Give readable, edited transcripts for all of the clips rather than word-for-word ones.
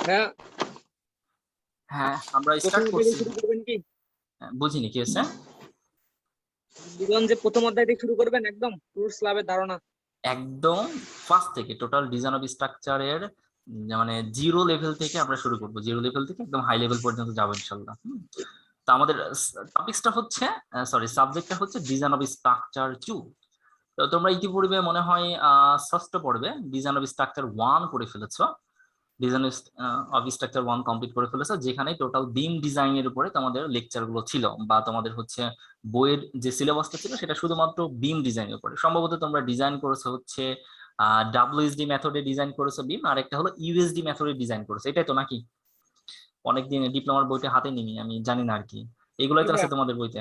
হ্যাঁ, হ্যাঁ আমরা প্রথম স্টার্ট অধ্যায় করছি। দিয়ে শুরু করবেন কি? বুঝিনি কি হচ্ছে। বললাম যে প্রথম অধ্যায় দিয়ে শুরু করবেন একদম পুরো স্ল্যাবের ধারণা। একদম ফার্স্ট থেকে টোটাল ডিজাইন অফ স্ট্রাকচারের মানে জিরো লেভেল থেকে আমরা শুরু করব, জিরো লেভেল থেকে একদম হাই লেভেল পর্যন্ত যাবো ইনশাল্লাহ। তো আমাদের টপিকসটা হচ্ছে সাবজেক্টটা হচ্ছে ডিজাইন অফ স্ট্রাকচার 2। তো তোমরা ইতিপূর্বে মনে হয় ষষ্ঠ পর্বে ডিজাইন অফ স্ট্রাকচার 1 করে ফেলেছো, ডিজাইন অফ স্ট্রাকচার 1 কমপ্লিট করে ফেলেছো, যেখানে টোটাল বিম ডিজাইনের উপরে তোমাদের লেকচার গুলো ছিল, বা তোমাদের হচ্ছে বইয়ের যে সিলেবাসটা ছিল সেটা শুধুমাত্র বিম ডিজাইনের উপরে। সম্ভবত তোমরা ডিজাইন করেছো হচ্ছে ডাব্লিউএসডি মেথডে ডিজাইন করেছো বিম, আর একটা হলো ইউএসডি মেথডে ডিজাইন করেছো, এটাই তো নাকি? অনেকদিন ডিপ্লোমার বইটা হাতে নিনি, আমি জানি না আর কি, এগুলোই তো আছে তোমাদের বইতে।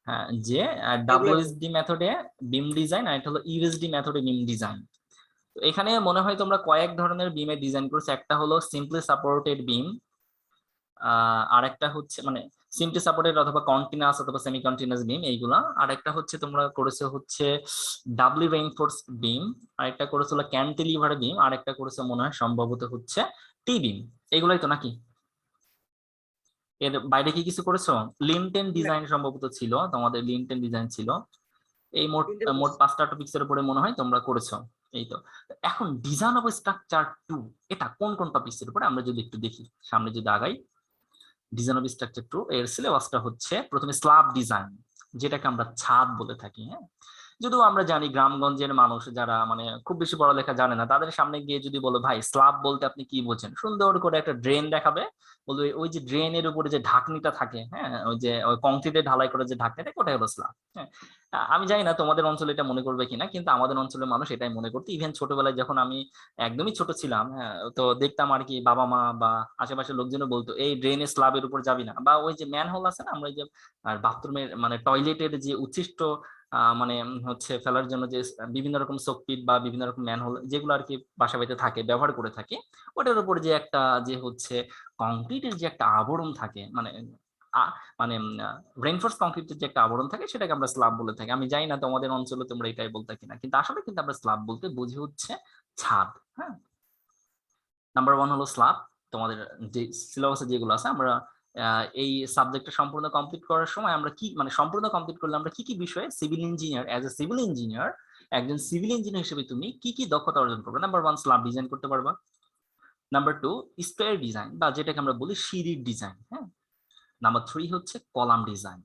হ্যাঁ, যে ডাব্লিউএসডি মেথডে বিম ডিজাইন, আর একটা হলো ইউএসডি মেথডে বিম ডিজাইন। তো এখানে মনে হয় তোমরা কয়েক ধরনের বিমের ডিজাইন করেছো। একটা হলো সিম্পলি সাপোর্টেড বিম, আর একটা হচ্ছে মানে সিম্পলি সাপোর্টেড অথবা কন্টিনিউয়াস অথবা সেমি কন্টিনিউয়াস বিম এইগুলা। আর একটা হচ্ছে তোমরা করেছো হচ্ছে ডাবলি রেইনফোর্স বিম, আর একটা করেছো ক্যান্টিলিভার বিম, আর একটা করেছো মনে হয় সম্ভবত হচ্ছে টি বিম। এগুলাই তো নাকি? এর বাইরে কি কিছু করেছো? লিনটেন ডিজাইন সম্ভবত ছিল তোমাদের, লিনটেন ডিজাইন ছিল। এই মোট মোট 5টা টপিক্সের উপরে মনে হয় তোমরা করেছো। এই তো এখন ডিজাইন অফ স্ট্রাকচার 2 এটা কোন কোন টপিক্সের উপরে আমরা যদি একটু দেখি, সামনে যদি আগাই। ডিজাইন অফ স্ট্রাকচার 2 এর সিলেবাসটা হচ্ছে প্রথমে স্ল্যাব ডিজাইন, যেটাকে আমরা ছাদ বলে থাকি। হ্যাঁ, যদিও আমরা জানি গ্রামগঞ্জের মানুষ যারা মানে খুব বেশি পড়ালেখা জানে না, তাদের সামনে গিয়ে যদি বলো ভাই স্ল্যাব বলতে আপনি কি বোঝেন, সুন্দর করে একটা ড্রেন দেখাবে, বলবে ওই যে ড্রেনের উপরে যে ঢাকনিটা থাকে, হ্যাঁ ওই যে কংক্রিটে ঢালাই করে যে ঢাকনিটা, ওটাই হলো স্ল্যাব। হ্যাঁ, আমি জানি না তোমাদের অঞ্চলে এটা মনে করবে কিনা, কিন্তু আমাদের অঞ্চলের মানুষ এটাই মনে করতো। ইভেন ছোটবেলায় যখন আমি একদমই ছোট ছিলাম, হ্যাঁ, তো দেখতাম আর কি বাবা মা বা আশেপাশের লোকজনও বলতো এই ড্রেনের স্ল্যাবের উপর যাবি না, বা ওই যে ম্যান হোল আছে না, আমরা ওই যে বাথরুমের মানে টয়লেটের যে উচ্ছিষ্ট মানে হচ্ছে ফেলার জন্য যে বিভিন্ন রকম সকপিট বা বিভিন্ন রকম ম্যানহোল যেগুলো আর কি বাসা বাড়িতে থাকে, ব্যবহার করে থাকে, ওটার উপর যে একটা যে হচ্ছে কংক্রিটের যে একটা আবরণ থাকে, মানে মানে রেইনফোর্স কংক্রিটের যে একটা আবরণ থাকে, সেটাকে আমরা স্ল্যাব বলে থাকি। আমি জানি না তোমাদের অঞ্চলে তোমরা এটাই বলতে কিনা, কিন্তু আসলে কিন্তু আমরা স্ল্যাব বলতে বুঝি হচ্ছে ছাদ। হ্যাঁ, নাম্বার 1 হলো স্ল্যাব। তোমাদের যে সিলেবাসে যেগুলো আছে, আমরা এই সাবজেক্টটা সম্পূর্ণ কমপ্লিট করার সময় আমরা কি মানে সম্পূর্ণ কমপ্লিট করলে আমরা কি কি বিষয়ে civil engineer, as a civil engineer, একজন সিভিল ইঞ্জিনিয়ার হিসেবে তুমি কি কি দক্ষতা অর্জন করবে। নাম্বার 1 স্ল্যাব ডিজাইন করতে পারবা। নাম্বার 2 স্কয়ার ডিজাইন, বা যেটাকে আমরা বলি সিঁড়ির ডিজাইন। হ্যাঁ, নাম্বার 3 হচ্ছে কলাম ডিজাইন।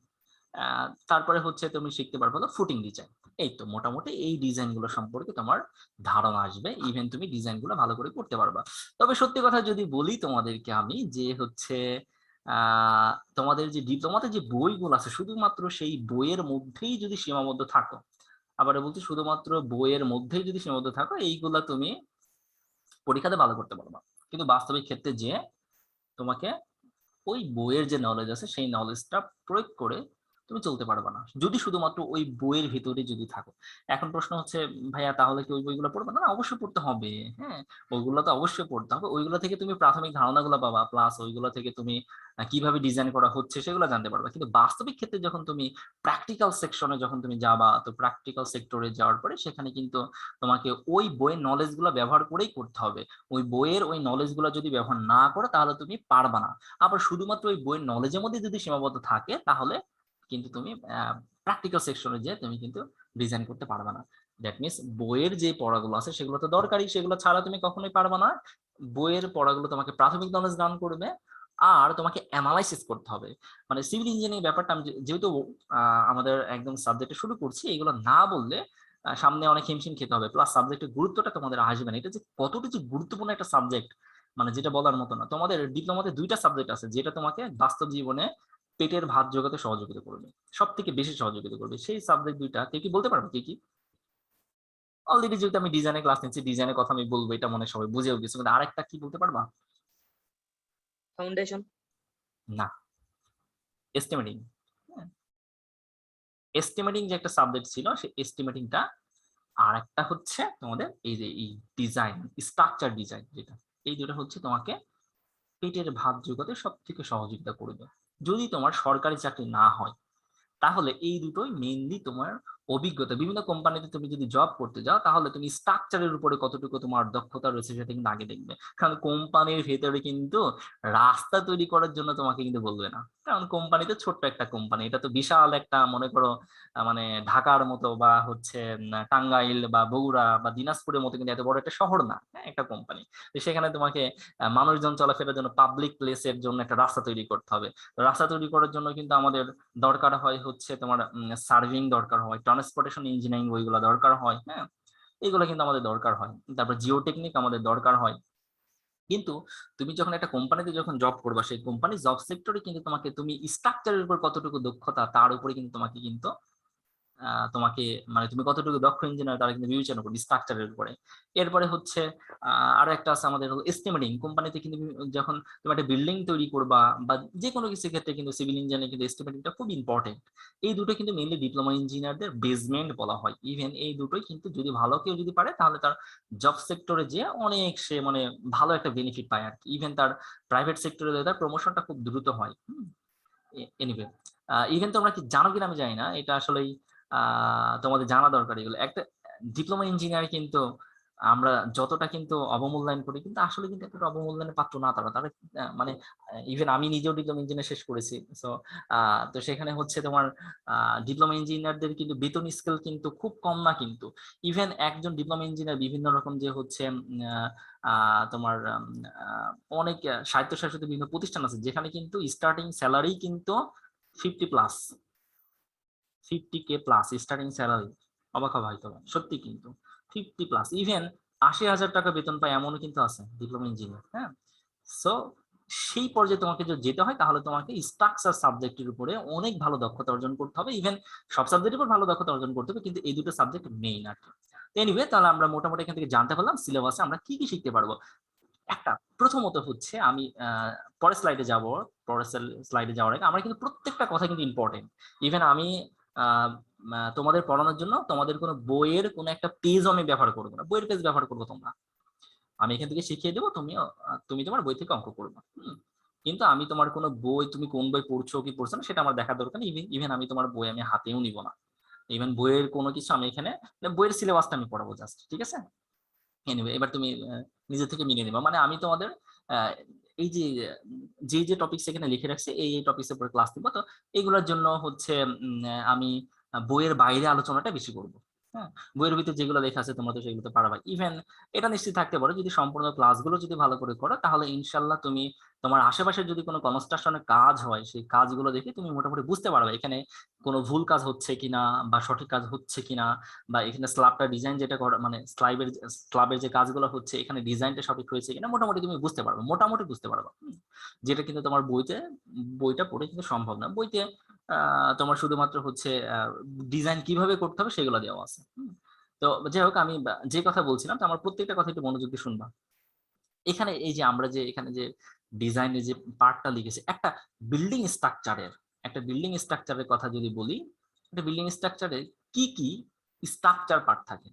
তারপরে হচ্ছে তুমি শিখতে পারবে হলো ফুটিং ডিজাইন। এই তো মোটামুটি এই ডিজাইন গুলো সম্পর্কে তোমার ধারণা আসবে, ইভেন তুমি ডিজাইন গুলো ভালো করে করতে পারবা। তবে সত্যি কথা যদি বলি তোমাদেরকে আমি, যে হচ্ছে তোমাদের যে ডিপ্লোমাতে যে বইগুলো আছে শুধুমাত্র সেই বইয়ের মধ্যেই যদি সীমাবদ্ধ থাকো, আবার বলছি শুধুমাত্র বইয়ের মধ্যেই যদি সীমাবদ্ধ থাকো, এইগুলা তুমি পরীক্ষাতে ভালো করতে পারবা, কিন্তু বাস্তবিক ক্ষেত্রে যে তোমাকে ওই বইয়ের যে নলেজ আছে সেই নলেজটা প্রয়োগ করে তুমি চলতে পারবে না, যদি শুধুমাত্র ওই বইয়ের ভিতরে যদি থাকো। এখন প্রশ্ন হচ্ছে ভাইয়া তাহলে কি ওই বইগুলো পড়বে না? অবশ্যই পড়তে হবে। হ্যাঁ, ওইগুলো তো অবশ্যই পড়তে হবে, ওইগুলো থেকে তুমি প্রাথমিক ধারণাগুলো পাবা, প্লাস ওইগুলো থেকে তুমি কিভাবে ডিজাইন করা হচ্ছে সেগুলো জানতে পারবা। কিন্তু বাস্তবিক ক্ষেত্রে যখন তুমি প্র্যাকটিক্যাল সেকশনে যখন তুমি যাবা, তো প্র্যাকটিক্যাল সেক্টরে যাওয়ার পরে সেখানে কিন্তু তোমাকে ওই বইয়ের নলেজগুলো ব্যবহার করেই করতে হবে। ওই বইয়ের ওই নলেজগুলো যদি ব্যবহার না করো তাহলে তুমি পারবা না। আবার শুধুমাত্র ওই বইয়ের নলেজের মধ্যে যদি সীমাবদ্ধ থাকে, তাহলে কিন্তু তুমি প্র্যাকটিক্যাল সেকশনে যে তুমি কিন্তু ডিজাইন করতে পারবে না। দ্যাট মিনস বইয়ের যে পড়াগুলো আছে সেগুলো তো দরকারি, সেগুলো ছাড়া তুমি কখনোই পারবে না। বইয়ের পড়াগুলো তোমাকে প্রাথমিক নলেজ দান করবে, আর তোমাকে অ্যানালাইসিস করতে হবে। মানে সিভিল ইঞ্জিনিয়ারিং ব্যাপারটা আমি যেহেতু আমাদের একদম সাবজেক্টে শুরু করছি, এগুলো না বললে সামনে অনেক হিমশিম খেতে হবে, প্লাস সাবজেক্টের গুরুত্বটা তোমাদের আসবে না। এটা যে কতটা যে গুরুত্বপূর্ণ একটা সাবজেক্ট, মানে যেটা বলার মতো না। তোমাদের ডিপ্লোমাতে 2টা সাবজেক্ট আছে যেটা তোমাকে বাস্তব জীবনে পেটের ভাত জোগাতে সহযোগিতা করবে, সব থেকে বেশি সহযোগিতা করবে। সেই সাবজেক্ট 2টা কে কি বলতে পারবে? কি কি? অলরেডি যেহেতু আমি ডিজাইনের ক্লাস নিচ্ছি, ডিজাইনের কথা আমি বলবো, এটা মনে সবাই বুঝেও গেছে, কিন্তু আরেকটা কি বলতে পারবা? ফাউন্ডেশন না, এস্টিমেটিং। এস্টিমেটিং যে একটা সাবজেক্ট ছিল, সেই এস্টিমেটিংটা। আর একটা হচ্ছে তোমাদের এই যে এই ডিজাইন, স্ট্রাকচার ডিজাইন, যেটা এই দুটো হচ্ছে তোমাকে পেটের ভাত জোগাতে সব থেকে সহযোগিতা করবে। যদি তোমার সরকারি চাকরি না হয়, তাহলে এই দুটোই মেইনলি তোমার অভিজ্ঞতা, বিভিন্ন কোম্পানিতে তুমি যদি জব করতে যাও তাহলে তুমি স্ট্রাকচারের উপরে কতটুকু তোমার দক্ষতা রয়েছে সেটা কিন্তু আগে দেখবে। কারণ কোম্পানির ভেতরে কিন্তু রাস্তা তৈরি করার জন্য তোমাকে কিন্তু বলবে না, কারণ কোম্পানিতে ছোট্ট একটা কোম্পানি, এটা তো বিশাল একটা, মনে করো মানে ঢাকার মতো বা হচ্ছে টাঙ্গাইল বা বগুড়া বা দিনাজপুরের মতো কিন্তু এত বড় একটা শহর না, হ্যাঁ, একটা কোম্পানি। তো সেখানে তোমাকে মানুষজন চলাফেরার জন্য পাবলিক প্লেসের জন্য একটা রাস্তা তৈরি করতে হবে। তো রাস্তা তৈরি করার জন্য কিন্তু আমাদের দরকার হয় হচ্ছে তোমার সার্ভিং দরকার হয়, ট্রান্সপোর্টেশন ইঞ্জিনিয়ারিং ওইগুলো দরকার হয়, হ্যাঁ, এগুলো কিন্তু আমাদের দরকার হয়। তারপর জিওটেকনিক আমাদের দরকার হয়। কিন্তু তুমি যখন একটা কোম্পানিতে যখন জব করবা, সেই কোম্পানি জব সেক্টরে কিন্তু তোমাকে, তুমি স্ট্রাকচারের উপর কতটুকু দক্ষতা তার উপরে কিন্তু তোমাকে কিন্তু তোমাকে মানে তুমি কতটুকু দক্ষ ইঞ্জিনিয়ার তারা কিন্তু বিবেচনা করবে স্ট্রাকচারের উপরে। এরপরে হচ্ছে আরো একটা আছে আমাদের হলো এস্টিমেটিং। কোম্পানিতে কিন্তু যখন তুমি একটা বিল্ডিং তৈরি করবা বা যে কোনো কিছু ক্ষেত্রে কিন্তু সিভিল ইঞ্জিনিয়ারিং কিন্তু এস্টিমেটিংটা খুব ইম্পর্টেন্ট। এই দুটো কিন্তু মেইনলি ডিপ্লোমা ইঞ্জিনিয়ারদের বেসমেন্ট বলা হয়। ইভেন এই দুটোই কিন্তু যদি ভালো কেউ যদি পারে তাহলে তার জব সেক্টরে যে অনেক সে মানে ভালো একটা বেনিফিট পায় আর কি। ইভেন তার প্রাইভেট সেক্টরে তার প্রমোশনটা খুব দ্রুত হয়। এনিওয়ে, ইভেন তোমরা কি জানো কিনা আমি জানি না, এটা আসলেই তোমাদের জানা দরকার এগুলো। একটা ডিপ্লোমা ইঞ্জিনিয়ার কিন্তু আমরা যতটা কিন্তু অবমূল্যায়ন করি, কিন্তু আসলে কিন্তু এতটা অবমূল্যায়নের পাত্র না তারা। তারা মানে ইভেন আমি নিজেও ডিপ্লোমা ইঞ্জিনিয়ার শেষ করেছি। সো তো সেখানে হচ্ছে তোমার ডিপ্লোমা ইঞ্জিনিয়ারদের কিন্তু বেতন স্কেল কিন্তু খুব কম না কিন্তু। ইভেন একজন ডিপ্লোমা ইঞ্জিনিয়ার বিভিন্ন রকম যে হচ্ছে তোমার অনেক স্বায়ত্তশাসিত বিভিন্ন প্রতিষ্ঠান আছে যেখানে কিন্তু স্টার্টিং স্যালারি কিন্তু 50+, 50K প্লাস স্টার্টিং স্যালারি। অবাক হওয়া হয়তো, সত্যি কিন্তু 50+, ইভেন 80,000 টাকা বেতন পায় এমনও কিন্তু আছে ডিপ্লোমা ইঞ্জিনিয়ার। হ্যাঁ, সো সেই পর্যায়ে তোমাকে যদি যেতে হয় তাহলে তোমাকে স্ট্রাকচার সাবজেক্টের উপরে অনেক ভালো দক্ষতা অর্জন করতে হবে। ইভেন সব সাবজেক্টের উপর ভালো দক্ষতা অর্জন করতে হবে, কিন্তু এই দুটো সাবজেক্ট মেইন আর কি। এনিওয়ে, তাহলে আমরা মোটামুটি এখান থেকে জানতে পারলাম সিলেবাসে আমরা কি কি শিখতে পারবো। একটা প্রথমত হচ্ছে আমি পরের স্লাইডে যাব, পরের স্লাইডে যাওয়ার আগে আমরা কিন্তু প্রত্যেকটা কথা কিন্তু ইম্পর্টেন্ট। ইভেন আমি তোমাদের পড়ানোর জন্য তোমাদের কোনো বইয়ের কোনো একটা পেজ আমি ব্যবহার করবো না, বইয়ের পেজ ব্যবহার করবো তোমরা, আমি এখান থেকে শিখিয়ে দেবো, তুমি তোমার বই থেকে অঙ্ক করবে। কিন্তু আমি তোমার কোনো বই, তুমি কোন বই পড়ছো কি পড়ছো না সেটা আমার দেখার দরকার নেই। ইভেন আমি তোমার বই আমি হাতেও নিব না। ইভেন বইয়ের কোনো কিছু আমি এখানে, বইয়ের সিলেবাসটা আমি পড়াবো জাস্ট, ঠিক আছে? এনিওয়ে, এবার তুমি নিজে থেকে মিলিয়ে নিবা। মানে আমি তোমাদের এই যে যে টপিকস এখানে লিখে রাখছি এই টপিকস এর উপরে ক্লাস দিব। তো এইগুলোর জন্য হচ্ছে আমি বইয়ের বাইরে আলোচনাটা বেশি করব। হ্যাঁ, বইয়ের ভিতরে যেগুলো লেখা আছে তোমরা তো সেগুলো তো পারবা। ইভেন এটা নিশ্চিত থাকতে পারো, যদি সম্পূর্ণ ক্লাসগুলো যদি ভালো করে করো তাহলে ইনশাল্লাহ তুমি তোমার আশেপাশে যদি কোনো কনস্ট্রাকশনের কাজ হয় সেই কাজগুলো দেখে তুমি মোটামুটি বুঝতে পারবে এখানে কোনো ভুল কাজ হচ্ছে কিনা বা সঠিক কাজ হচ্ছে কিনা, বা এখানে স্ল্যাবটা ডিজাইন যেটা মানে স্ল্যাবের যে কাজগুলো হচ্ছে এখানে ডিজাইনটা সঠিক হয়েছে কিনা মোটামুটি তুমি বুঝতে পারবে, মোটামুটি বুঝতে পারবে। যেটা কিন্তু তোমার বইটা পড়ে কিন্তু সম্ভব না। বইতে তোমার শুধুমাত্র হচ্ছে ডিজাইন কিভাবে করতে হবে সেগুলো দেওয়া আছে। তো যাই হোক, আমি যে কথা বলছিলাম, তো আমার প্রত্যেকটা কথা একটু মনোযোগ দিয়ে শুনবা। এখানে এই যে আমরা যে এখানে যে ডিজাইনের যে পার্টটা লিখেছি, একটা বিল্ডিং স্ট্রাকচারের কথা যদি বলি, একটা বিল্ডিং স্ট্রাকচারে কি কি স্ট্রাকচার পার্ট থাকে,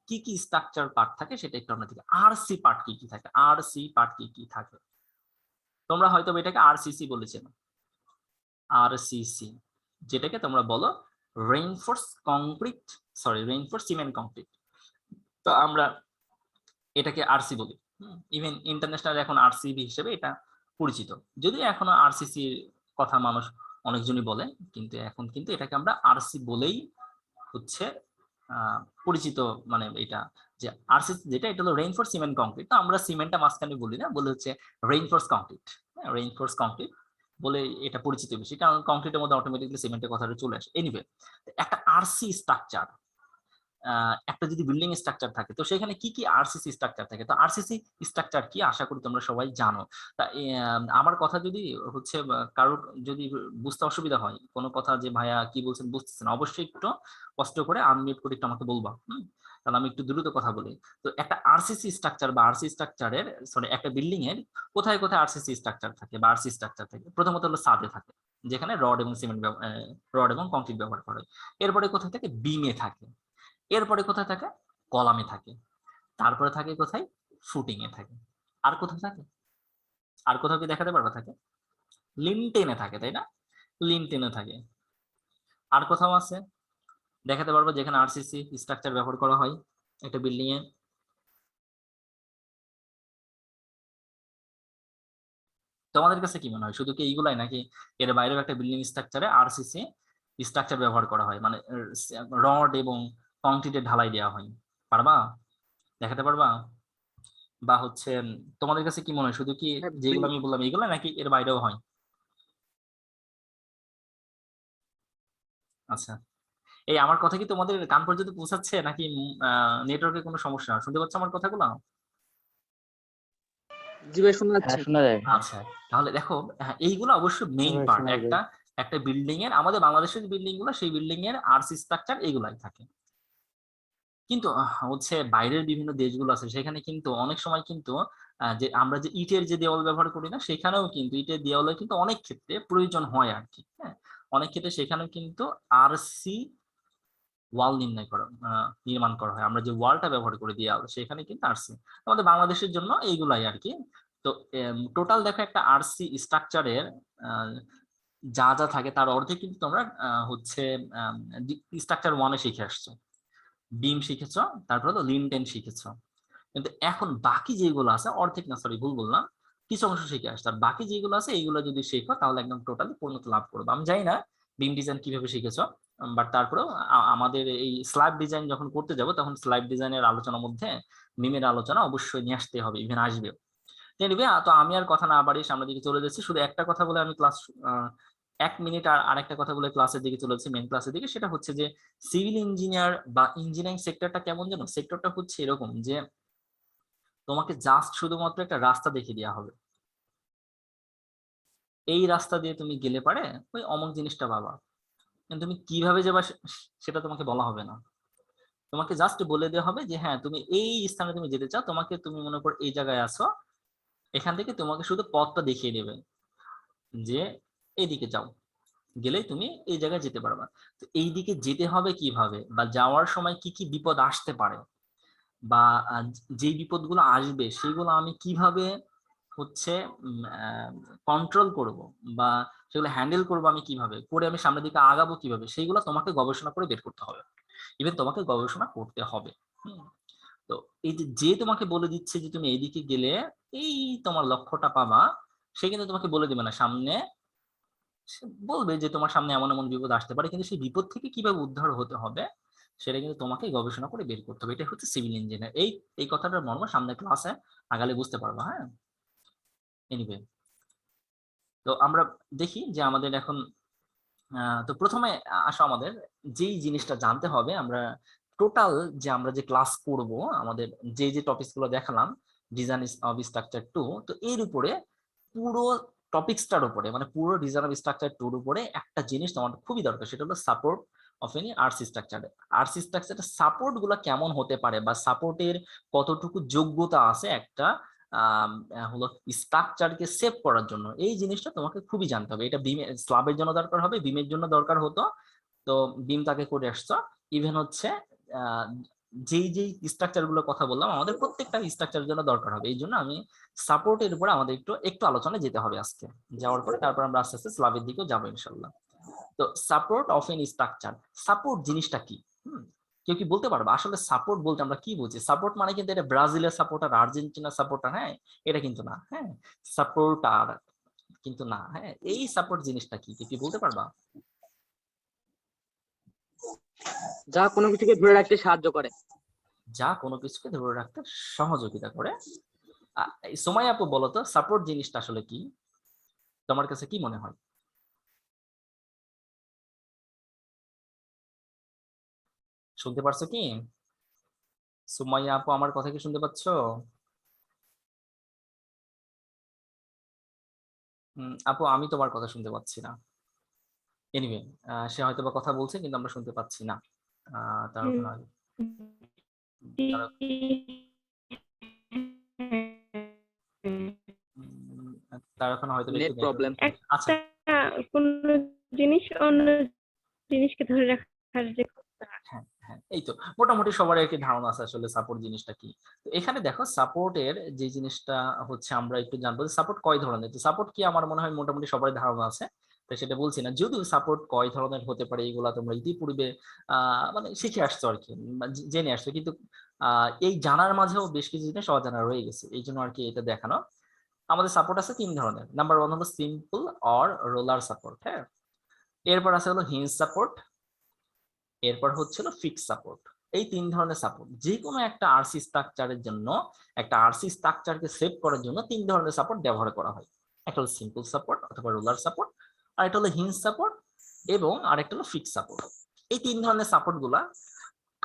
কি কি স্ট্রাকচার পার্ট থাকে সেটা একটু আমরা দেখি। আরসি পার্ট কি কি থাকে, আরসি পার্ট কি কি থাকে, তোমরা হয়তো এটাকে আরসিসি বলেছেন, আরসিসি যেটাকে তোমরা বলো reinforce concrete, sorry reinforce cement concrete. তো আমরা এটাকে আরসি বলি। ইভেন ইন্টারন্যাশনাল এখন আরসিবি হিসেবে এটা পরিচিত, যদিও এখনো আরসিসি কথা মানুষ অনেকজনই বলে, কিন্তু এখন কিন্তু এটাকে আমরা আরসি বলেই হচ্ছে পরিচিত। মানে এটা যে আরসিসি যেটা, এটা হলো রেইনফোর্স সিমেন্ট কংক্রিট। তো আমরা সিমেন্টটা মাঝখানে বলি না, বলে হচ্ছে রেইনফোর্স কংক্রিট। রেইনফোর্স কংক্রিট বলে এটা পরিচিত বেশি, কারণ কংক্রিটের মধ্যে অটোমেটিকলি সিমেন্টের কথাটা চলে আসে। এনিওয়ে, একটা আরসি স্ট্রাকচার, একটা যদি বিল্ডিং স্ট্রাকচার থাকে তো সেখানে কি কি আরসিসি স্ট্রাকচার থাকে। তো আরসিসি স্ট্রাকচার কি আশা করি তোমরা সবাই জানো। তা আমার কথা যদি হচ্ছে কারোর যদি বুঝতে অসুবিধা হয়, কোনো কথা যে ভাইয়া কি বলছেন বুঝতেছেন, অবশ্যই একটু কষ্ট করে আনমিউট করে একটু আমাকে বলবা। তাহলে আমি একটু দ্রুত কথা বলি। তো একটা আরসিসি স্ট্রাকচার বা আরসি স্ট্রাকচারের, সরি একটা বিল্ডিং এর কোথায় কোথায় আরসিসি স্ট্রাকচার থাকে বা আরসি স্ট্রাকচার থাকে। প্রথমত হলো ছাদে থাকে, যেখানে রড এবং সিমেন্ট রড এবং কংক্রিট ব্যবহার করে। এরপরে কোথায় থাকে, বিমে থাকে। এরপরে কোথায় থাকে, কলামে থাকে। তারপরে থাকে কোথায়, ফুটিং এ থাকে। আর কোথায় থাকে, আর কোথাও কি দেখাতে পারবা থাকে, লিনটেনে থাকে, তাই না? লিনটেনে থাকে। আর কোথাও আছে, দেখাতে পারবো যেখানে আরসিসি স্ট্রাকচার ব্যবহার করা হয় একটা বিল্ডিং এ? তোমাদের কাছে কি মনে হয় শুধু কি এইগুলাই নাকি এর বাইরেও একটা বিল্ডিং স্ট্রাকচারে আরসিসি স্ট্রাকচার ব্যবহার করা হয়, মানে রড এবং কংক্রিটের ঢালাই দেওয়া হয়? পারবা দেখাতে পারবা? বা হচ্ছে তোমাদের কাছে কি মনে হয় শুধু কি হ্যাঁ, যেগুলো আমি বললাম এইগুলো নাকি এর বাইরেও হয়? আচ্ছা, এই আমার কথা কি তোমাদের কান পর্যন্ত পৌঁছাচ্ছে নাকি নেটওয়ার্কের কোনো সমস্যা? শুনতে পাচ্ছ আমার কথাগুলো? জি ভাই, শোনা হ্যাঁ যাচ্ছে। শোনা যায়। আচ্ছা, তাহলে দেখো, হ্যাঁ, এইগুলো অবশ্যই মেইন হ্যাঁ, পার্ট শোনা একটা যায়। একটা বিল্ডিং এর। আমাদের বাংলাদেশের যে বিল্ডিং গুলো সেই বিল্ডিং এর আরসি স্ট্রাকচার এগুলাই থাকে। কিন্তু হচ্ছে বাইরের বিভিন্ন দেশগুলো আছে সেখানে কিন্তু অনেক সময় কিন্তু যে আমরা যে ইটের যে দেওয়াল ব্যবহার করি না, সেখানেও কিন্তু ইটের দেওয়ালে কিন্তু অনেক ক্ষেত্রে প্রয়োজন হয় আর কি। হ্যাঁ, অনেক ক্ষেত্রে সেখানেও কিন্তু আরসি ওয়াল নির্মাণ করা হয়। আমরা যে ওয়ালটা ব্যবহার করি দেওয়াল, সেখানে কিন্তু আরসি। আমাদের বাংলাদেশের জন্য এইগুলাই আর কি। তো টোটাল দেখো একটা আরসি স্ট্রাকচারের যা যা থাকে তার অর্ধেক কিন্তু তোমরা হচ্ছে স্ট্রাকচার ওয়ানে শিখে আসছো, বিম শিখেছো, তারপর হলো লিনটেন শিখেছো। কিন্তু এখন বাকি যেগুলো আছে অর্ধেক না, সরি ভুল বললাম, কিছু অংশ শিখে আসছে। আর বাকি যেগুলো আছে এইগুলো যদি শেখো তাহলে একদম টোটালি পূর্ণতা লাভ করবে। আমি জানি না বিম ডিজাইন কিভাবে শিখেছো, বাট তারপরেও আমাদের এই স্ল্যাব ডিজাইন যখন করতে যাব তখন স্ল্যাব ডিজাইনের আলোচনার মধ্যে বিমের আলোচনা অবশ্যই নিয়ে আসতে হবে, ইভেন আসবে। এনিওয়ে, তো আমি আর কথা না বাড়িয়ে সামনের দিকে চলে যাচ্ছি। শুধু একটা কথা বলে আমি ক্লাস 1 মিনিট আর আরেকটা কথা বলে ক্লাসের দিকে চলে যাচ্ছি, মেন ক্লাসের দিকে। সেটা হচ্ছে যে সিভিল ইঞ্জিনিয়ার বা ইঞ্জিনিয়ারিং সেক্টরটা কেমন যেন, সেক্টরটা হচ্ছে এরকম যে তোমাকে জাস্ট শুধুমাত্র একটা রাস্তা দেখিয়ে দেওয়া হবে, এই রাস্তা দিয়ে তুমি গেলে পারে ওই অমুক জিনিসটা পাবা, কিন্তু তুমি কিভাবে যাবা সেটা তোমাকে বলা হবে না। তোমাকে জাস্ট বলে দেওয়া হবে যে হ্যাঁ তুমি এই স্থানে তুমি যেতে চাও, তোমাকে তুমি মনে করো এই জায়গায় আছো, এখান থেকে তোমাকে শুধু পথটা দেখিয়ে দেবে যে এইদিকে যাও, গেলেই তুমি এই জায়গায় যেতে পারবা। তো এই দিকে যেতে হবে কিভাবে, বা যাওয়ার সময় কি কি বিপদ আসতে পারে, বা যে বিপদগুলো আসবে সেগুলো আমি কিভাবে হচ্ছে কন্ট্রোল করব, বা সেগুলো হ্যান্ডেল করবো আমি কিভাবে করে, আমি সামনের দিকে আগাবো কিভাবে, সেইগুলো তোমাকে গবেষণা করে বের করতে হবে। ইভেন তোমাকে গবেষণা করতে হবে। তো এই যে যে তোমাকে বলে দিচ্ছে যে তুমি এইদিকে গেলে এই তোমার লক্ষ্যটা পাবা, সে কিন্তু তোমাকে বলে দেবে না সামনে, সে বলবে যে তোমার সামনে এমন এমন বিপদ আসতে পারে, কিন্তু সেই বিপদ থেকে কিভাবে উদ্ধার হতে হবে সেটা কিন্তু তোমাকে গবেষণা করে বের করতে হবে। এটা হচ্ছে সিভিল ইঞ্জিনিয়ার। এই এই কথাটার মর্ম সামনে ক্লাসে আগালে বুঝতে পারবা। হ্যাঁ, এনিওয়ে, তো আমরা দেখি যে আমাদের এখন তো প্রথমে আসো আমাদের যেই জিনিসটা জানতে হবে, আমরা টোটাল যে আমরা যে ক্লাস করব, আমাদের যে যে টপিকস গুলো দেখালাম, ডিজাইন অফ স্ট্রাকচার 2, তো এর উপরে পুরো টপিকসটার উপরে, মানে পুরো ডিজাইন অফ স্ট্রাকচার 2 উপরে একটা জিনিস তোমার খুবই দরকার, সেটা হলো support of any RC structure. RC স্ট্রাকচারের সাপোর্ট গুলো কেমন হতে পারে, বা সাপোর্টের কতটুকু যোগ্যতা আছে একটা হলো স্ট্রাকচারকে সেভ করার জন্য, এই জিনিসটা তোমাকে খুবই জানতে হবে। এটা বিম স্ল্যাবের জন্য দরকার হবে, বিমের জন্য দরকার হতো, তো বিম তাকে করে আসছো। ইভেন হচ্ছে আহ, যেই যেই স্ট্রাকচার গুলোর কথা বললাম আমাদের প্রত্যেকটা স্ট্রাকচারের জন্য দরকার হবে। এই জন্য আমি সাপোর্টের উপরে আমাদের একটু একটু আলোচনায় যেতে হবে আজকে। যাওয়ার পরে তারপর আমরা আস্তে আস্তে স্ল্যাবের দিকেও যাবো ইনশাল্লাহ। তো support of N structure, support জিনিসটা কি? কেউ কি বলতে পারবে আসলে সাপোর্ট বলতে আমরা কি বুঝি? সাপোর্ট মানে কিন্তু এটা ব্রাজিলের সাপোর্টার, আর্জেন্টিনার সাপোর্টার, হ্যাঁ, এটা কিন্তু না। হ্যাঁ, সাপোর্টার কিন্তু না। হ্যাঁ, এই সাপোর্ট জিনিসটা কি, কেউ কি বলতে পারবা? যা কোনো কিছুকে ধরে রাখতে সাহায্য করে। যা কোনো কিছুকে ধরে রাখতে সহযোগিতা করে। সময় আপু বলো তো সাপোর্ট জিনিসটা আসলে কি, তোমার কাছে কি মনে হয়? শুনতে পারছো কি সুমাইয়া আপু? আমার কথা কি শুনতে পাচ্ছো? আপু আমি তোমার কথা শুনতে পাচ্ছি না। এনিওয়ে, সে হয়তো বা কথা বলছে কিন্তু আমরা শুনতে পাচ্ছি না। তার হুম, ওখানে তার- তার ওখানে হয়তো নেট একটু নেটওয়ার্ক। প্রবলেম। আচ্ছা, একটা কোন জিনিস অন্য জিনিসকে ধরে রাখার যে হ্যাঁ হ্যাঁ, এই তো মোটামুটি সবার একটি ধারণা আছে আসলে সাপোর্ট জিনিসটা কি। তো এখানে দেখো সাপোর্টের যে জিনিসটা হচ্ছে আমরা একটু জানবো সাপোর্ট কয় ধরনের। তো সাপোর্ট কি আমার মনে হয় মোটামুটি সবারই ধারণা আছে। তো সেটা বলছি না, যদিও সাপোর্ট কয় ধরনের হতে পারে এগুলা তোমরা ইতিপূর্বে মানে শিখে আসছো আর কি, জেনে আসছো, কিন্তু এই জানার মাঝেও বেশ কিছু জিনিস অজানা রয়ে গেছে, এই জন্য আর কি এটা দেখানো। আমাদের সাপোর্ট আছে 3 ধরনের। নাম্বার 1 হলো সিম্পল অর রোলার সাপোর্ট, হ্যাঁ। এরপর আছে হলো হিঞ্জ সাপোর্ট, এরপর হচ্ছিল ফিক্স সাপোর্ট। এই 3 ধরনের সাপোর্ট, যে কোনো একটা আরসি স্ট্রাকচারের জন্য, একটা আরসি স্ট্রাকচারকে সেভ করার জন্য 3 ধরনের সাপোর্ট ব্যবহার করা হয়। একটা হলো সিম্পল সাপোর্ট অথবা রোলার সাপোর্ট, আর একটা হলো হিঞ্জ সাপোর্ট, এবং আরেকটা হলো ফিক্স সাপোর্ট। এই 3 ধরনের সাপোর্ট গুলা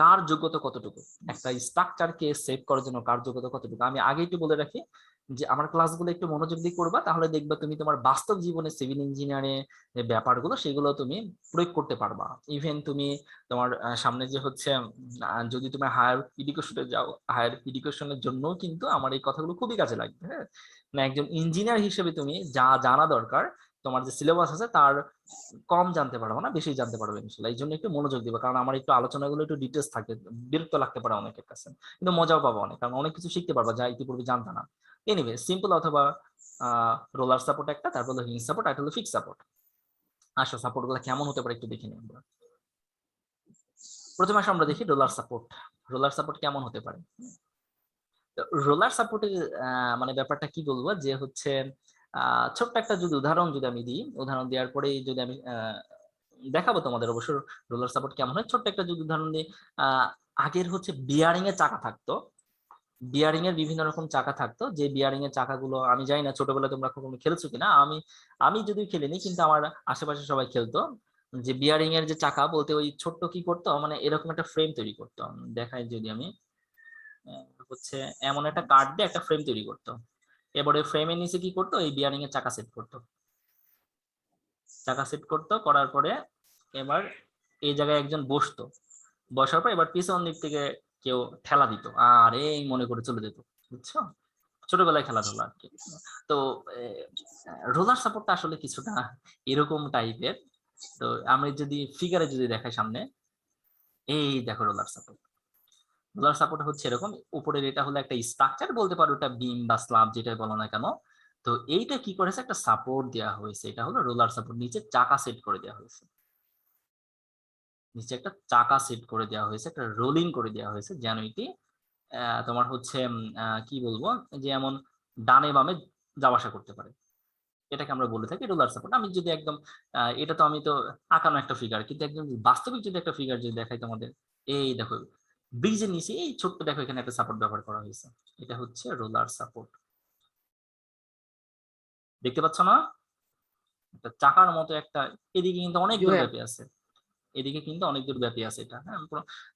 কার যোগ্যতা কতটুকু, একটা স্ট্রাকচারকে সেভ করার জন্য কার যোগ্যতা কতটুকু, আমি আগে একটু বলে রাখি যে আমার ক্লাসগুলো একটু মনোযোগ দিয়ে করবা, তাহলে দেখবা তুমি তোমার বাস্তব জীবনে সিভিল ইঞ্জিনিয়ারে ব্যাপারগুলো সেগুলো তুমি প্রয়োগ করতে পারবা। ইভেন তুমি তোমার সামনে যে হচ্ছে যদি তুমি হায়ার এডুকেশনে যাও, হায়ার এডুকেশনের জন্য কিন্তু আমার এই কথাগুলো খুবই কাজে লাগবে, হ্যাঁ। না, একজন ইঞ্জিনিয়ার হিসেবে তুমি যা জানা দরকার, তোমার যে সিলেবাস আছে তার কম জানতে পারবো না, বেশি জানতে পারবো ইনশাল্লাহ। এই জন্য একটু মনোযোগ দিবা, কারণ আমার একটু আলোচনাগুলো একটু ডিটেলস থাকে, বিরক্ত লাগতে পারে অনেকের কাছে, কিন্তু মজাও পাবো অনেক, কারণ অনেক কিছু শিখতে পারবা যা ইতিপূর্বে জানতা না। এনিওয়ে, সিম্পল অথবা রোলার সাপোর্ট একটা, তারপর হলো হিঞ্জ সাপোর্ট, আর হলো ফিক্স সাপোর্ট। আসো সাপোর্ট গুলো কেমন হতে পারে একটু দেখে নিই আমরা। প্রথমে আসো আমরা দেখি রোলার সাপোর্ট। রোলার সাপোর্ট কেমন হতে পারে। রোলার সাপোর্টের মানে ব্যাপারটা কি বলবো, যে হচ্ছে ছোট্ট একটা যদি উদাহরণ যদি আমি দিই, উদাহরণ দেওয়ার পরে যদি আমি দেখাবো তোমাদের অবশ্য রোলার সাপোর্ট কেমন হয়। ছোট্ট একটা যদি উদাহরণ দিই, আগের হচ্ছে বিয়ারিং এর চাকা থাকতো, বিয়ারিং এর বিভিন্ন রকম চাকা থাকতো, যে বিয়ারিং এর চাকাগুলো আমি জানি না ছোটবেলায় তোমরা কখনো খেলেছো কিনা, আমি যদিও খেলিনি, কিন্তু আমার আশেপাশে সবাই খেলতো। যে বিয়ারিং এর যে চাকা বলতে ওই ছোট্ট কি করতো, মানে এরকম একটা ফ্রেম তৈরি করতো, দেখাই যদি আমি, হচ্ছে এমন একটা কাঠ দিয়ে একটা ফ্রেম তৈরি করতো, এবারে ফ্রেমের নিচে কি করতো, এই বিয়ারিং এর চাকা সেট করতো, চাকা সেট করতো, করার পরে এবার এই জায়গায় একজন বসতো, বসার পর এবার পিছন দিক থেকে কেউ ঠেলা দিত, আর এই মনে করে চলে যেত, বুঝছো, ছোটবেলায় খেলাধুলা আর কি। তো রোলার সাপোর্টটা আসলে কিছুটা এরকম টাইপের। তো আমি যদি ফিগারে যদি দেখাই সামনে, এই দেখো রোলার সাপোর্ট। রোলার সাপোর্ট হচ্ছে এরকম, উপরের এটা হলো একটা স্ট্রাকচার বলতে পারো, এটা বিম বা স্ল্যাব যেটাই বলো না কেন। তো এইটা কি করেছে, একটা সাপোর্ট দেওয়া হয়েছে, এটা হলো রোলার সাপোর্ট, নিচে চাকা সেট করে দেওয়া হয়েছে, নিচে একটা চাকা সেট করে দেওয়া হয়েছে, একটা রোলিং করে দেওয়া হয়েছে, যেন এটি তোমার হচ্ছে কি বলবো, যে এমন ডানে বামে যাওয়া আসা করতে পারে, এটাকে আমরা বলে থাকি রোলার সাপোর্ট। আমি যদি একদম এটা তো আমি তো আঁকানো একটা ফিগার, কিন্তু একদম বাস্তবিক যদি একটা ফিগার যদি দেখাই তোমাদের, এই দেখো ব্রিজের নিচে এই ছোট্ট দেখো এখানে একটা সাপোর্ট ব্যবহার করা হয়েছে, এটা হচ্ছে রোলার সাপোর্ট, দেখতে পাচ্ছ না, একটা চাকার মতো একটা, এদিকে কিন্তু অনেক দূর ব্যাপী আছে, এদিকে কিন্তু অনেক দূর ব্যাপী আছে এটা, হ্যাঁ,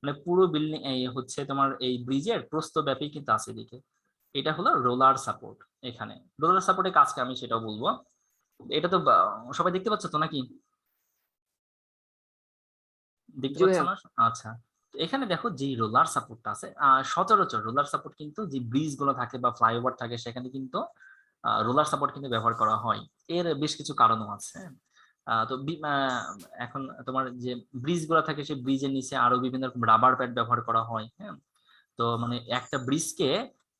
মানে পুরো বিল্ডিং এই হচ্ছে তোমার এই ব্রিজের প্রস্থ ব্যাপী কিন্তু আছে এদিকে, এটা হলো রোলার সাপোর্ট। এখানে রোলার সাপোর্টের কাজকে আমি সেটাও বলবো। এটা তো সবাই দেখতে পাচ্ছ তো নাকি, দেখতে পাচ্ছ না? আচ্ছা, এখানে দেখো যে রোলার সাপোর্টটা আছে, সচরাচর রোলার সাপোর্ট কিন্তু যে ব্রিজ গুলো থাকে বা ফ্লাইওভার থাকে সেখানে কিন্তু রোলার সাপোর্ট কিন্তু ব্যবহার করা হয়। এর বেশ কিছু কারণও আছে। তো এখন তোমার যে ব্রিজ গুলো থাকে সেই ব্রিজের নিচে আরো বিভিন্ন রকম রাবার প্যাড ব্যবহার করা হয়, হ্যাঁ। তো মানে একটা ব্রিজকে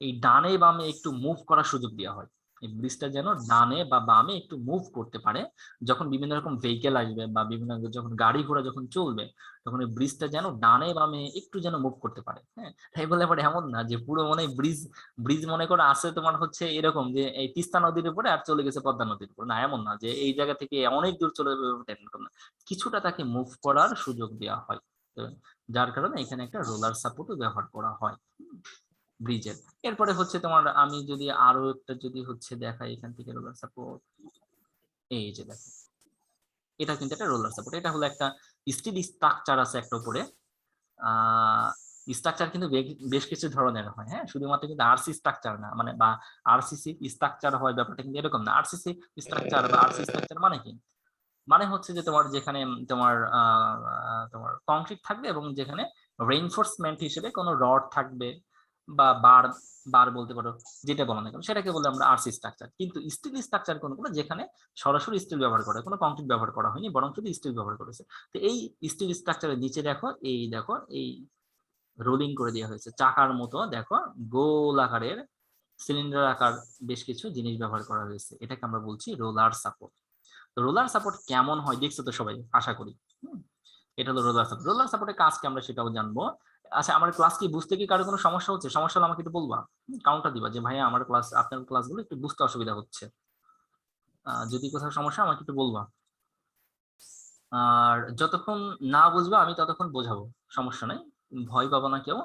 এই ডানে বামে একটু মুভ করার সুযোগ দেওয়া হয়, এই ব্রিজটা যেন ডানে বা বামে একটু মুভ করতে পারে, যখন বিভিন্ন রকম ভেহিকেল আসবে বা বিভিন্ন যখন গাড়ি ঘোড়া যখন চলবে, তখন এই ব্রিজটা যেন ডানে বামে একটু যেন মুভ করতে পারে, হ্যাঁ। তাই বলে পরে এমন না যে পুরো মনে ব্রিজ ব্রিজ মনে করে আছে তোমার হচ্ছে এরকম যে এই তিস্তা নদীর উপরে আর চলে গেছে পদ্মা নদীর উপরে, না এমন না যে এই জায়গা থেকে অনেক দূর চলে যাবে, না, কিছুটা তাকে মুভ করার সুযোগ দেওয়া হয়, যার কারণে এখানে একটা রোলার সাপোর্টও ব্যবহার করা হয় ব্রিজের। এরপরে হচ্ছে তোমার আমি যদি আরো একটা যদি হচ্ছে দেখাই এখান থেকে রোলার সাপোর্ট, এই যে দেখো এটা কিন্তু একটা রোলার সাপোর্ট, এটা হলো একটা স্টিল স্ট্রাকচার আছে একটা উপরে, স্ট্রাকচার কিন্তু বেশ কিছু ধরনের হয়, হ্যাঁ, শুধুমাত্র কিন্তু আরসি স্ট্রাকচার না, মানে বা আরসিসি স্ট্রাকচার হয় ব্যাপারটা কিন্তু এরকম না। আরসিসি স্ট্রাকচার বা আরসি স্ট্রাকচার মানে কি, মানে হচ্ছে যে তোমার যেখানে তোমার তোমার কংক্রিট থাকবে এবং যেখানে রেইনফোর্সমেন্ট হিসেবে কোনো রড থাকবে বা বার বার বলতে পারো, যেটা বলো না কেন সেটাকে বলে আমরা আরসি স্ট্রাকচার। কিন্তু স্টিল স্ট্রাকচার কোনগুলো যেখানে সরাসরি স্টিল ব্যবহার করে, কোনো কংক্রিট ব্যবহার করা হয়নি, বরং শুধু স্টিল ব্যবহার করেছে। তো এই স্টিল স্ট্রাকচারের নিচে দেখো, এই দেখো এই রোলিং করে দেওয়া হয়েছে চাকার মতো, দেখো গোল আকারের সিলিন্ডার আকার বেশ কিছু জিনিস ব্যবহার করা হয়েছে, এটাকে আমরা বলছি রোলার সাপোর্ট। রোলার সাপোর্ট কেমন হয় দেখছো তো সবাই আশা করি। এটা হলো রোলার সাপোর্ট। রোলার সাপোর্টের কাজ কি আমরা সেটাও জানবো। আচ্ছা, আমার ক্লাস কি বুঝতে কি কারো কোনো সমস্যা হচ্ছে? সমস্যা হলে আমাকে একটু বলবা, কাউন্টার দিবা যে ভাইয়া আমার ক্লাস, আপনার ক্লাসগুলো একটু বুঝতে অসুবিধা হচ্ছে। যদি কোথাও সমস্যা আমাকে একটু বলবা। আর যতক্ষণ না বুঝবা আমি ততক্ষণ বোঝাবো, সমস্যা নেই, ভয় পাবো না কেউ,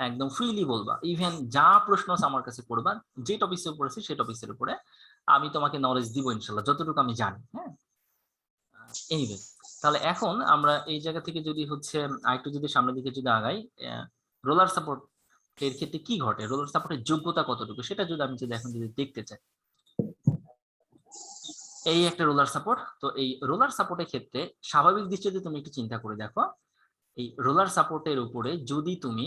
একদম ফ্রিলি বলবা। ইভেন যা প্রশ্ন আছে আমার কাছে করবা, যে টপিকের উপরে আছে সেই টপিকের উপরে আমি তোমাকে নলেজ দিব ইনশাল্লাহ, যতটুকু আমি জানি। হ্যাঁ, এনিওয়ে, তাহলে এখন আমরা এই জায়গা থেকে যদি হচ্ছে আরেকটু যদি সামনের দিকে যদি আগাই, রোলার সাপোর্ট এর ক্ষেত্রে কি ঘটে, রোলার সাপোর্টের যোগ্যতা কতটুকু সেটা যদি আমি যদি এখন যদি দেখতে চাই। এই একটা রোলার সাপোর্ট। তো এই রোলার সাপোর্টের ক্ষেত্রে স্বাভাবিক দৃষ্টিতে তুমি একটু চিন্তা করে দেখো, এই রোলার সাপোর্টের উপরে যদি তুমি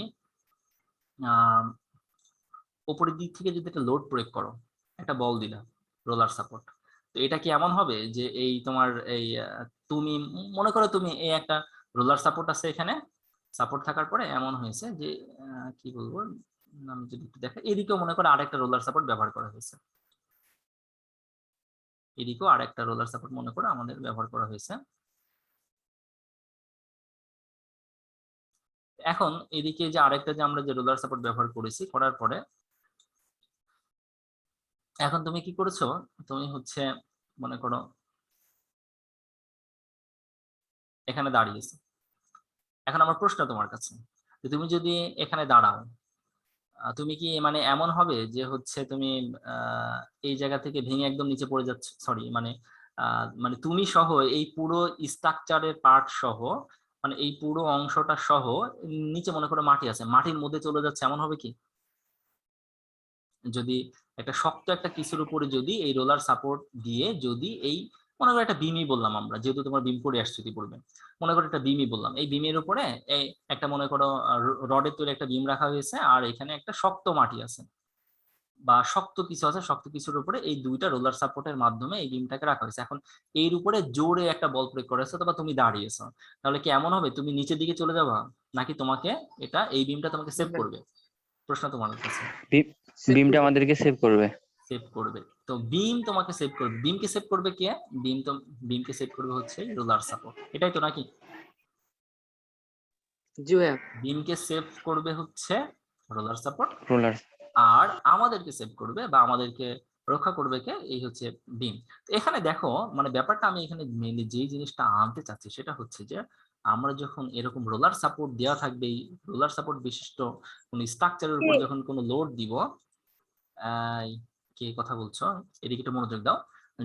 উপরের দিক থেকে যদি একটা লোড প্রয়োগ করো, একটা বল দিলা রোলার সাপোর্ট, তো এটা কি এমন হবে যে এই তোমার এই তুমি মনে করো তুমি এই একটা রোলার সাপোর্ট আছে এখানে, সাপোর্ট থাকার পরে এমন হয়েছে যে কি বলবো, আমি যদি একটু দেখো, এদিকেও মনে করো আরেকটা রোলার সাপোর্ট ব্যবহার করা হয়েছে, এদিকেও আরেকটা রোলার সাপোর্ট মনে করো আমাদের ব্যবহার করা হয়েছে। এখন এদিকে যে আরেকটা যে আমরা যে রোলার সাপোর্ট ব্যবহার করেছি, করার পরে এখন তুমি কি করেছো, তুমি হচ্ছে মনে করো এখানে দাঁড়িয়েছো। এখন আমার প্রশ্ন তোমার কাছে, যে তুমি যদি এখানে দাঁড়াও, তুমি কি মানে এমন হবে যে হচ্ছে তুমি এই জায়গা থেকে ভেঙে একদম নিচে পড়ে যাচ্ছ, সরি মানে মানে তুমি সহ এই পুরো স্ট্রাকচারের পার্ট সহ, মানে এই পুরো অংশটা সহ নিচে মনে করো মাটি আছে, মাটির মধ্যে চলে যাচ্ছে, এমন হবে কি? যদি একটা শক্ত একটা কিছুর উপরে যদি এই রোলার সাপোর্ট দিয়ে যদি এই মনে করো একটা বিমই বললাম আমরা, যেহেতু তোমার বিম করে আসছে পড়বে, মনে করো একটা বিমই বললাম, এই বিমের উপরে এই একটা মনে করো রডের তৈরি একটা বিম রাখা হয়েছে, আর এখানে একটা শক্ত মাটি আছে বা শক্ত কিছু আছে, শক্ত কিছুর উপরে এই দুইটা রোলার সাপোর্টের মাধ্যমে এই বিমটাকে রাখা হয়েছে। এখন এর উপরে জোরে একটা বল প্রয়োগ করেছো অথবা তুমি দাঁড়িয়েছো, তাহলে কি এমন হবে তুমি নিচের দিকে চলে যাবা, নাকি তোমাকে এটা এই বিমটা তোমাকে সেভ করবে? প্রশ্ন তোমার কাছে। বিমটা আমাদেরকে সেভ করবে। সেভ করবে, তো বিম তোমাকে সেভ করবে। বিমকে সেভ করবে কে? বিমকে সেভ করবে হচ্ছে রোলার সাপোর্ট, এটাই তো নাকি? জি ভাইয়া। বিমকে সেভ করবে হচ্ছে রোলার সাপোর্ট, রোলার। আর আমাদেরকে সেভ করবে বা আমাদেরকে রক্ষা করবে কে? এই হচ্ছে বিম। এখানে দেখো মানে ব্যাপারটা আমি এখানে মেইনলি যেই জিনিসটা আনতে চাচ্ছি সেটা হচ্ছে যে আমরা যখন এরকম রোলার সাপোর্ট দেওয়া থাকবে, এই রোলার সাপোর্ট বিশিষ্ট কোন স্ট্রাকচারের উপর যখন কোনো লোড দিব, কে কথা বলছো এদিকে একটু মনোযোগ দাও,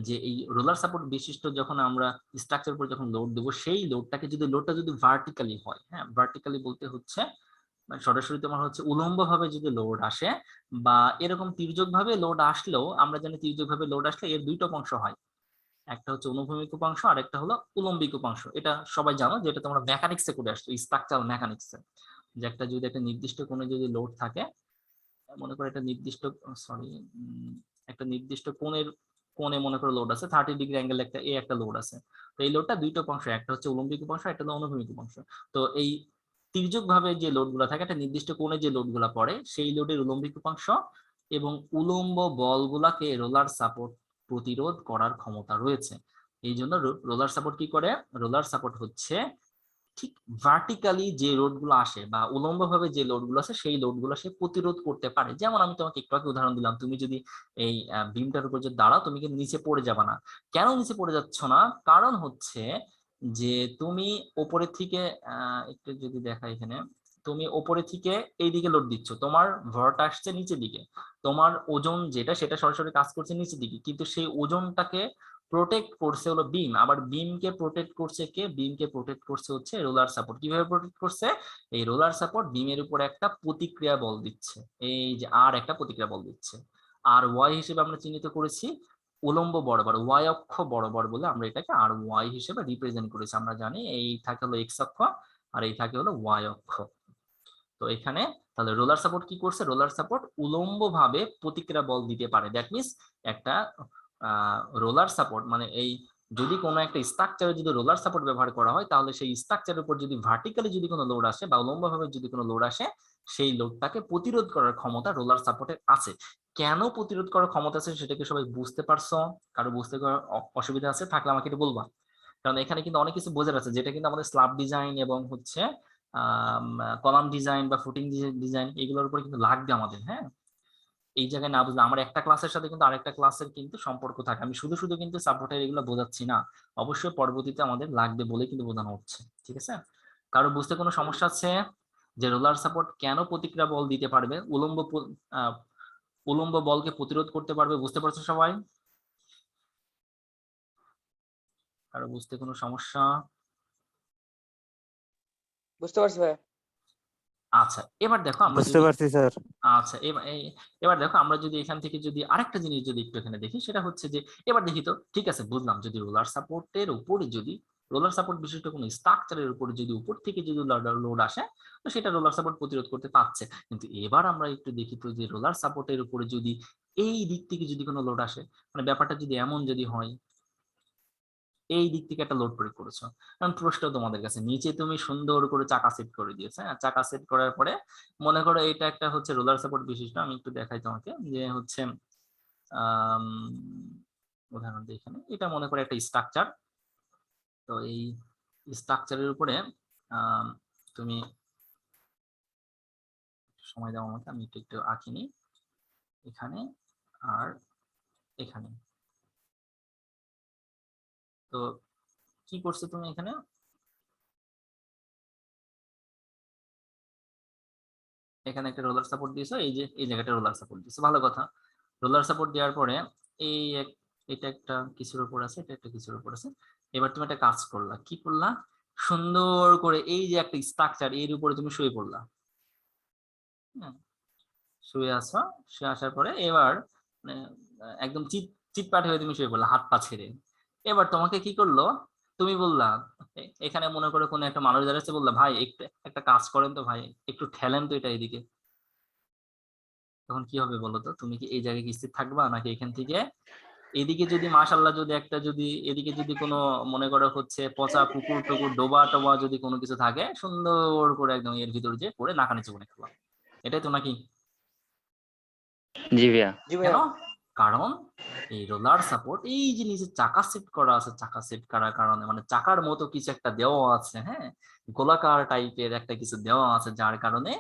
যে এই রোলার সাপোর্ট বিশিষ্ট যখন আমরা স্ট্রাকচার উপর যখন লোড দেবো, সেই লোডটাকে যদি লোডটা যদি ভার্টিক্যালি হয়, হ্যাঁ ভার্টিক্যালি বলতে হচ্ছে মানে সরাসরি তোমার হচ্ছে উলম্ব ভাবে যদি লোড আসে, বা এরকম তির্যক ভাবে লোড আসলেও আমরা জানি তির্যক ভাবে লোড আসলে এর দুইটা অংশ হয়, একটা হচ্ছে অনুভূমিক উপাংশ আর একটা হলো উলম্বিক উপাংশ। এটা সবাই জানো, যেটা তোমরা মেকানিক্সে করে আসছো, স্ট্রাকচারাল মেকানিক্সে, যে একটা যদি একটা নির্দিষ্ট কোণে যদি লোড থাকে, মনে করো একটা নির্দিষ্ট সরি একটা নির্দিষ্ট কোণে মনে করো লোড আছে 30 ডিগ্রি অ্যাঙ্গেল, একটা লোড আছে, তো এই লোডটা দুইটা উপাংশ, একটা হচ্ছে উলম্বিক উপাংশ, একটা হলো অনুভূমিক উপাংশ। তো এই তির্যক ভাবে যে লোড গুলা থাকে, একটা নির্দিষ্ট কোণে যে লোড গুলা পড়ে, সেই লোডের উলম্বিক উপাংশ এবং উলম্ব বলগুলাকে রোলার সাপোর্ট প্রতিরোধ করার ক্ষমতা রয়েছে। এই জন্য রোলার সাপোর্ট কি করে? রোলার সাপোর্ট হচ্ছে ঠিক ভার্টিক্যালি যে লোডগুলো আসে বা উলম্বভাবে যে লোডগুলো আছে, সেই লোডগুলো সে প্রতিরোধ করতে পারে। যেমন আমি তোমাকে একটু আগে উদাহরণ দিলাম, তুমি যদি এই বিমটার উপর যদি দাঁড়াও, তুমি কিন্তু নিচে পড়ে যাবে না। কেন নিচে পড়ে যাচ্ছ না? কারণ হচ্ছে যে তুমি ওপরে থেকে একটু যদি দেখা এখানে, তুমি ওপরে থেকে এইদিকে লোড দিচ্ছ, তোমার ভরটা আসছে নিচের দিকে, তোমার ওজন যেটা সেটা সরাসরি কাজ করছে নিচের দিকে, কিন্তু সেই ওজনটাকে প্রোটেক্ট করছে হলো বিম। আবার বিমকে প্রোটেক্ট করছে কে? বিমকে প্রোটেক্ট করছে হচ্ছে রোলার সাপোর্ট। কিভাবে প্রোটেক্ট করছে? এই রোলার সাপোর্ট বিমের উপর একটা প্রতিক্রিয়া বল দিচ্ছে, এই যে আর একটা প্রতিক্রিয়া বল দিচ্ছে, আর ওয়াই হিসেবে আমরা চিহ্নিত করেছি উলম্ব বরাবর, ওয়াই অক্ষ বরাবর বলে আমরা এটাকে আর ওয়াই হিসেবে রিপ্রেজেন্ট করেছি। আমরা জানি এই থাকে হলো এক্স অক্ষ আর এই থাকে হলো ওয়াই অক্ষ। তো এখানে তাহলে রোলার সাপোর্ট কি করছে? রোলার সাপোর্ট উলম্ব ভাবে প্রতিক্রিয়া বল দিতে পারে। দ্যাট মিনস একটা রোলার সাপোর্ট মানে এই যদি কোনো একটা স্ট্রাকচারে যদি রোলার সাপোর্ট ব্যবহার করা হয় তাহলে সেই স্ট্রাকচারের উপর যদি ভার্টিক্যালি যদি কোনো লোড আসে বা উল্লম্বভাবে যদি কোনো লোড আসে সেই লোডটাকে প্রতিরোধ করার ক্ষমতা রোলার সাপোর্টের আছে। কেন প্রতিরোধ করার ক্ষমতা আছে সেটাকে সবাই বুঝতে পারছো? কারো বুঝতে অসুবিধা আছে থাকলে আমাকে একটু বলবা, কারণ এখানে কিন্তু অনেক কিছু বোঝার আছে যেটা কিন্তু আমাদের স্ল্যাব ডিজাইন এবং হচ্ছে কলাম ডিজাইন বা ফুটিং ডিজাইন এগুলোর উপর কিন্তু লাগবে আমাদের। হ্যাঁ, এই জায়গায় না বুঝলে আমার একটা ক্লাসের সাথে কিন্তু আরেকটা ক্লাসের কিন্তু সম্পর্ক থাকে। আমি শুধু শুধু কিন্তু সাপোর্টের এগুলো বোঝাচ্ছি না, অবশ্যই পরবর্তীতে আমাদের লাগবে বলে কিন্তু বোঝানো হচ্ছে। ঠিক আছে, কারো বুঝতে কোনো সমস্যা আছে যে রোলার সাপোর্ট কেন প্রতিক্রিয়া বল দিতে পারবে, উলম্ব বলকে প্রতিরোধ করতে পারবে? বুঝতে পারছো সবাই? কারো বুঝতে কোনো সমস্যা? বুঝতে পারছি ভাই। আচ্ছা এবার দেখো আমরা বুঝতে পারছি স্যার। আচ্ছা এবার দেখো আমরা যদি এখান থেকে যদি আরেকটা জিনিস যদি একটু এখানে দেখি, সেটা হচ্ছে যে এবার দেখি তো ঠিক আছে বুঝলাম, যদি রোলার সাপোর্টের উপরে যদি রোলার সাপোর্ট বিশিষ্ট কোনো স্ট্রাকচারের উপরে যদি উপর থেকে যদি লোড আসে তো সেটা রোলার সাপোর্ট প্রতিরোধ করতে পারছে। কিন্তু এবার আমরা একটু দেখি তো যে রোলার সাপোর্টের উপরে যদি এই দিক থেকে যদি কোনো লোড আসে, মানে ব্যাপারটা যদি এমন যদি হয় এই দিক থেকে একটা লোড প্রয়োগ করেছো, কারণ প্রশ্ন তোমাদের কাছে নিচে তুমি সুন্দর করে চাকা সেট করে দিয়েছে, চাকা সেট করার পরে মনে করো এটা একটা হচ্ছে রোলার সাপোর্ট বিশিষ্ট, আমি একটু দেখাই তোমাকে যে হচ্ছে উদাহরণ দিই এখানে, এটা মনে করো একটা স্ট্রাকচার। তো এই স্ট্রাকচারের উপরে তুমি সময় দেওয়া আমাকে, আমি একটু আঁকিনি এখানে আর এখানে। তো কি করছো তুমি এখানে, এখানে একটা রোলার সাপোর্ট দিয়েছো, এই যে এই জায়গাটা রোলার সাপোর্ট দিয়েছো, ভালো কথা। রোলার সাপোর্ট দেওয়ার পরে এই এটা একটা কিছুর উপর আছে, এটা একটা কিছুর উপর আছে। এবার তুমি একটা কাজ করলা, কি করলা, সুন্দর করে এই যে একটা স্ট্রাকচার এর উপরে তুমি শুয়ে পড়লা। শুয়ে আসো, শুয়ে আসার পরে এবার মানে একদম চিৎপাট হয়ে তুমি শুয়ে পড়লা হাত পা ছেড়ে। এবার তোমাকে কি করলো, তুমি বললা এখানে মনে করে কোনো একটা মানুষ দাঁড়াচ্ছে, বললা ভাই একটা কাজ করেন তো ভাই, একটু ঠেলেন তো এটা এদিকে। তখন কি হবে বলো তো, তুমি কি এই জায়গায় স্থির থাকবা নাকি এখান থেকে এদিকে যদি মাশাআল্লাহ যদি একটা যদি এদিকে যদি কোনো মনে করো হচ্ছে পচা পুকুর টুকুর ডোবা টোবা যদি কোনো কিছু থাকে সুন্দর করে একদম এর ভিতর যে পড়ে নাকা নিচে করে খেলা, এটাই তো নাকি? জি ভাইয়া। কেন? কারণ এই রোলার সাপোর্ট এই যে নিচে চাকা সেট করা আছে, চাকা সেট করার কারণে মানে চাকার মতো কিছু একটা দেওয়া আছে, হ্যাঁ গোলাকার টাইপের একটা কিছু দেওয়া আছে, যার কারণে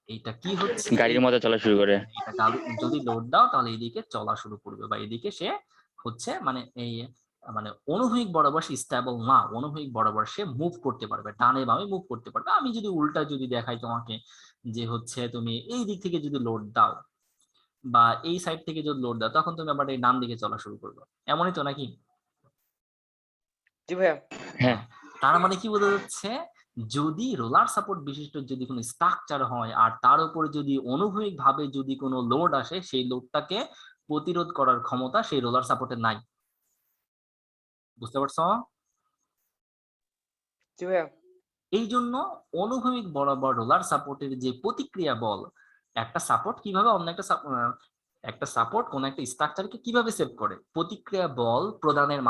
এইটা কি হচ্ছে গাড়ির মতো চলা শুরু করে। এটা যদি লোড দাও তাহলে এদিকে চলা শুরু করবে বা এদিকে সে হচ্ছে মানে এই মানে অনুভূমিক বরাবর সে স্টেবল না, অনুভূমিক বরাবর সে মুভ করতে পারবে, ডানে বামে মুভ করতে পারবে। আমি যদি উল্টা যদি দেখাই তোমাকে যে হচ্ছে তুমি এই দিক থেকে যদি লোড দাও বা এই সাইড থেকে যদি লোড দাও তখন তুমি আবার এই ডান দিকে চলা শুরু করবে, এমনই তো নাকি? জি ভাইয়া। হ্যাঁ, তার মানে কি বোঝা যাচ্ছে, যদি রোলার সাপোর্ট বিশিষ্ট যদি কোনো স্ট্রাকচার হয় আর তার উপরে যদি অনুভূমিক ভাবে যদি কোনো লোড আসে সেই লোডটাকে প্রতিরোধ করার ক্ষমতা সেই রোলার সাপোর্টের নাই। বুঝতে পারছো? জি ভাইয়া। এই জন্য অনুভূমিক বরাবর রোলার সাপোর্টের যে প্রতিক্রিয়া বল, একটা সাপোর্ট কিভাবে অন্য একটা সাপোর্ট কোন একটা স্ট্রাকচারকে কিভাবে সেভ করে, প্রতিক্রিয়া বল প্রদানের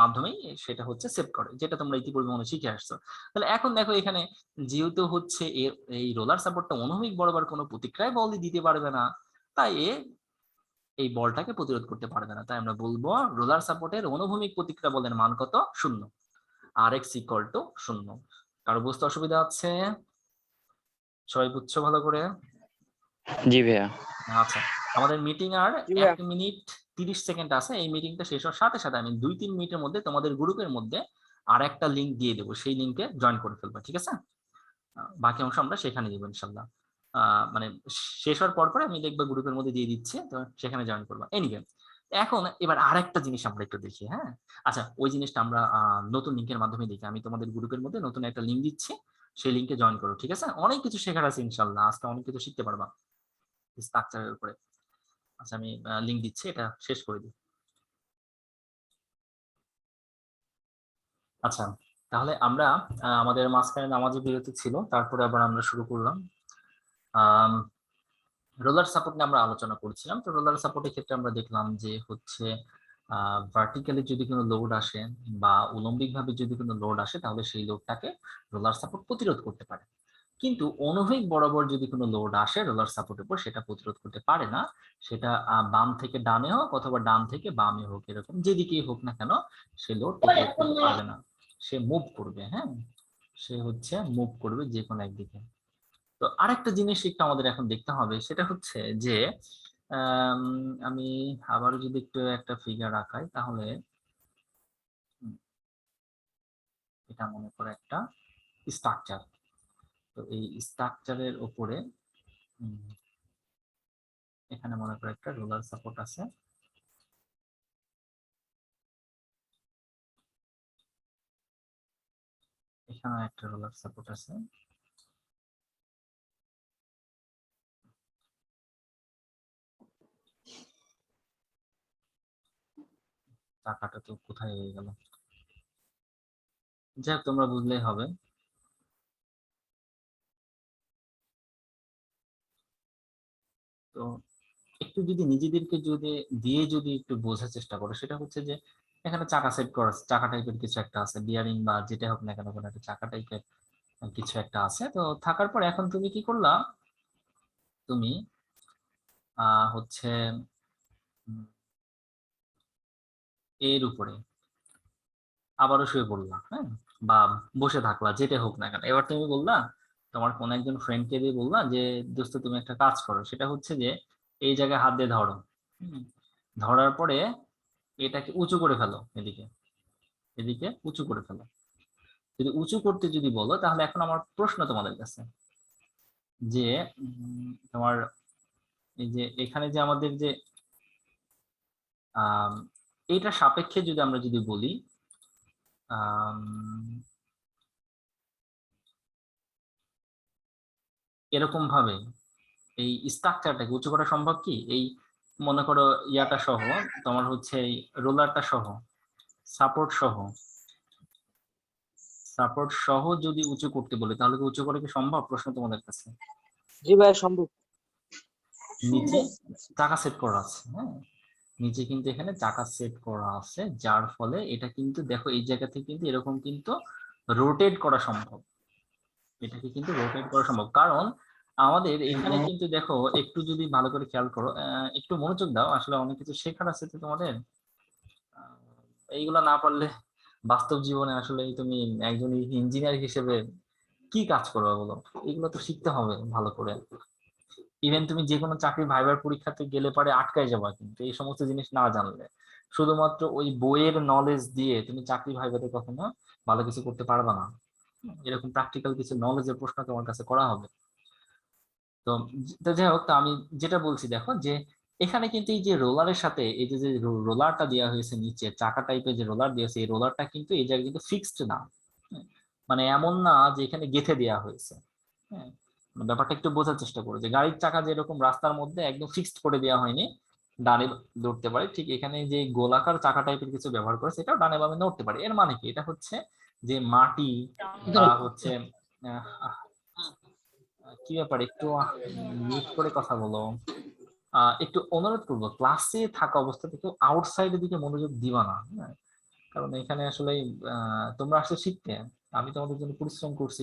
মাধ্যমেই সেটা হচ্ছে সেভ করে, যেটা তোমরা ইতিপূর্বে মনে শিখে আসছো। তাহলে এখন দেখো এখানে যেহেতু হচ্ছে এই রোলার সাপোর্টটা অনুভূমিক বরাবর কোনো প্রতিক্রিয়া বল দিতে পারবে না, তাই এই বলটাকে প্রতিরোধ করতে পারবে না, তাই আমরা বলবো রোলার সাপোর্টের অনুভূমিক প্রতিক্রিয়া বলের মান কত? 0, Rx = 0। কারো বুঝতে অসুবিধা আছে? সবাই বুঝছো ভালো করে? জি ভাইয়া। আচ্ছা, আমাদের মিটিং আর জি ভাইয়া। 1 মিনিট 30 সেকেন্ড আছে। এই মিটিংটা শেষ হওয়ার সাথে সাথে আমি 2-3 মিনিটের মধ্যে তোমাদের গ্রুপের মধ্যে আর একটা লিংক দিয়ে দেবো, সেই লিংকে জয়েন করে ফেলবা, ঠিক আছে? বাকি অংশ আমরা সেখানে দিব ইনশাল্লাহ। মানে শেষ হওয়ার পর আমি দেখবো গ্রুপের মধ্যে দিয়ে দিচ্ছে, তো সেখানে জয়েন করবা। এনিওয়ে এখন এবার আরেকটা জিনিস আমরা একটু দেখি। হ্যাঁ, আচ্ছা ওই জিনিসটা আমরা নতুন লিংকের মাধ্যমে দেখি। আমি তোমাদের গ্রুপের মধ্যে নতুন একটা লিংক দিচ্ছি, সেই লিংকে জয়েন করো, ঠিক আছে? অনেক কিছু শেখার আছে ইনশাল্লাহ, আজকে অনেক কিছু শিখতে পারবা স্ট্রাকচারের উপরে। আচ্ছা আমি লিংক দিচ্ছি, এটা শেষ করে দিই। আচ্ছা তাহলে আমরা আমাদের মাঝখানে নামাজের বিরতি ছিল, তারপরে আবার আমরা শুরু করলাম। রোলার সাপোর্ট নিয়ে আমরা আলোচনা করছিলাম। তো রোলার সাপোর্টের ক্ষেত্রে আমরা দেখলাম যে হচ্ছে ভার্টিক্যালি যদি কোনো লোড আসে বা উলম্বিক ভাবে যদি কোনো লোড আসে তাহলে সেই লোডটাকে রোলার সাপোর্ট প্রতিরোধ করতে পারে। কিন্তু অনুভূমিক বরাবর যদি কোনো লোড আসে রোলার সাপোর্টের উপর, সেটা প্রতিরোধ করতে পারে না। সেটা বাম থেকে ডানে হোক অথবা ডান থেকে বামে হোক, এরকম যেদিকেই হোক না কেন সে লোড প্রতিরোধ করতে পারবে না, সে মুভ করবে। হ্যাঁ, সে হচ্ছে মুভ করবে যে কোনো একদিকে। তো আরেকটা জিনিস একটু আমাদের এখন দেখতে হবে, সেটা হচ্ছে যে আমি আবারও যদি একটু একটা ফিগার আঁকাই, তাহলে এটা মনে করে একটা স্ট্রাকচার। তো এই স্ট্রাকচারের উপরে এখানে মনে করে একটা রোলার সাপোর্ট আছে, এখানে একটা রোলার সাপোর্ট আছে, টাকাটা তো কোথায় হয়ে গেল, যাক তোমরা বুঝলেই হবে। তো একটু যদি নিজেদেরকে যদি দিয়ে যদি একটু বোঝার চেষ্টা করো, সেটা হচ্ছে যে এখানে চাকা সেট করা আছে, চাকা টাইপের কিছু একটা আছে, বিয়ারিং বা যেটা হোক না কেন কোনো একটা চাকা টাইপের কিছু একটা আছে। তো থাকার পর এখন তুমি কি করলা, তুমি হচ্ছে এর উপরে আবারও শুয়ে পড়লা, হ্যাঁ, বা বসে থাকলা, যেটা হোক না কেন। এবার তুমি বললা তোমার কোন একজন ফ্রেন্ডকে দিয়ে বললা যে দোস্ত তুমি একটা কাজ করো, সেটা হচ্ছে যে এই জায়গায় হাত দিয়ে ধরো, ধরার পরে এটাকে উঁচু করে ফেলো, এদিকে এদিকে উঁচু করে ফেলো। যদি উঁচু করতে যদি বলো, তাহলে এখন আমার প্রশ্ন তোমাদের কাছে যে তোমার এই যে এখানে যে আমাদের যে এইটা সাপেক্ষে যদি আমরা যদি বলি এরকম ভাবে এই স্ট্রাকচারটাকে উঁচু করা সম্ভব কি? এই মনে করো ইয়াটা সহ, তোমার হচ্ছে এই রোলারটা সহ, সাপোর্ট সহ যদি উঁচু করতে বলি, তাহলে কি উঁচু করা কি সম্ভব? প্রশ্ন তোমাদের কাছে। জি ভাই সম্ভব। নিচে চাকা সেট করা আছে, হ্যাঁ, নিচে কিন্তু এখানে চাকা সেট করা আছে, যার ফলে এটা কিন্তু দেখো এই জায়গা থেকে কিন্তু এরকম কিন্তু রোটেট করা সম্ভব, এটাকে কিন্তু রোটেট করা সম্ভব। কারণ আমাদের এখানে কিন্তু দেখো একটু যদি ভালো করে খেয়াল করো, একটু মনোযোগ দাও, আসলে অনেক কিছু শেখার আছে তো তোমাদের। এইগুলা না পারলে বাস্তব জীবনে আসলে তুমি একজন ইঞ্জিনিয়ার হিসেবে কি কাজ করবে বলো? এগুলো তো শিখতে হবে ভালো করে। ইভেন তুমি যে কোনো চাকরি ভাইবার পরীক্ষাতে গেলে পারে আটকায় যাবা, কিন্তু এই সমস্ত জিনিস না জানলে, শুধুমাত্র ওই বইয়ের নলেজ দিয়ে তুমি চাকরি ভাইবাতে কখনো ভালো কিছু করতে পারবা না। এরকম প্র্যাকটিক্যাল কিছু নলেজের প্রশ্ন তোমার কাছে করা হবে। তো তো যাই হোক, তো আমি যেটা বলছি দেখো যে এখানে কিন্তু এই যে রোলারের সাথে এই যে রোলারটা দেওয়া হয়েছে নিচে চাকা টাইপের যে রোলার দিয়েছে, এই রোলারটা কিন্তু এই জায়গায় কিন্তু ফিক্সড না। মানে এমন না যে এখানে গেঁথে দেওয়া হয়েছে। হ্যাঁ, ব্যাপারটা একটু বোঝার চেষ্টা করো যে গাড়ির চাকা যেরকম রাস্তার মধ্যে একদম ফিক্সড করে দেওয়া হয়নি, ডানে দৌড়তে পারে, ঠিক এখানে যে গোলাকার চাকা টাইপের কিছু ব্যবহার করেছে, এটাও ডানে বামে নড়তে পারে। এর মানে কি? এটা হচ্ছে যে মাটি বা হচ্ছে কি ব্যাপার, একটু মিউট করে কথা বলো। একটু অনুরোধ করবো, ক্লাসে থাকা অবস্থা থেকে আউটসাইডের দিকে মনোযোগ দিবা না, হ্যাঁ? কারণ এখানে আসলে তোমরা আসলে শিখতে, আমি তোমাদের জন্য পরিশ্রম করছি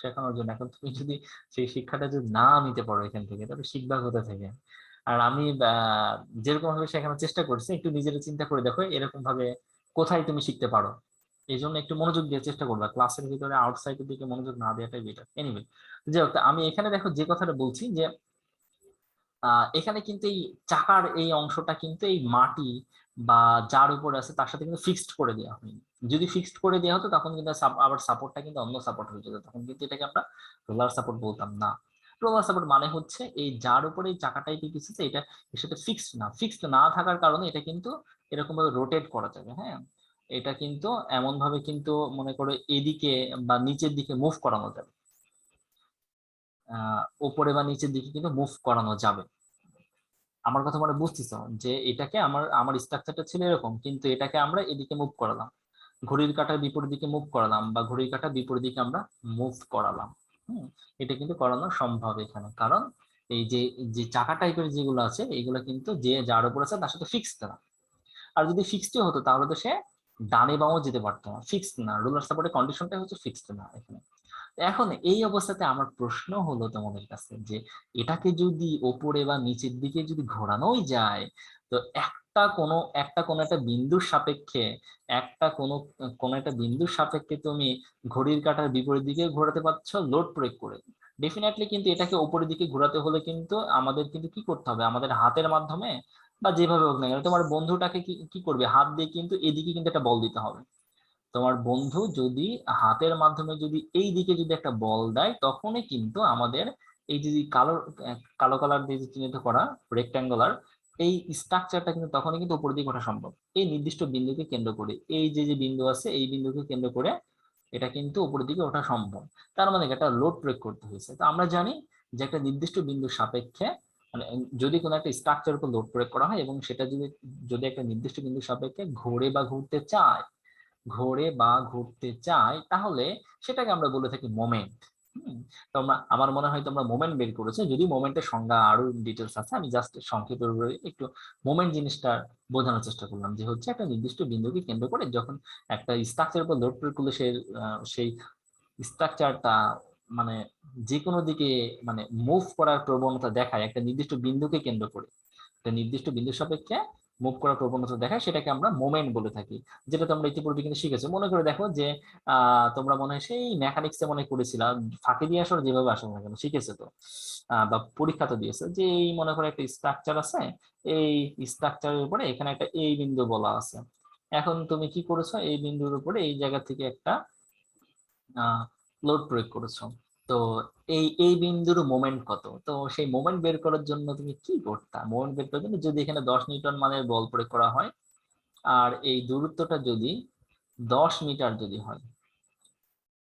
শেখানোর জন্য। এখন তুমি যদি সেই শিক্ষাটা যদি না নিতে পারো এখান থেকে, তাহলে শিখবা কোথা থেকে? আর আমি যেরকম ভাবে শেখানোর চেষ্টা করছি, একটু নিজের চিন্তা করে দেখো এরকম ভাবে কোথায় তুমি শিখতে পারো। এই জন্য একটু মনোযোগ দিয়ে চেষ্টা করবা, ক্লাসের ভিতরে আউটসাইডের দিকে মনোযোগ না দেওয়াটাই বেটার। এনিওয়ে, যাই হোক, আমি এখানে দেখো যে কথাটা বলছি যে এখানে কিন্তু এই চাকার এই অংশটা কিন্তু এই মাটি বা যার উপর আছে তার সাথে কিন্তু ফিক্সড করে দেওয়া হয়নি। যদি ফিক্সড করে দেওয়া হতো তখন কিন্তু আবার সাপোর্টটা কিন্তু অন্য সাপোর্ট হয়ে যেত, তখন কিন্তু এটাকে আমরা রোলার সাপোর্ট বলতাম না। রোলার সাপোর্ট মানে হচ্ছে এই যার উপরে এই চাকা টাইপের কিছু আছে, এটা এর সাথে ফিক্সড না থাকার কারণে এটা কিন্তু এরকম ভাবে রোটেট করা যাবে। হ্যাঁ, এটা কিন্তু এমন ভাবে কিন্তু মনে করো এদিকে বা নিচের দিকে মুভ করানো যাবে, উপরে বা নিচের দিকে কিন্তু মুভ করানো যাবে। আমার কথা মানে বুঝতেছ যে এটাকে আমার স্ট্রাকচারটা ছিল এরকম, কিন্তু এটাকে আমরা এদিকে মুভ করালাম, ঘড়ির কাঁটার বিপরীত দিকে মুভ করালাম, বা ঘড়ির কাঁটার বিপরীত দিকে আমরা মুভ করালাম। এটা কিন্তু করানো সম্ভব এখানে, কারণ এই যে যে চাকা টাইপের যেগুলো আছে এগুলো কিন্তু যে যার উপর আছে তার সাথে ফিক্সড না। আর যদি ফিক্সড হতো তাহলে তো সে ডানে বামও যেতে পারতো না, ফিক্সড না, রোলার সাপোর্টের কন্ডিশনটা হচ্ছে ফিক্সড না এখানে। এখন এই অবস্থাতে আমার প্রশ্ন হলো তোমাদের কাছে যে এটাকে যদি ওপরে বা নিচের দিকে যদি ঘোরানোই যায়, তো একটা কোনো একটা বিন্দুর সাপেক্ষে একটা বিন্দুর সাপেক্ষে তুমি ঘড়ির কাঁটার বিপরীত দিকে ঘোরাতে পারছো লোড প্রয়োগ করে। ডেফিনেটলি কিন্তু এটাকে উপরের দিকে ঘোরাতে হলে কিন্তু আমাদের কিন্তু কি করতে হবে, আমাদের হাতের মাধ্যমে বা যেভাবে হোক না কেন তোমার বন্ধুটাকে কি করবে, হাত দিয়ে কিন্তু এদিকে কিন্তু একটা বল দিতে হবে। তোমার বন্ধু যদি হাতের মাধ্যমে যদি এই দিকে যদি একটা বল দেয়, তখনই কিন্তু আমাদের এই যে কালো কালো কালার দিয়ে চিহ্নিত করা রেক্ট্যাঙ্গুলার এই স্ট্রাকচারটা কিন্তু তখনই কিন্তু উপর দিকে ওঠা সম্ভব। এই নির্দিষ্ট বিন্দুকে কেন্দ্র করে, এই যে যে বিন্দু আছে এই বিন্দুকে কেন্দ্র করে এটা কিন্তু উপরের দিকে ওঠা সম্ভব। তার মানে একটা লোড প্রয়োগ করতে হয়েছে। তো আমরা জানি যে একটা নির্দিষ্ট বিন্দুর সাপেক্ষে মানে যদি কোনো একটা স্ট্রাকচার উপর লোড প্রয়োগ করা হয় এবং সেটা যদি যদি একটা নির্দিষ্ট বিন্দুর সাপেক্ষে ঘোরে বা ঘুরতে চায় তাহলে সেটাকে আমরা বলে থাকি মোমেন্ট। তোমরা আমার মনে হয় তোমরা মোমেন্ট বের করেছো, যদি মোমেন্টের সংজ্ঞা আরো ডিটেলস আছে, আমি জাস্ট সংক্ষেপে একটু মোমেন্ট জিনিসটা বোঝানোর চেষ্টা করলাম যে হচ্ছে একটা নির্দিষ্ট বিন্দুকে কেন্দ্র করে যখন একটা স্ট্রাকচার উপর লোড প্রয়োগ করলে সেই স্ট্রাকচারটা মানে যে কোনো দিকে মানে মুভ করার প্রবণতা দেখায় একটা নির্দিষ্ট বিন্দুকে কেন্দ্র করে, একটা নির্দিষ্ট বিন্দুর সাপেক্ষে মুভ করার প্রবণতা দেখায়, সেটাকে আমরা মোমেন্ট বলে থাকি। যেটা তোমরা ইতিপূর্বে কিন্তু শিখেছো। মনে করে দেখো যে তোমরা মনে হয় সেই মেকানিক্সে মনে করেছিলা, ফাঁকি দিয়ে আসো যেভাবে আসো না কেন শিখেছো তো, বা পরীক্ষা তো দিয়েছো যে এই মনে করে একটা স্ট্রাকচার আছে, এই স্ট্রাকচারের উপরে এখানে একটা এই বিন্দু বলা আছে। এখন তুমি কি করেছো, এই বিন্দুর উপরে এই জায়গা থেকে একটা লোড প্রয়োগ করেছো। তো এই বিন্দুর মোমেন্ট কত, তো সেই মোমেন্ট বের করার জন্য তুমি কি করতা, মোমেন্ট বের করার জন্য যদি এখানে 10 নিউটন মানের বল প্রয়োগ করা হয় আর এই দূরত্বটা যদি 10 মিটার যদি হয়,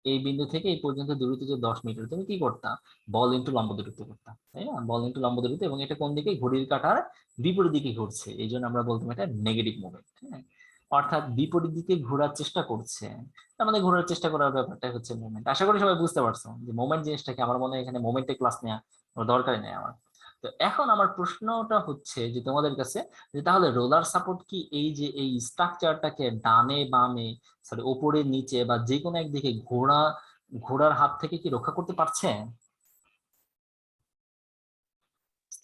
এই বিন্দু থেকে এই পর্যন্ত দূরত্ব যদি 10 মিটার, তুমি কি করতা, বল ইন্টু লম্ব দূরত্ব করতা, তাই না, বল ইন্টু লম্ব দূরত্ব। এবং এটা কোন দিকে, ঘড়ির কাঁটার বিপরীত দিকে ঘুরছে, এই জন্য আমরা বলতাম এটা নেগেটিভ মোমেন্ট। হ্যাঁ, অর্থাৎ বিপরীত দিকে ঘোরার চেষ্টা করছে, তার মানে ঘোরার চেষ্টা করার ব্যাপারটাই হচ্ছে মোমেন্ট। আশা করি সবাই বুঝতে পারছো যে মোমেন্ট জিনিসটাকে, আমার মনে হয় এখানে মোমেন্টের ক্লাস নেওয়া দরকারই নেই আমার। তো এখন আমার প্রশ্নটা হচ্ছে যে তোমাদের কাছে, যে তাহলে রোলার সাপোর্ট কি এই যে এই স্ট্রাকচারটাকে ডানে বামে সরি ওপরে নিচে বা যে কোনো একদিকে ঘোড়ার হাত থেকে কি রক্ষা করতে পারছে?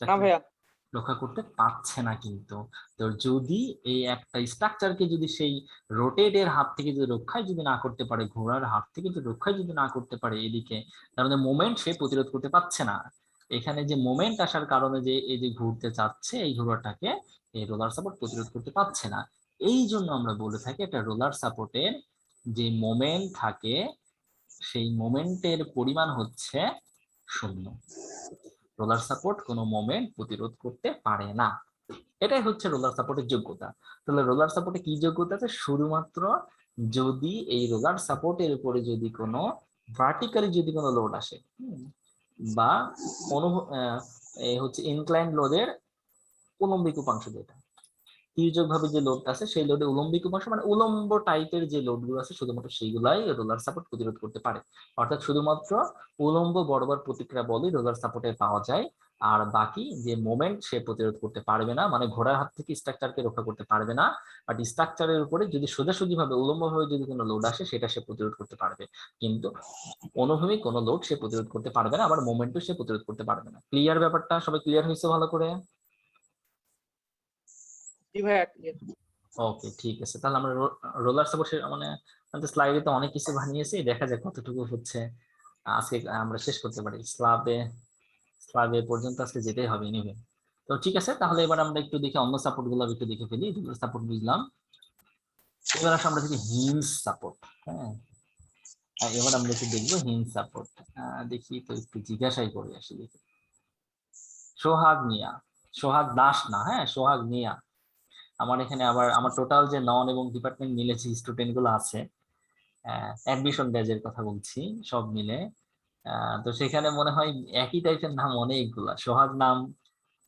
না ভাইয়া। রক্ষা করতে পারছে না কিন্তু। তো যদি এই একটা স্ট্রাকচারকে যদি সেই রোটেটের হাত থেকে যদি রক্ষায় যদি না করতে পারে, ঘোড়ার হাত থেকে যদি রক্ষায় যদি না করতে পারে এদিকে, তার মানে মোমেন্ট সে প্রতিরোধ করতে পারছে না। এখানে যে মোমেন্ট আসার কারণে যে এই যে ঘুরতে চাচ্ছে এই ঘোড়াটাকে এই রোলার সাপোর্ট প্রতিরোধ করতে পারছে না। এই জন্য আমরা বলে থাকি একটা রোলার সাপোর্টের যে মোমেন্ট থাকে সেই মোমেন্টের পরিমাণ হচ্ছে 0। রোলার সাপোর্ট কোনো মোমেন্ট প্রতিরোধ করতে পারে না, এটাই হচ্ছে রোলার সাপোর্টের যোগ্যতা। তাহলে রোলার সাপোর্টে কি যোগ্যতা আছে, শুধুমাত্র যদি এই রোলার সাপোর্টের উপরে যদি কোনো ভার্টিক্যালি যদি কোনো লোড আসে বা অনু হচ্ছে ইনক্লাইন্ড লোডের উলম্বিক উপাংশ, যেটা তির্যক ভাবে যে লোডটা আছে সেই লোডে উলম্বিক উপাংশ মানে উলম্ব টাইপের যে লোডগুলো আছে শুধুমাত্র সেইগুলাই রোলার সাপোর্ট প্রতিরোধ করতে পারে। অর্থাৎ শুধুমাত্র উলম্ব বরাবর প্রতিক্রিয়া বলই রোলার সাপোর্টে পাওয়া যায়, আর বাকি যে মোমেন্ট সে প্রতিরোধ করতে পারবে না, মানে ঘোড়ার হাত থেকে স্ট্রাকচারকে রক্ষা করতে পারবে না। বাট স্ট্রাকচারের উপরে যদি সোজাসুজি ভাবে উলম্ব ভাবে যদি কোনো লোড আসে সেটা সে প্রতিরোধ করতে পারবে, কিন্তু অনুভূমিক কোনো লোড সে প্রতিরোধ করতে পারবে না, আবার মোমেন্টও সে প্রতিরোধ করতে পারবে না। ক্লিয়ার ব্যাপারটা? সবাই ক্লিয়ার হয়েছে ভালো করে? জি ভাইয়া clear। ওকে, ঠিক আছে। তাহলে আমরা রোলার সাপোর্ট মানে স্লাইডে তো অনেক কিছু বানিয়েছি, দেখা যাক কতটুকু হচ্ছে আজকে আমরা শেষ করতে পারি। স্লাবে পর্যন্ত আজকে যেতেই হবে নিবে। তো ঠিক আছে, তাহলে এবার আমরা একটু দেখি অন্য সাপোর্ট গুলো একটু দেখে ফেলি। রোলার সাপোর্ট বুঝলাম, এবার আসলে আমরা দেখি হিঞ্জ সাপোর্ট। হ্যাঁ, এবার আমরা একটু দেখবো হিঞ্জ সাপোর্ট। দেখি তো একটু জিজ্ঞাসাই করে আসি দেখি। সোহাগ মিয়া, সোহাগ দাস না, হ্যাঁ সোহাগ মিয়া। আমার এখানে আবার আমার টোটাল যে নন এবং ডিপার্টমেন্ট মিলে যে স্টুডেন্ট গুলো আছে, অ্যাডমিশন ব্যাচের কথা বলছি সব মিলে, তো সেখানে মনে হয় একই টাইপের নাম অনেকগুলা। সোহাগ নাম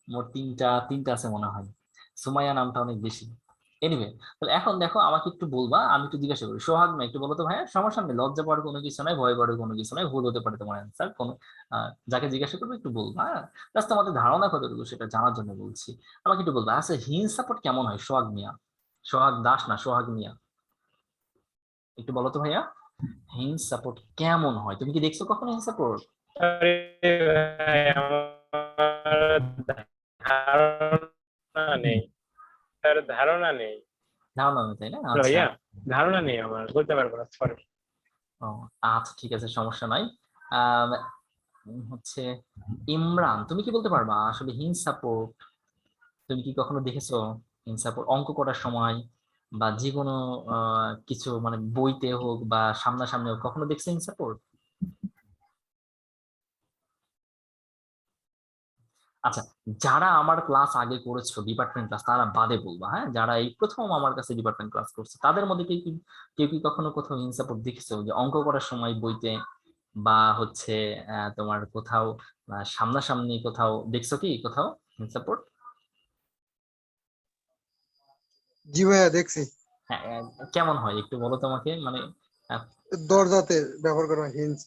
মোট তিনটা আছে মনে হয়, সুমাইয়া নামটা অনেক বেশি। এনিওয়ে, তাহলে এখন দেখো আমাকে একটু বলবা, আমি একটু জিজ্ঞাসা করি। সোহাগ না, একটু বলো তো ভাইয়া, সমস্যা নেই, লজ্জা পাওয়ার কোনো কিছু নাই, ভয় পাওয়ার কোনো কিছু নাই, ভুল হতে পারে তোমার অ্যান্সার, কোনো যাকে জিজ্ঞাসা করবে একটু বলবা। হ্যাঁ, জাস্ট আমাদের ধারণা কতটুকু সেটা জানার জন্য বলছি। আমাকে একটু বলবা, আচ্ছা হিঞ্জ সাপোর্ট কেমন হয় সোহাগ মিয়া? সোহাগ দাস না, সোহাগ মিয়া। একটু বলো তো ভাইয়া, হিঞ্জ সাপোর্ট কেমন হয়? তুমি কি দেখছো কখনো হিঞ্জ সাপোর্ট? আরে ভাই, আমার ধারণা নেই, তার ধারণা নেই ধারণা নেই, তাই না? আচ্ছা। ভাইয়া, ধারণা নেই আমার, বলতে পারবো না, সরি। ও, আচ্ছা ঠিক আছে, সমস্যা নাই। আহ, হচ্ছে ইমরান, তুমি কি বলতে পারবা আসলে হিঞ্জ সাপোর্ট তুমি কি কখনো দেখেছো? হিঞ্জ সাপোর্ট অঙ্ক করার সময় বা যে কোনো কিছু মানে বইতে হোক বা সামনাসামনি হোক, কখনো দেখছো হিঞ্জ সাপোর্ট? আচ্ছা, যারা আমার ক্লাস আগে করেছো ডিপার্টমেন্ট ক্লাস তারা বাদে বলবা, হ্যাঁ? যারা এই প্রথম আমার কাছে ডিপার্টমেন্ট ক্লাস করছে তাদের মধ্যে কেউ কি কখনো কোথাও হিঞ্জ সাপোর্ট দেখেছো, যে অঙ্ক করার সময় বইতে বা হচ্ছে তোমার কোথাও সামনাসামনি কোথাও দেখছো কি কোথাও হিঞ্জ সাপোর্ট? জি ভাইয়া দেখছি, হ্যাঁ, কেমন হয় একটু বলো তোমাকে, মানে দরজাতে ব্যবহার করা হিঞ্জ।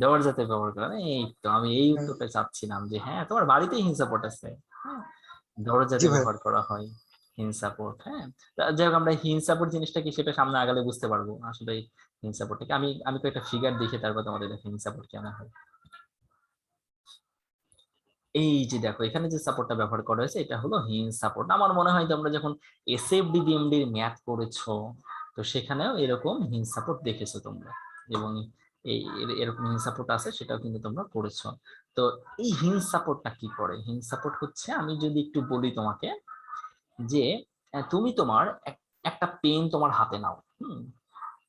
দরজাতে ব্যবহার করা? এই তো আমি এই উত্তরটা চাচ্ছিলাম যে হ্যাঁ তোমার বাড়িতেই হিঞ্জ সাপোর্ট আছে। হ্যাঁ, দরজাতে জি ভাই, ব্যবহার করা হয় হিঞ্জ সাপোর্ট। হ্যাঁ, যাই হোক, আমরা হিঞ্জ সাপোর্ট জিনিসটা কি সেটা সামনে আগালে বুঝতে পারবো আসলে হিঞ্জ সাপোর্টটাকে। আমি আমি কয়েকটা ফিগার দেখে তারপর তোমাদের হিঞ্জ সাপোর্ট কেমন হয়। এই যে দেখো এখানে যে সাপোর্টটা ব্যবহার করা হয়েছে এটা হলো হিঞ্জ সাপোর্ট। আমার মনে হয় তোমরা যখন এসএফডি ডিএমডি এর ম্যাথ করেছো তো সেখানেও এরকম হিঞ্জ সাপোর্ট দেখেছো তোমরা, এবং এই এরকম হিঞ্জ সাপোর্ট আছে সেটাও কিন্তু তোমরা করেছো। তো এই হিঞ্জ সাপোর্টটা কি করে? হিঞ্জ সাপোর্ট হচ্ছে, আমি যদি একটু বলি তোমাকে, যে তুমি তোমার একটা পেন তোমার হাতে নাও,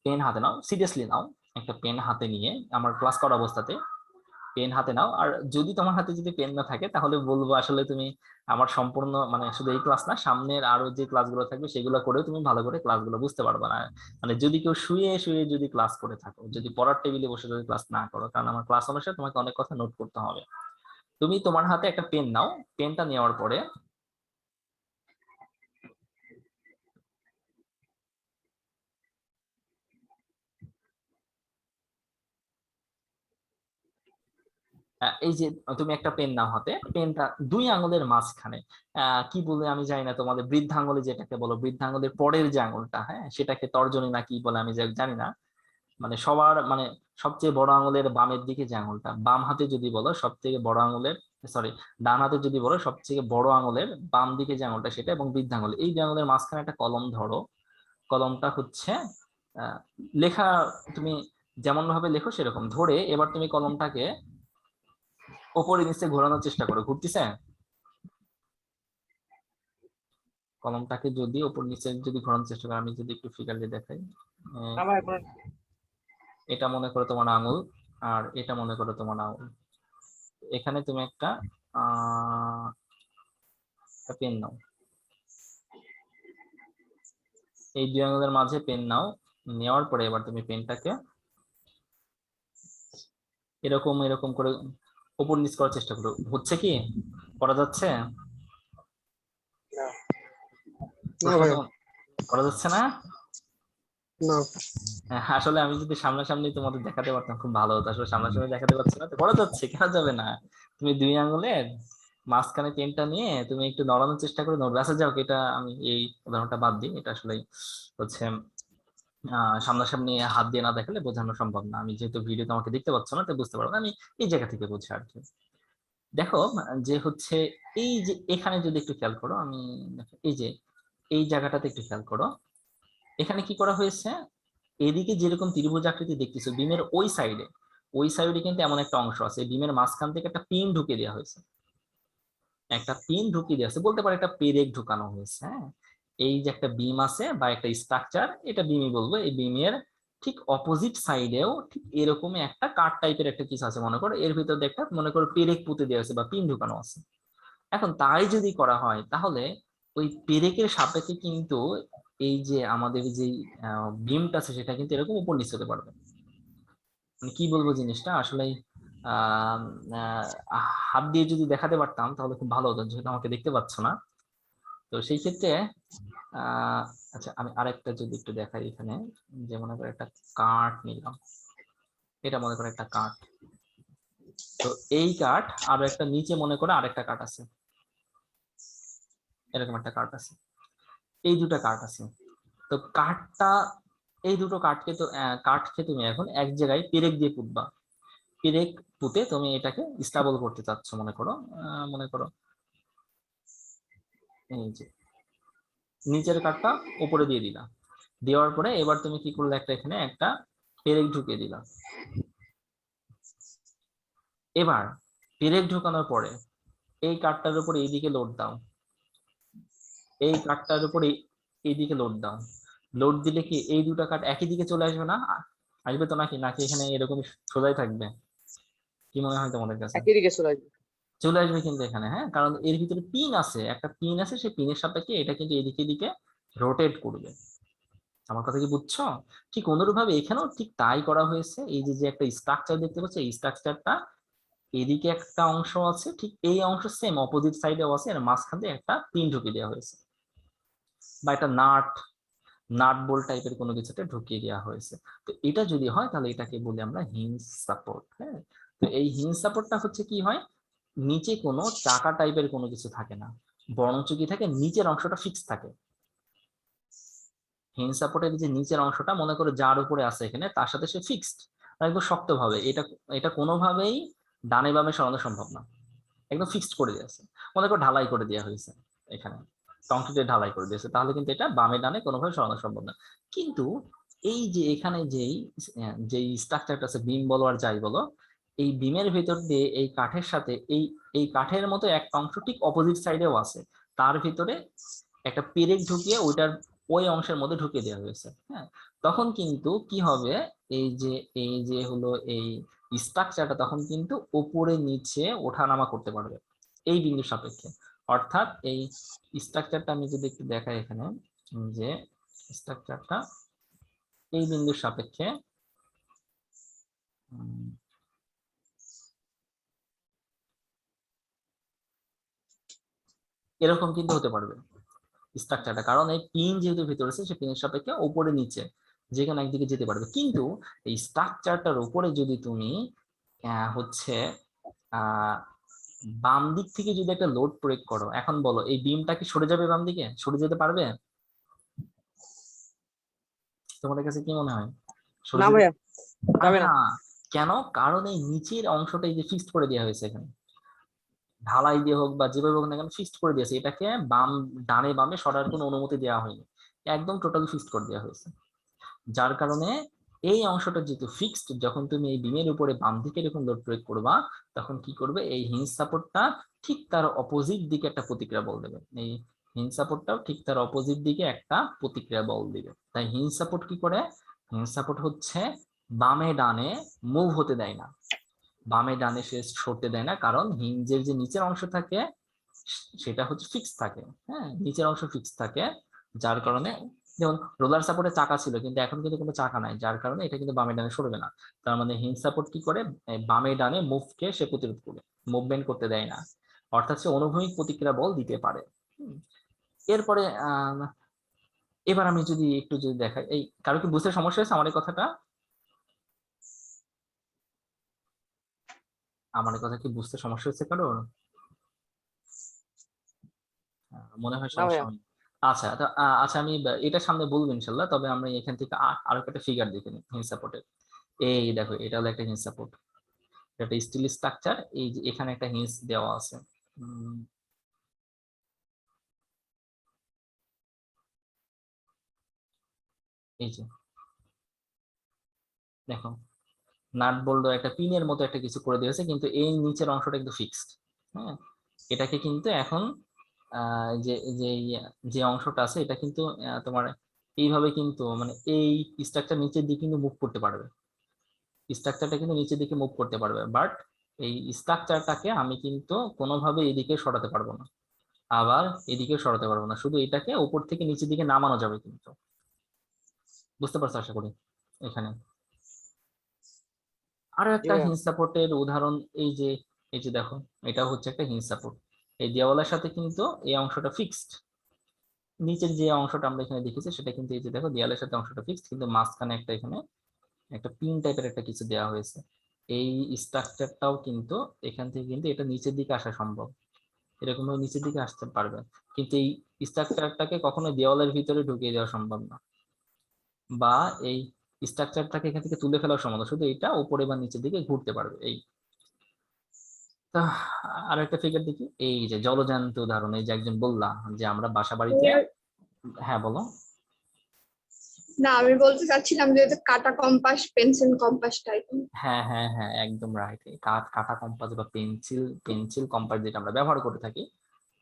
পেন হাতে নাও, সিরিয়াসলি নাও, একটা পেন হাতে নিয়ে আমার ক্লাস করা অবস্থাতে পেন হাতে নাও। আর যদি তোমার হাতে যদি পেন না থাকে তাহলে বলবো আসলে তুমি আমার সম্পূর্ণ মানে শুধু এই ক্লাস না, সামনের আরো যে ক্লাসগুলো থাকবে সেগুলো করেও তুমি ভালো করে ক্লাসগুলো বুঝতে পারবে না। মানে যদি কেউ শুয়ে শুয়ে যদি ক্লাস করে থাকো, যদি পড়ার টেবিলে বসে যদি ক্লাস না করো, কারণ আমার ক্লাস অনুসারে তোমাকে অনেক কথা নোট করতে হবে। তুমি তোমার হাতে একটা পেন নাও, পেনটা নেওয়ার পরে এই যে তুমি একটা পেন নাও হাতে, পেনটা দুই আঙুলের মাঝখানে, কি বলে আমি জানি না, তোমাদের বৃদ্ধাঙ্গুলে যেটাকে বলো, বৃদ্ধাঙ্গুলের পরের যে আঙুলটা, হ্যাঁ সেটাকে তর্জনী না কি বলে আমি জানি না, মানে সবার মানে সবচেয়ে বড় আঙুলের বামের দিকে যে আঙুলটা, বাম হাতে যদি বলো সব থেকে বড় আঙুলের, সরি ডান হাতে যদি বলো সবথেকে বড় আঙুলের বাম দিকে যে আঙুলটা সেটা, এবং বৃদ্ধাঙ্গুল, এই দুই আঙুলের মাঝখানে একটা কলম ধরো। কলমটা হচ্ছে লেখা, তুমি যেমন ভাবে লেখো সেরকম ধরে এবার তুমি কলমটাকে ওপরে নিচে ঘোরানোর চেষ্টা করো। ঘুরতেছে? কলমটাকে যদি ওপর নিচে যদি ঘোরানোর চেষ্টা করো, আমি যদি একটু ফিগারলি দেখাই, এটা মনে করো তোমার আঙুল আর এটা মনে করো তোমার আঙুল। এখানে তুমি একটা পেন নাও, এই দুই আঙুলের মাঝে পেন নাও, নেওয়ার পরে এবার তুমি পেনটাকে এরকম এরকম করে ওপর নিচ করার চেষ্টা করো। হচ্ছে কি? করা যাচ্ছে? না ভাইয়া, করা যাচ্ছে না? না আসলে আমি যদি সামনাসামনি তোমাদের দেখাতে পারতাম খুব ভালো হতো, আসলে সামনাসামনি দেখাতে পারছি না। তো করা যাচ্ছে, কেন যাবে না? তুমি দুই আঙুলের মাঝখানে পেনটা নিয়ে তুমি একটু নড়ানোর চেষ্টা করে নড়বে। আচ্ছা যাও, এটা আমি এই উদাহরণটা বাদ দিই, এটা আসলে হচ্ছে সামনাসামনি হাত দিয়ে না দেখালে বোঝানো সম্ভব না। আমি যেহেতু ভিডিও তোমাকে দেখতে পাচ্ছ না তাই বুঝতে পারবো না, আমি এই জায়গা থেকে বুঝি আর কি। দেখো যে হচ্ছে এই যে এখানে যদি একটু খেয়াল করো, আমি এই যে এই জায়গাটাতে একটু খেয়াল করো, এখানে কি করা হয়েছে, এদিকে যেরকম ত্রিভুজ আকৃতি দেখতেছো বিমের ওই সাইডে কিন্তু এমন একটা অংশ আছে, বিমের মাঝখান থেকে একটা পিন ঢুকে দেওয়া হয়েছে, একটা পিন ঢুকিয়ে দেওয়া আছে, বলতে পারে একটা পেরেক ঢুকানো হয়েছে। হ্যাঁ, এই যে একটা বিম আছে বা একটা স্ট্রাকচার, এটা বিমই বলবো, এই বিমের ঠিক অপোজিট সাইডেও ঠিক এরকমই একটা কাঠ টাইপের একটা কিছু আছে, মনে করো এর ভিতর দিয়ে একটা মনে করো পেরেক পুঁতে দেওয়া আছে বা পিন ঢুকানো আছে। এখন তাই যদি করা হয় তাহলে ওই পেরেকের সাপেক্ষে কিন্তু এই যে আমাদের যে বিমটা আছে সেটা কিন্তু এরকম উপর নিচে হতে পারবে। মানে কি বলবো জিনিসটা আসলে আহ হাত দিয়ে যদি দেখাতে পারতাম তাহলে খুব ভালো হতো, যেহেতু আমাকে দেখতে পাচ্ছ না। তো সেই ক্ষেত্রে আহ আচ্ছা আমি আরেকটা যদি একটু দেখাই, এখানে যে মনে করে একটা কাঠ নিলাম, এটা মনে করে একটা কাঠ, তো এই কাঠ আরো একটা নিচে মনে করে আরেকটা কাঠ আছে, এরকম একটা কাঠ আছে, এই দুটা কাঠ আছে। তো কাঠটা, এই দুটো কাঠকে তুমি এখন এক জায়গায় পেরেক দিয়ে পুঁতবা। পেরেক পুঁতে তুমি এটাকে স্টেবল করতে চাচ্ছ, মনে করো এই যে নিচের কাঠটা উপরে দিয়ে দিলা, দেওয়ার পরে এবার তুমি কি করলে, এখানে একটা পেরেক ঢুকিয়ে দিলা। এবার পেরেক ঢুকানোর পরে এই কাঠটার উপর এইদিকে লোড দাও, এই কাঠটার উপর এইদিকে লোড দাও। লোড দিলে কি এই দুটো কাঠ একই দিকে চলে আসবে না? আসবে তো নাকি নাকি এখানে এরকম সোজাই থাকবে? কি মনে হয় তোমাদের কাছে? একই দিকে চলে আসবে। চলে আসবে কিন্তু এখানে, হ্যাঁ, কারণ এর ভিতরে পিন আছে, একটা পিন আছে, সেই পিনের সাপেক্ষে এটা কিন্তু এদিকে এদিকে রোটেট করবে। আমার কথা কি বুঝছো? ঠিক অনুরূপভাবে এখানেও ঠিক তাই করা হয়েছে। এই যে একটা স্ট্রাকচার দেখতে পাচ্ছ, এই স্ট্রাকচারটা এদিকে একটা অংশ আছে, ঠিক এই অংশ সেম অপোজিট সাইডেও আছে, আর মাঝখান দিয়ে একটা পিন ঢুকিয়ে দেওয়া হয়েছে, বা একটা নাট বোল্ট টাইপের কোনো কিছুতে ঢুকিয়ে দেওয়া হয়েছে। তো এটা যদি হয় তাহলে এটাকে বলি আমরা হিঞ্জ সাপোর্ট। হ্যাঁ, তো এই হিঞ্জ সাপোর্টটা হচ্ছে কি হয়, নিচে কোনো চাকা টাইপের কোনো কিছু থাকে না, বরঞ্চ কি থাকে, নিচের অংশটা ফিক্স থাকে। হিঞ্জ সাপোর্টের যে নিচের অংশটা মনে করে যার উপরে আছে এখানে, তার সাথে সে ফিক্সড একদম শক্তভাবে। এটা কোনোভাবেই ডানে বামে সরানো সম্ভব না, একদম ফিক্সড করে দিয়েছে। মনে করো ঢালাই করে দেওয়া হয়েছে, এখানে কংক্রিটের ঢালাই করে দিয়েছে, তাহলে কিন্তু এটা বামে ডানে কোনোভাবে সরানো সম্ভব না। কিন্তু এই যে এখানে যেই স্ট্রাকচারটা আছে, বিম বলো আর যাই বলো, এই বিমের ভেতর দিয়ে এই কাঠের সাথে এই কাঠের মতো একটা অংশ ঠিক অপোজিট সাইডেও আছে, তার ভিতরে একটা পেরেক ঢুকিয়ে ওই অংশের মধ্যে ঢুকিয়ে দেওয়া হয়েছে। হ্যাঁ, তখন কিন্তু কি হবে, এই যে হলো এই স্ট্রাকচারটা তখন কিন্তু উপরে নিচে ওঠানামা করতে পারবে এই বিন্দুর সাপেক্ষে। অর্থাৎ এই স্ট্রাকচারটা আমি যদি একটু দেখাই এখানে, যে স্ট্রাকচারটা এই বিন্দুর সাপেক্ষে এরকম কিন্তু হতে পারবে স্ট্রাকচারটা, কারণ এই পিন যেহেতু ভিতরে আছে, সেই পিনের সাপেক্ষে উপরে নিচে যেখানে একদিকে যেতে পারবে। কিন্তু এই স্ট্রাকচারটার উপরে যদি তুমি হচ্ছে বাম দিক থেকে যদি একটা লোড প্রয়োগ করো, এখন বলো এই বিমটা কি সরে যাবে বাম দিকে? সরে যেতে পারবে? তোমাদের কাছে কি মনে হয়? না ভাইয়া, যাবে না। কেন? কারণ এই নিচের অংশটা এই যে ফিক্সড করে দেওয়া হয়েছে, এখানে ঢালাই দিয়ে হোক বা যেভাবে হোক না কেন ফিক্সড করে দিয়েছে, এটাকে ডানে বামে সরার কোনো অনুমতি দেওয়া হয়নি, একদম টোটালি ফিক্সড করে দেওয়া হয়েছে। যার কারণে এই অংশটা যেহেতু ফিক্সড, যখন তুমি এই বিমের উপরে বাম দিকে এরকম লোড প্রয়োগ করবা, তখন কি করবে, এই হিঞ্জ সাপোর্টটা ঠিক তার অপোজিট দিকে একটা প্রতিক্রিয়া বল দেবে। এই হিঞ্জ সাপোর্টটাও ঠিক তার অপোজিট দিকে একটা প্রতিক্রিয়া বল দিবে। তাই হিঞ্জ সাপোর্ট কি করে, হিঞ্জ সাপোর্ট হচ্ছে বামে ডানে মুভ হতে দেয় না, বামে ডানে সে সরতে দেয় না, কারণ হিঞ্জের যে নিচের অংশ থাকে সেটা হচ্ছে ফিক্স থাকে। হ্যাঁ, নিচের অংশ ফিক্স থাকে, যার কারণে যেমন রোলার সাপোর্টে চাকা ছিল, কিন্তু এখন কিন্তু কোনো চাকা নাই, যার কারণে এটা কিন্তু বামে ডানে সরবে না। তার মানে হিঞ্জ সাপোর্ট কি করে, বামে ডানে মুভকে সে প্রতিরোধ করে, মুভমেন্ট করতে দেয় না, অর্থাৎ সে অনুভূমিক প্রতিক্রিয়া বল দিতে পারে। এরপরে এবার আমি যদি একটু দেখাই, এই কারো কি বুঝতে সমস্যা হয়েছে আমার এই কথাটা? আমার কথা কি বুঝতে সমস্যা হচ্ছে কারোর? মনে হয় সমস্যা হয়নি। আচ্ছা, তো আচ্ছা আমি এটা সামনে বলবো ইনশাল্লাহ, তবে আমরা এখান থেকে আরো একটা ফিগার দেখে নিই হিঞ্জ সাপোর্টের। এই দেখো, এটা হলো একটা হিঞ্জ সাপোর্ট, এটা স্টিল স্ট্রাকচার, এই যে এখানে একটা হিঞ্জ দেওয়া আছে। এই যে দেখো, নাট বোল্ট একটা পিনের মতো একটা কিছু করে দিয়েছে, কিন্তু এই নিচের অংশটা কিন্তু ফিক্সড। হ্যাঁ, এটাকে কিন্তু এখন যে যে যে অংশটা আছে এটা কিন্তু তোমার এইভাবে কিন্তু মানে এই স্ট্রাকচার নিচের দিকে কিন্তু মুভ করতে পারবে, স্ট্রাকচারটা কিন্তু নিচের দিকে মুভ করতে পারবে, বাট এই স্ট্রাকচারটাকে আমি কিন্তু কোনোভাবে এদিকে সরাতে পারবো না, আবার এদিকে সরাতে পারবো না, শুধু এটাকে উপর থেকে নিচের দিকে নামানো যাবে। কিন্তু বুঝতে পারছো আশা করি? এখানে আরো একটা হিঞ্জ সাপোর্টের উদাহরণ, এই যে দেখো, এটা হচ্ছে একটা হিঞ্জ সাপোর্ট, এই দেওয়ালের সাথে কিন্তু এই অংশটা ফিক্সড, নিচের যে অংশটা আমরা এখানে দেখেছি সেটা কিন্তু এই যে দেখো দেওয়ালের সাথে অংশটা ফিক্সড, কিন্তু মাঝখানে একটা এখানে একটা পিন টাইপের একটা কিছু দেওয়া হয়েছে। এই স্ট্রাকচারটাও কিন্তু এখান থেকে কিন্তু এটা নিচের দিকে আসা সম্ভব, এরকম ভাবে নিচের দিকে আসতে পারবে, কিন্তু এই স্ট্রাকচারটাকে কখনো দেওয়ালের ভিতরে ঢুকিয়ে দেওয়া সম্ভব না। বা এই স্ট্রাকচারটাকে এখান থেকে তুলে ফেলার সমান, শুধু এটা উপরে বা নিচের দিকে ঘুরতে পারবে। এই তা আর একটা ফিগার দেখি, এই যে জলজান্ত উদাহরণ, এই যে একজন বললাম যে আমরা বাসা বাড়িতে, হ্যাঁ বলো। না, আমি বলতে চাচ্ছিলাম যে এটা কাটা কম্পাস, পেন্সিল কম্পাস টাইপ। হ্যাঁ হ্যাঁ হ্যাঁ, একদম রাইট। কাটা কম্পাস বা পেন্সিল কম্পাস যেটা আমরা ব্যবহার করে থাকি,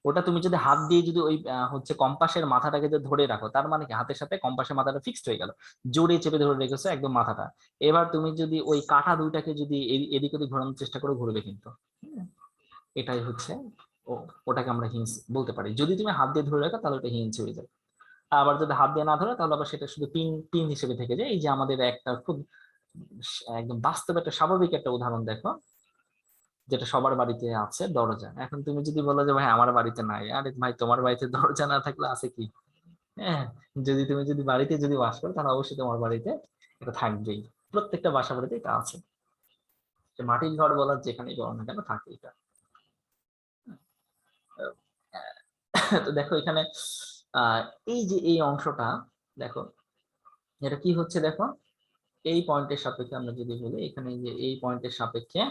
ওটা তুমি যদি হাত দিয়ে যদি ওই হচ্ছে কম্পাসের মাথাটাকে যদি ধরে রাখো, তার মানে কি হাতের সাথে কম্পাসের মাথাটা ফিক্সড হয়ে গেল, জোরে চেপে ধরে রেখেছো একদম মাথাটা। এবার তুমি যদি ওই কাটা দুইটাকে যদি এদিক ওদিক ঘোরানোর চেষ্টা করো, ঘুরবে কিন্তু। এটাই হচ্ছে ওটাকে আমরা হিঞ্জ বলতে পারি। যদি তুমি হাত দিয়ে ধরে রাখো তাহলে ওটা হিঞ্জ হয়ে যায়। আবার যদি হাত দিয়ে না ধরে তাহলে আবার সেটা শুধু পিন পিন হিসেবে থেকে যায়। এই যে আমাদের একটা খুব একদম বাস্তব একটা স্বাভাবিক একটা উদাহরণ দেখো, যেটা সবার বাড়িতে আছে, দরজা। এখন তুমি যদি বলো যে ভাই আমার বাড়িতে নাই, আরে ভাই তোমার বাড়িতে দরজা না থাকলে আছে কি? হ্যাঁ, তুমি যদি বাড়িতে যদি বাস করো তাহলে অবশ্যই তোমার বাড়িতে এটা থাকবেই। প্রত্যেকটা বাসা বাড়িতে এটা আছে, মাটির ঘর বলার যেখানেই বলো না কেন থাকে এটা। তো দেখো এখানে এই যে এই অংশটা দেখো, এটা কি হচ্ছে দেখো, এই পয়েন্টের সাপেক্ষে আমরা যদি বলি, এখানে যে এই পয়েন্টের সাপেক্ষে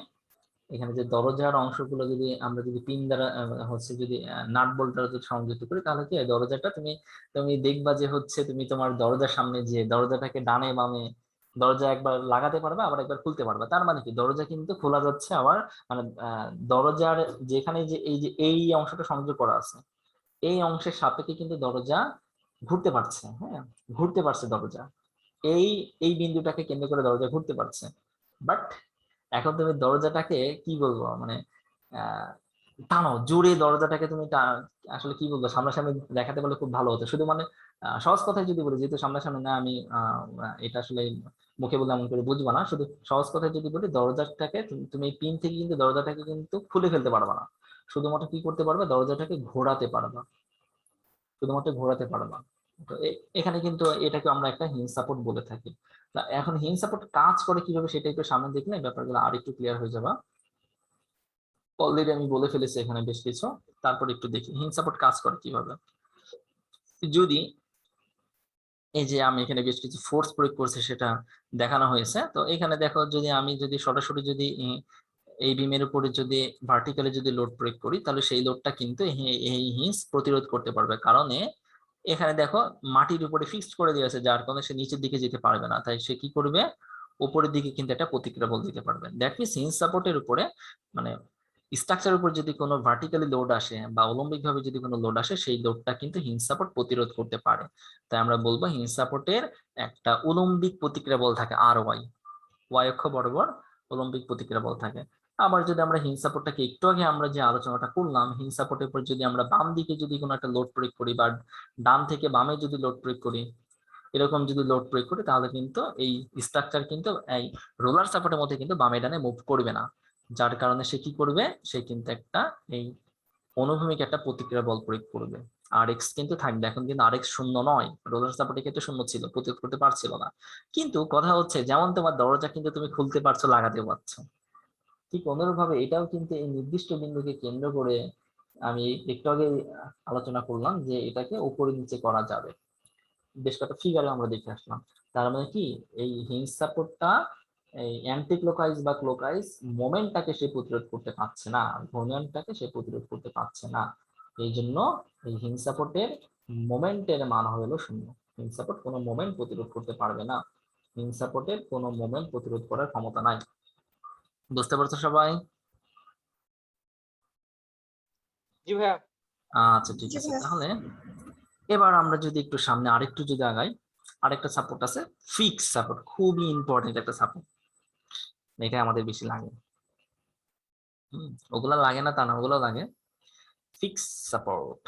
এখানে যে দরজার অংশগুলো যদি আমরা যদি পিন দ্বারা হচ্ছে যদি নাট বোল্ট দ্বারা যদি সংযুক্ত করি, তাহলে কি দরজাটা তুমি তুমি দেখবা যে হচ্ছে তুমি তোমার দরজার সামনে যে দরজাটাকে ডানে বামে দরজা একবার লাগাতে পারবে, আবার একবার খুলতে পারবে। তার মানে কি দরজা কিন্তু খোলা যাচ্ছে, আবার মানে দরজার যেখানে যে এই অংশটা সংযোগ করা আছে, এই অংশের সাপেক্ষে কিন্তু দরজা ঘুরতে পারছে। হ্যাঁ, ঘুরতে পারছে দরজা, এই এই বিন্দুটাকে কেন্দ্র করে দরজা ঘুরতে পারছে। বাট এখন তুমি দরজাটাকে কি বলবো, মানে টানো জোরে দরজাটাকে তুমি আসলে কি বলবো, সামনাসামনি দেখাতে পারলে খুব ভালো হতো। শুধু মানে সহজ কথায় যদি বলি, যেহেতু সামনাসামনি না, আমি এটা আসলে মুখে বললে এমন করে বুঝবো না, শুধু সহজ কথায় যদি বলি, দরজাটাকে তুমি পিন থেকে কিন্তু দরজাটাকে কিন্তু খুলে ফেলতে পারবা না, শুধুমাত্র কি করতে পারবে, দরজাটাকে ঘোরাতে পারবা, শুধুমাত্র ঘোরাতে পারবা। তো এখানে কিন্তু এটাকে আমরা একটা হিঞ্জ সাপোর্ট বলে থাকি। এখন হিঞ্জ সাপোর্ট কাজ করে কিভাবে সেটা একটু সামনে দেখলে ব্যাপারগুলো আর একটু ক্লিয়ার হয়ে যাবে। অলরেডি আমি বলে ফেলেছি এখানে বেশ কিছু, তারপর একটু দেখি হিঞ্জ সাপোর্ট কাজ করে কিভাবে। যদি এই যে আমি এখানে বেশ কিছু ফোর্স প্রয়োগ করছি সেটা দেখানো হয়েছে, তো এখানে দেখো যদি আমি যদি সরাসরি যদি এই বিমের উপরে যদি ভার্টিক্যালি যদি লোড প্রয়োগ করি, তাহলে সেই লোডটা কিন্তু এই হিঞ্জ প্রতিরোধ করতে পারবে, কারণে এখানে দেখো মাটির উপরে ফিক্সড করে দিয়েছে, যার কারণে সে নিচের দিকে যেতে পারবে না। তাই সে কি করবে, উপরের দিকে কিন্তু একটা প্রতিক্রিয়া বল দিতে পারবে। দ্যাট মিনস হিঞ্জ সাপোর্টের উপরে মানে স্ট্রাকচারের উপর যদি কোনো ভার্টিক্যালি লোড আসে বা অলম্বিক ভাবে যদি কোনো লোড আসে, সেই লোডটা কিন্তু হিঞ্জ সাপোর্ট প্রতিরোধ করতে পারে। তাই আমরা বলবো হিঞ্জ সাপোর্টের একটা অলম্বিক প্রতিক্রিয়া বল থাকে আর ওয়াই অক্ষ বরাবর অলম্বিক প্রতিক্রিয়া বল থাকে। আবার যদি আমরা হিঞ্জ সাপোর্টটাকে একটু আগে আমরা যে আলোচনাটা করলাম, হিঞ্জ সাপোর্টের উপর যদি আমরা বাম দিকে যদি কোনো একটা লোড প্রয়োগ করি বা ডান থেকে বামে যদি লোড প্রয়োগ করি, এরকম যদি লোড প্রয়োগ করি, তাহলে কিন্তু এই স্ট্রাকচার কিন্তু এই রোলার সাপোর্টের মধ্যে কিন্তু বামে ডানে মুভ করবে না, যার কারণে সে কি করবে, সে কিন্তু একটা এই অনুভূমিক একটা প্রতিক্রিয়া বল প্রয়োগ করবে। আর এক্স কিন্তু থাকবে, এখন কিন্তু আর এক্স শূন্য নয়, রোলার সাপোর্টের ক্ষেত্রে শূন্য ছিল, প্রতিরোধ করতে পারছিল না। কিন্তু কথা হচ্ছে যেমন তোমার দরজা কিন্তু তুমি খুলতে পারছো, লাগাতে পারছো, ঠিক অনুরূপভাবে এটাও কিন্তু এই নির্দিষ্ট বিন্দুকে কেন্দ্র করে আমি একটু আগে আলোচনা করলাম যে এটাকে উপরে নিচে করা যাবে। বেশ কয়েকটা ফিগারে আমরা দেখে আসলাম। তার মানে কি এই হিঞ্জ সাপোর্টটা এই অ্যান্টি ক্লোকওয়াইজ বা ক্লোকওয়াইজ মোমেন্টটাকে সে প্রতিরোধ করতে পারছে না, ঘূর্ণনটাকে সে প্রতিরোধ করতে পারছে না। এই জন্য এই হিঞ্জ সাপোর্টের মোমেন্টের মান হলো শূন্য। হিঞ্জ সাপোর্ট কোনো মোমেন্ট প্রতিরোধ করতে পারবে না, হিঞ্জ সাপোর্টের কোনো মোমেন্ট প্রতিরোধ করার ক্ষমতা নাই। বুঝতে পারছো সবাই? জি ভাইয়া। আচ্ছা ঠিক আছে, তাহলে এবার আমরা যদি একটু সামনে আরেকটু যদি আগাই, আরেকটা সাপোর্ট আছে ফিক্স সাপোর্ট, খুবই ইম্পর্টেন্ট একটা সাপোর্ট, এটা আমাদের বেশি লাগে। ওগুলা লাগে না তা না, ওগুলো লাগে। ফিক্স সাপোর্ট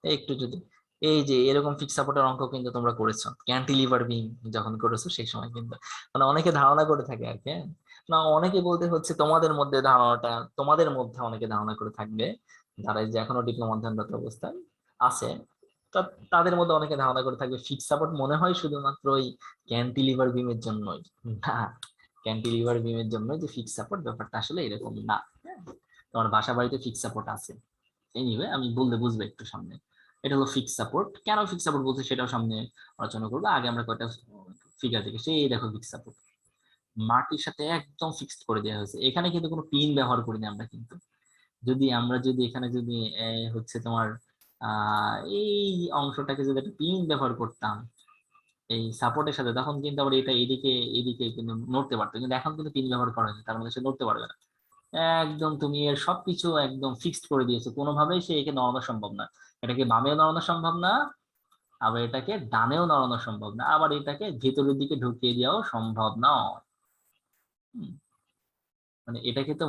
একটু যদি এই যে এরকম ফিক্স সাপোর্টের অঙ্ক কিন্তু তোমরা করেছো ক্যান্টিলিভার বিম যখন করেছো, সেই সময় কিন্তু মানে অনেকে ধারণা করে থাকে আর কি, না অনেকে বলতে হচ্ছে তোমাদের মধ্যে ধারণাটা, তোমাদের মধ্যে অনেকে ধারণা করে থাকবে যারা যে এখনো ডিপ্লোমা অধ্যয়নরত অবস্থায় আছে, তাদের মধ্যে অনেকে ধারণা করে থাকবে ফিক্স সাপোর্ট মনে হয় শুধুমাত্র ওই ক্যান্টিলিভার বিমের জন্যই। না, ক্যান্টিলিভার বিমের জন্য যে ফিক্স সাপোর্ট ব্যাপারটা আসলে এরকম না। তোমার বাসা বাড়িতে ফিক্স সাপোর্ট আছে, এনিওয়ে আমি বললে বুঝবে একটু সামনে। এটা হলো ফিক্স সাপোর্ট, কেন ফিক্স সাপোর্ট বলছে সেটাও সামনে আলোচনা করবো। আগে আমরা কয়েকটা ফিগার থেকে, সেই দেখো ফিক্স সাপোর্ট মাটির সাথে একদম ফিক্সড করে দেওয়া হয়েছে। এখানে কিন্তু কোনো পিন ব্যবহার করিনি আমরা, কিন্তু আমরা যদি এখানে যদি হচ্ছে তোমার এই অংশটাকে যদি একটা পিন ব্যবহার করতাম এই সাপোর্টের সাথে, তখন কিন্তু আবার এটা এদিকে এদিকে কিন্তু নড়তে পারতো, কিন্তু এখন কিন্তু পিন ব্যবহার করা হয়েছে, তার মধ্যে সে নড়তে পারবে না। একদম তুমি এর সবকিছু একদম ফিক্সড করে দিয়েছো, কোনোভাবেই সে একে নড়ানো সম্ভব না। এটাকে বামেও নড়ানো সম্ভব না, আবার এটাকে ডানেও নড়ানো সম্ভব না, আবার এটাকে ভেতরের দিকে ঢুকিয়ে দেওয়াও সম্ভব নয়। মানে এটাকে তো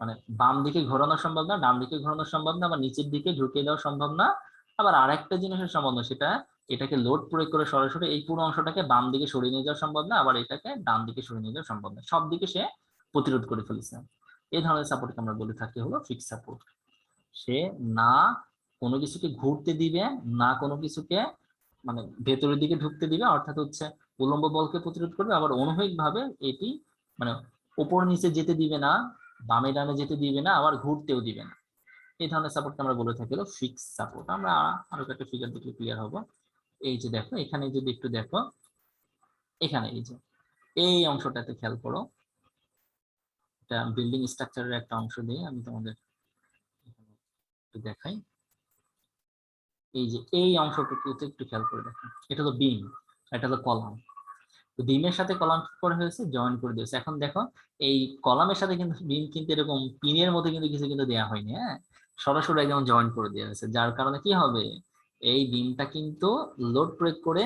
মানে বাম দিকে ঘোরানো সম্ভব না, ডান দিকে ঘোরানো সম্ভব না, আবার নিচের দিকে ঢুকিয়ে দেওয়া সম্ভব না। আবার আরেকটা জিনিসের সম্ভব না, সেটা এটাকে লোড প্রয়োগ করে সরাসরি এই পুরো অংশটাকে বাম দিকে সরিয়ে নিয়ে যাওয়া সম্ভব না, আবার এটাকে ডান দিকে সরিয়ে নিয়ে যাওয়া সম্ভব না। সব দিকে সে প্রতিরোধ করে ফেলেছে। এই ধরনের সাপোর্টকে আমরা বলে থাকি হলো ফিক্স সাপোর্ট। সে না কোনো কিছুকে ঘুরতে দিবে, না কোনো কিছুকে মানে ভেতরের দিকে ঢুকতে দিবে, অর্থাৎ হচ্ছে উলম্ব বলকে প্রতিরোধ করবে, আবার অনুভূমিক ভাবে এটি মানে উপর নিচে যেতে দিবে না, বামে ডানে যেতে দিবে না, আবার ঘুরতেও দিবে না। এই ধরনের সাপোর্টকে আমরা বলে থাকি হলো ফিক্স সাপোর্ট। আমরা আরো একটা ফিগার দেখলে ক্লিয়ার হবো। এই যে দেখো এখানে যদি একটু দেখো, এখানে এই যে এই অংশটাতে খেয়াল করো, এটা বিল্ডিং স্ট্রাকচারের একটা অংশ দিয়ে আমি তোমাদের একটু দেখাই। এই যে এই অংশটুকু একটু খেয়াল করে দেখো, এটা হলো বিম, এটা হলো কলাম। তো বিমের সাথে কলাম কি করে হয়েছে, জয়েন করে দিয়েছে। এখন দেখো এই কলামের সাথে কিন্তু বিম কিন্তু এরকম পিনের মধ্যে কিন্তু কিছু কিন্তু দেওয়া হয়নি, হ্যাঁ, সরাসরি একদম জয়েন করে দেওয়া হয়েছে। যার কারণে কি হবে, এই বিমটা কিন্তু লোড প্রয়োগ করে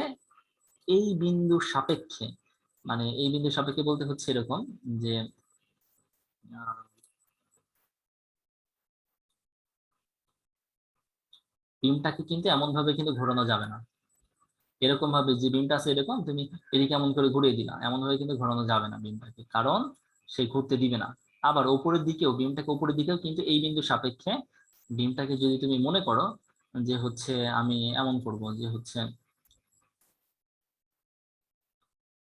এই বিন্দুর সাপেক্ষে, মানে এই বিন্দুর সাপেক্ষে বলতে হচ্ছে এরকম যে বিমটাকে কিন্তু এমন ভাবে কিন্তু ঘোরানো যাবে না, এরকম ভাবে যে বিমটা আছে এরকম তুমি এদিকে এমন করে ঘুরিয়ে দিলা, এমন ভাবে কিন্তু ঘোরানো যাবে না বিমটাকে, কারণ সে ঘুরতে দিবে না। আবার উপরের দিকেও বিমটাকে উপরের দিকেও কিন্তু এই বিন্দুর সাপেক্ষে বিমটাকে যদি তুমি মনে করো যে হচ্ছে আমি এমন করব যে হচ্ছে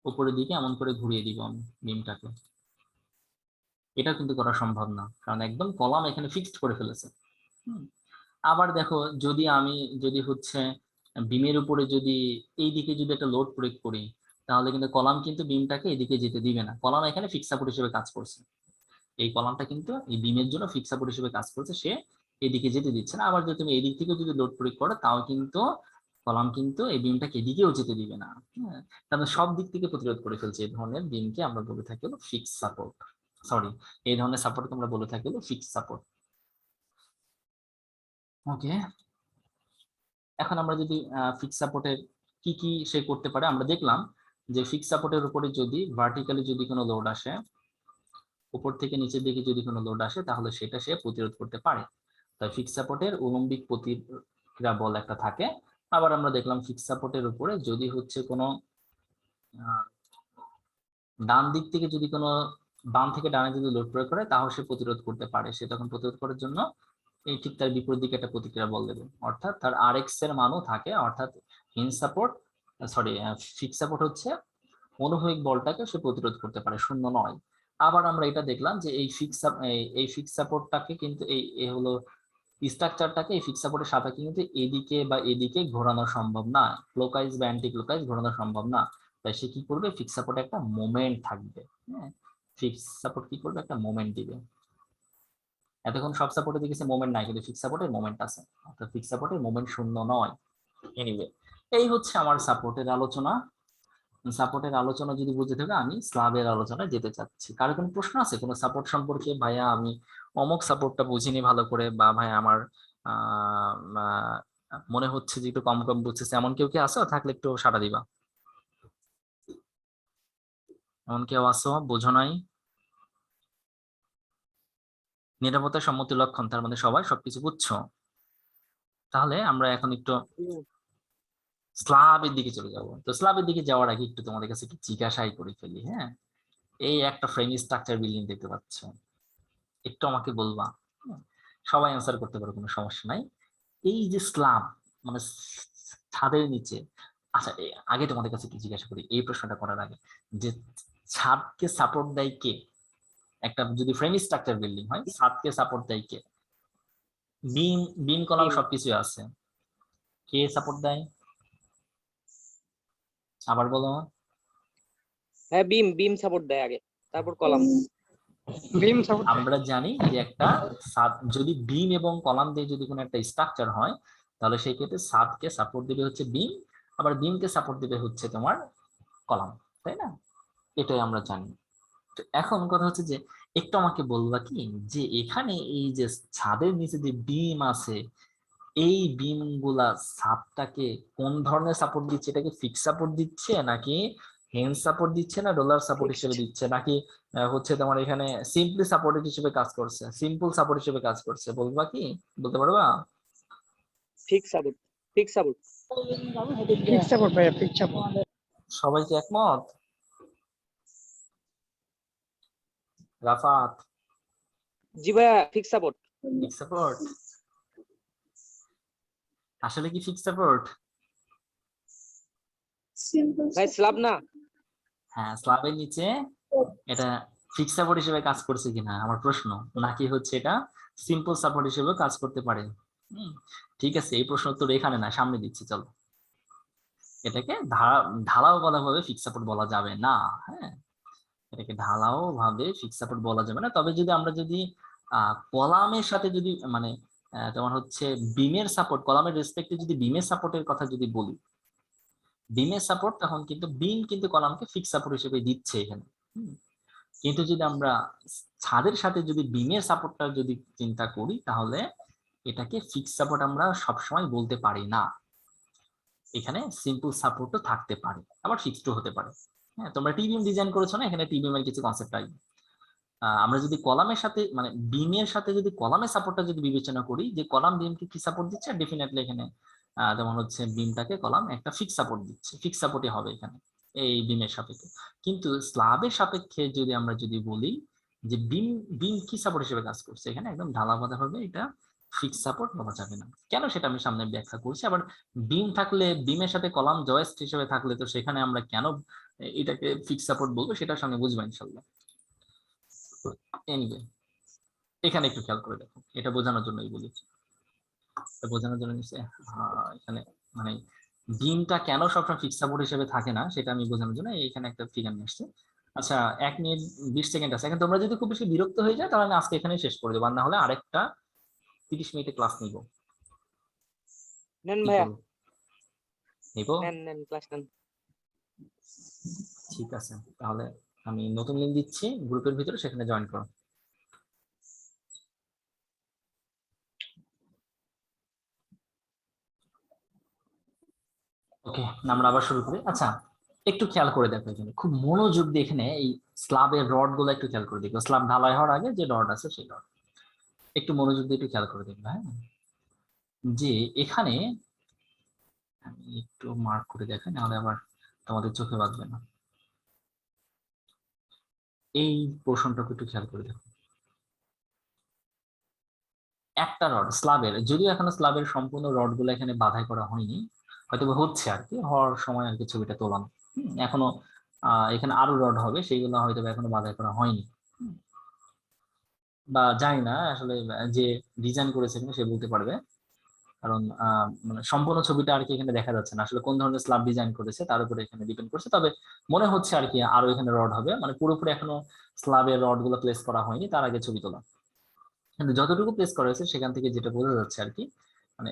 উপরের দিকে এমন করে ঘুরিয়ে দিব আমি বিমটাকে, এটা কিন্তু করা সম্ভব না, কারণ একদম কলাম এখানে ফিক্সড করে ফেলেছে। আবার দেখো যদি হচ্ছে বিমের উপরে যদি এই দিকে যদি একটা লোড প্রয়োগ করি, তাহলে কিন্তু কলাম কিন্তু বিমটাকে এদিকে যেতে দিবে না, কলাম এখানে ফিক্স সাপোর্ট হিসেবে কাজ করছে। এই কলামটা কিন্তু এই বিমের জন্য ফিক্স সাপোর্ট হিসেবে কাজ করছে, সে এদিকে যেতে দিচ্ছে না। আবার যদি তুমি এদিক থেকে যদি লোড প্রয়োগ করো, তাও কিন্তু কলাম কিন্তু এই বিমটাকে এদিকেও যেতে দিবে না। হ্যাঁ, তাহলে সব দিক থেকে প্রতিরোধ করে ফেলছে। এই ধরনের বিমকে আমরা বলে থাকি হলো ফিক্স সাপোর্ট, সরি এই ধরনের সাপোর্টকে আমরা বলে থাকি হলো ফিক্স সাপোর্ট। ওকে, এখন আমরা যদি ফিক্স সাপোর্টের কি কি সে করতে পারে আমরা দেখলাম, যে ফিক্স সাপোর্টের উপরে যদি ভার্টিক্যালি যদি কোনো লোড আসে, উপর থেকে নিচের দিকে যদি কোনো লোড আসে, তাহলে সেটা সে প্রতিরোধ করতে পারে। তাই ফিক্স সাপোর্টের উলম্বিক প্রতিক্রিয়া বল একটা থাকে। আবার আমরা দেখলাম ফিক্স সাপোর্টের উপরে যদি হচ্ছে কোনো ডান দিক থেকে যদি কোনো বাম থেকে ডানে যদি লোড প্রয়োগ করে, তাহলে সে প্রতিরোধ করতে পারে। সে তখন প্রতিরোধ করার জন্য এই ঠিক তার বিপরীত দিকে একটা প্রতিক্রিয়া বল দেবে, অর্থাৎ তার RX এর মানও থাকে। অর্থাৎ hinge support sorry fix support হচ্ছে অনুভূমিক বলটাকে সে প্রতিরোধ করতে পারে, শূন্য নয়। আবার আমরা এটা দেখলাম যে এই ফিক্স সাপোর্টটাকে কিন্তু এই হলো স্ট্রাকচারটাকে এই ফিক্স সাপোর্টের সাপেক্ষে কিন্তু এদিকে বা এদিকে ঘোরানো সম্ভব না, ক্লকওয়াইজ বা অ্যান্টি ক্লকওয়াইজ ঘোরানো সম্ভব না। তাই সে কি করবে, ফিক্স সাপোর্টে একটা মোমেন্ট থাকবে। হ্যাঁ, ফিক্স সাপোর্ট কি করবে, একটা মোমেন্ট দিবে। এতক্ষণ সব সাপোর্টে দেখেছি মোমেন্ট নাই, কিন্তু ফিক্স সাপোর্টের মোমেন্ট আছে, অর্থাৎ ফিক্স সাপোর্টের মোমেন্ট শূন্য নয়। এনিওয়ে, এই হচ্ছে আমার সাপোর্টের আলোচনা। সাপোর্টের আলোচনা যদি বুঝতে থাকে, আমি স্ল্যাবের আলোচনায় যেতে চাচ্ছি। কারো কোনো প্রশ্ন আছে কোনো সাপোর্ট সম্পর্কে? ভাইয়া আমি অমুক সাপোর্টটা বুঝিনি ভালো করে, বা ভাই আমার মনে হচ্ছে যে একটু কম কম বুঝতেছে, এমন কেউ কি আসো? থাকলে একটু সাড়া দিবা। এমন কেউ আসো বোঝো নাই? নিরাপত্তা সম্মতি লক্ষণ, তার মানে সবাই সবকিছু বুঝছো। তাহলে আমরা এখন একটু স্ল্যাবের দিকে চলে যাব। তো স্ল্যাবের দিকে যাওয়ার আগে একটু তোমাদের কাছে একটু জিজ্ঞাসাই করে ফেলি। হ্যাঁ, এই একটা ফ্রেম স্ট্রাকচার বিল্ডিং দেখতে পাচ্ছ, একটু আমাকে বলবা, সবাই অ্যান্সার করতে পারো, কোনো সমস্যা নাই। এই যে স্ল্যাব মানে ছাদের নিচে, আচ্ছা আগে তোমাদের কাছে একটু জিজ্ঞাসা করি এই প্রশ্নটা করার আগে, যে ছাদকে সাপোর্ট দেয় কে? একটা যদি ফ্রেম স্ট্রাকচার বিল্ডিং হয়, ছাদকে সাপোর্ট দেয় কে? বিম কলাম সবকিছু আছে, কে সাপোর্ট দেয়? আবার বলো। হ্যাঁ বিম সাপোর্ট দেয় আগে, তারপর কলাম। বিম সাপোর্ট আমরা জানি যে একটা যদি বিম এবং কলাম দিয়ে যদি কোনো একটা স্ট্রাকচার হয়, তাহলে সেই ক্ষেত্রে ছাদকে সাপোর্ট দিবে হচ্ছে বিম, আবার বিমকে সাপোর্ট দিবে হচ্ছে তোমার কলাম, তাই না? এটাই আমরা জানি। তো এখন কথা হচ্ছে যে একটু আমাকে বলবা কি যে এখানে এই যে ছাদের নিচে যে বিম আছে, এই বিম গুলা ছাদটাকে কোন ধরনের সাপোর্ট দিচ্ছে? এটাকে ফিক্স সাপোর্ট দিচ্ছে নাকি হেন্ড সাপোর্ট দিচ্ছে, না রোলার সাপোর্ট হিসেবে দিচ্ছে, নাকি হচ্ছে তোমার এখানে সিম্পলি সাপোর্ট হিসেবে কাজ করছে, সিম্পল সাপোর্ট হিসেবে কাজ করছে? বলবা কি, বলতে পারবা? Fix support, fix support. Fix support ভাইয়া, ফিক্স সাপোর্ট। সবাই কি একমত? রাফাত? জি ভাইয়া ফিক্স সাপোর্ট। ফিক্স সাপোর্ট আসলে কি ফিক্স সাপোর্ট? সিম্পল ভাই স্ল্যাব না? হ্যাঁ, স্ল্যাবের নিচে এটা ফিক্স সাপোর্ট হিসেবে কাজ করছে কিনা আমার প্রশ্ন, নাকি হচ্ছে এটা সিম্পল সাপোর্ট হিসেবে কাজ করতে পারে? ঠিক আছে, এই প্রশ্ন উত্তর এখানে না, সামনে দিচ্ছি চলো। এটাকে ঢালাও ভাবে ফিক্স সাপোর্ট বলা যাবে না। হ্যাঁ, এটাকে ঢালাও ভাবে ফিক্স সাপোর্ট বলা যাবে না। তবে যদি আমরা যদি কলামের সাথে যদি মানে তোমার হচ্ছে বিমের সাপোর্ট, কলামের রেসপেক্টে যদি বিমের সাপোর্টের কথা যদি বলি, বিমের সাপোর্ট, তখন কিন্তু বিম কিন্তু কলামকে ফিক্স সাপোর্ট হিসেবে দিচ্ছে এখানে। কিন্তু যদি আমরা ছাদের সাথে যদি বিমের সাপোর্টটা যদি চিন্তা করি, তাহলে এটাকে ফিক্স সাপোর্ট আমরা সবসময় বলতে পারি না। এখানে সিম্পল সাপোর্টও থাকতে পারে, আবার ফিক্সডও হতে পারে। হ্যাঁ, তোমরা টি-বিম ডিজাইন করেছো না, এখানে টি-বিম এর কিছু কনসেপ্ট আসবে। আমরা যদি কলামের সাথে মানে বিমের সাথে যদি কলামের সাপোর্টটা যদি বিবেচনা করি, যে কলাম বিমকে কি সাপোর্ট দিচ্ছে, ডেফিনেটলি এখানে যেমন হচ্ছে বিমটাকে কলাম একটা ফিক্স সাপোর্ট দিচ্ছে, ফিক্স সাপোর্টই হবে এখানে এই বিমের সাপেক্ষে। কিন্তু স্ল্যাবের সাপেক্ষে যদি আমরা যদি বলি যে বিম কি সাপোর্ট হিসেবে কাজ করছে, এখানে একদম ঢালাবাঁধা হবে, এটা ফিক্স সাপোর্ট বলা যাবে না। কেন সেটা আমি সামনে ব্যাখ্যা করছি। আবার বিম থাকলে, বিমের সাথে কলাম জয়েস্ট হিসেবে থাকলে, তো সেখানে আমরা কেন এটাকে ফিক্স সাপোর্ট বলবো সেটা সামনে বুঝবো ইনশাল্লাহ। এনিওয়ে, এখানে একটু খেয়াল করে দেখো, এটা বোঝানোর জন্যই বলেছি, বোঝানোর জন্য নিশ্চয় এখানে মানে বিমটা কেন সবসময় ফিক্স সাপোর্ট হিসেবে থাকে না সেটা আমি বোঝানোর জন্য এখানে একটা ফিগার নিয়ে আসছি। আচ্ছা, 1 মিনিট 20 সেকেন্ড আছে। এখন তোমরা যদি খুব বেশি বিরক্ত হয়ে যায়, তাহলে আমি আজকে এখানেই শেষ করে দেবো, আর না হলে আরেকটা 30 মিনিটে ক্লাস নিব। নেন ভাইয়া, নিব? নেন ক্লাস নেন। ঠিক আছে, তাহলে আমি নতুন লিংক দিচ্ছি গ্রুপের ভিতরে, সেখানে জয়েন করো। ওকে, আমরা আবার শুরু করি। আচ্ছা, একটু খেয়াল করে দেখো, এখানে খুব মনোযোগ দিয়ে এখানে এই স্ল্যাবের রড গুলো একটু খেয়াল করে দেখো। স্ল্যাব ঢালাই হওয়ার আগে যে রড আছে সেই রড একটু মনোযোগ দিয়ে একটু খেয়াল করে দেখবে। হ্যাঁ, যে এখানে আমি একটু মার্ক করে দেখাই, নাহলে আবার তোমাদের চোখে বাঁধবে না। এই পোর্শনটাকে একটু খেয়াল করে দেখো। একটা রড স্ল্যাবের, যদিও এখনো স্ল্যাবের সম্পূর্ণ রড গুলো এখানে বাধাই করা হয়নি, হয়তো হচ্ছে আর কি, হওয়ার সময় আর কি ছবিটা তোলাম। এখনো এখানে আরো রড হবে, সেইগুলো হয়তো এখনো বাধাই করা হয়নি, বা জানি না আসলে যে ডিজাইন করেছে এখানে সে বলতে পারবে, কারণ মানে সম্পূর্ণ ছবিটা আর কি এখানে দেখা যাচ্ছে না, আসলে কোন ধরনের স্ল্যাব ডিজাইন করেছে তার উপরে এখানে ডিপেন্ড করছে। তবে মনে হচ্ছে আর কি আরো এখানে রড হবে, মানে পুরোপুরি এখনো স্ল্যাবের রড গুলো প্লেস করা হয়নি, তার আগে ছবি তোলা। কিন্তু যতটুকু প্লেস করা হয়েছে সেখান থেকে যেটা বোঝা যাচ্ছে আর কি, মানে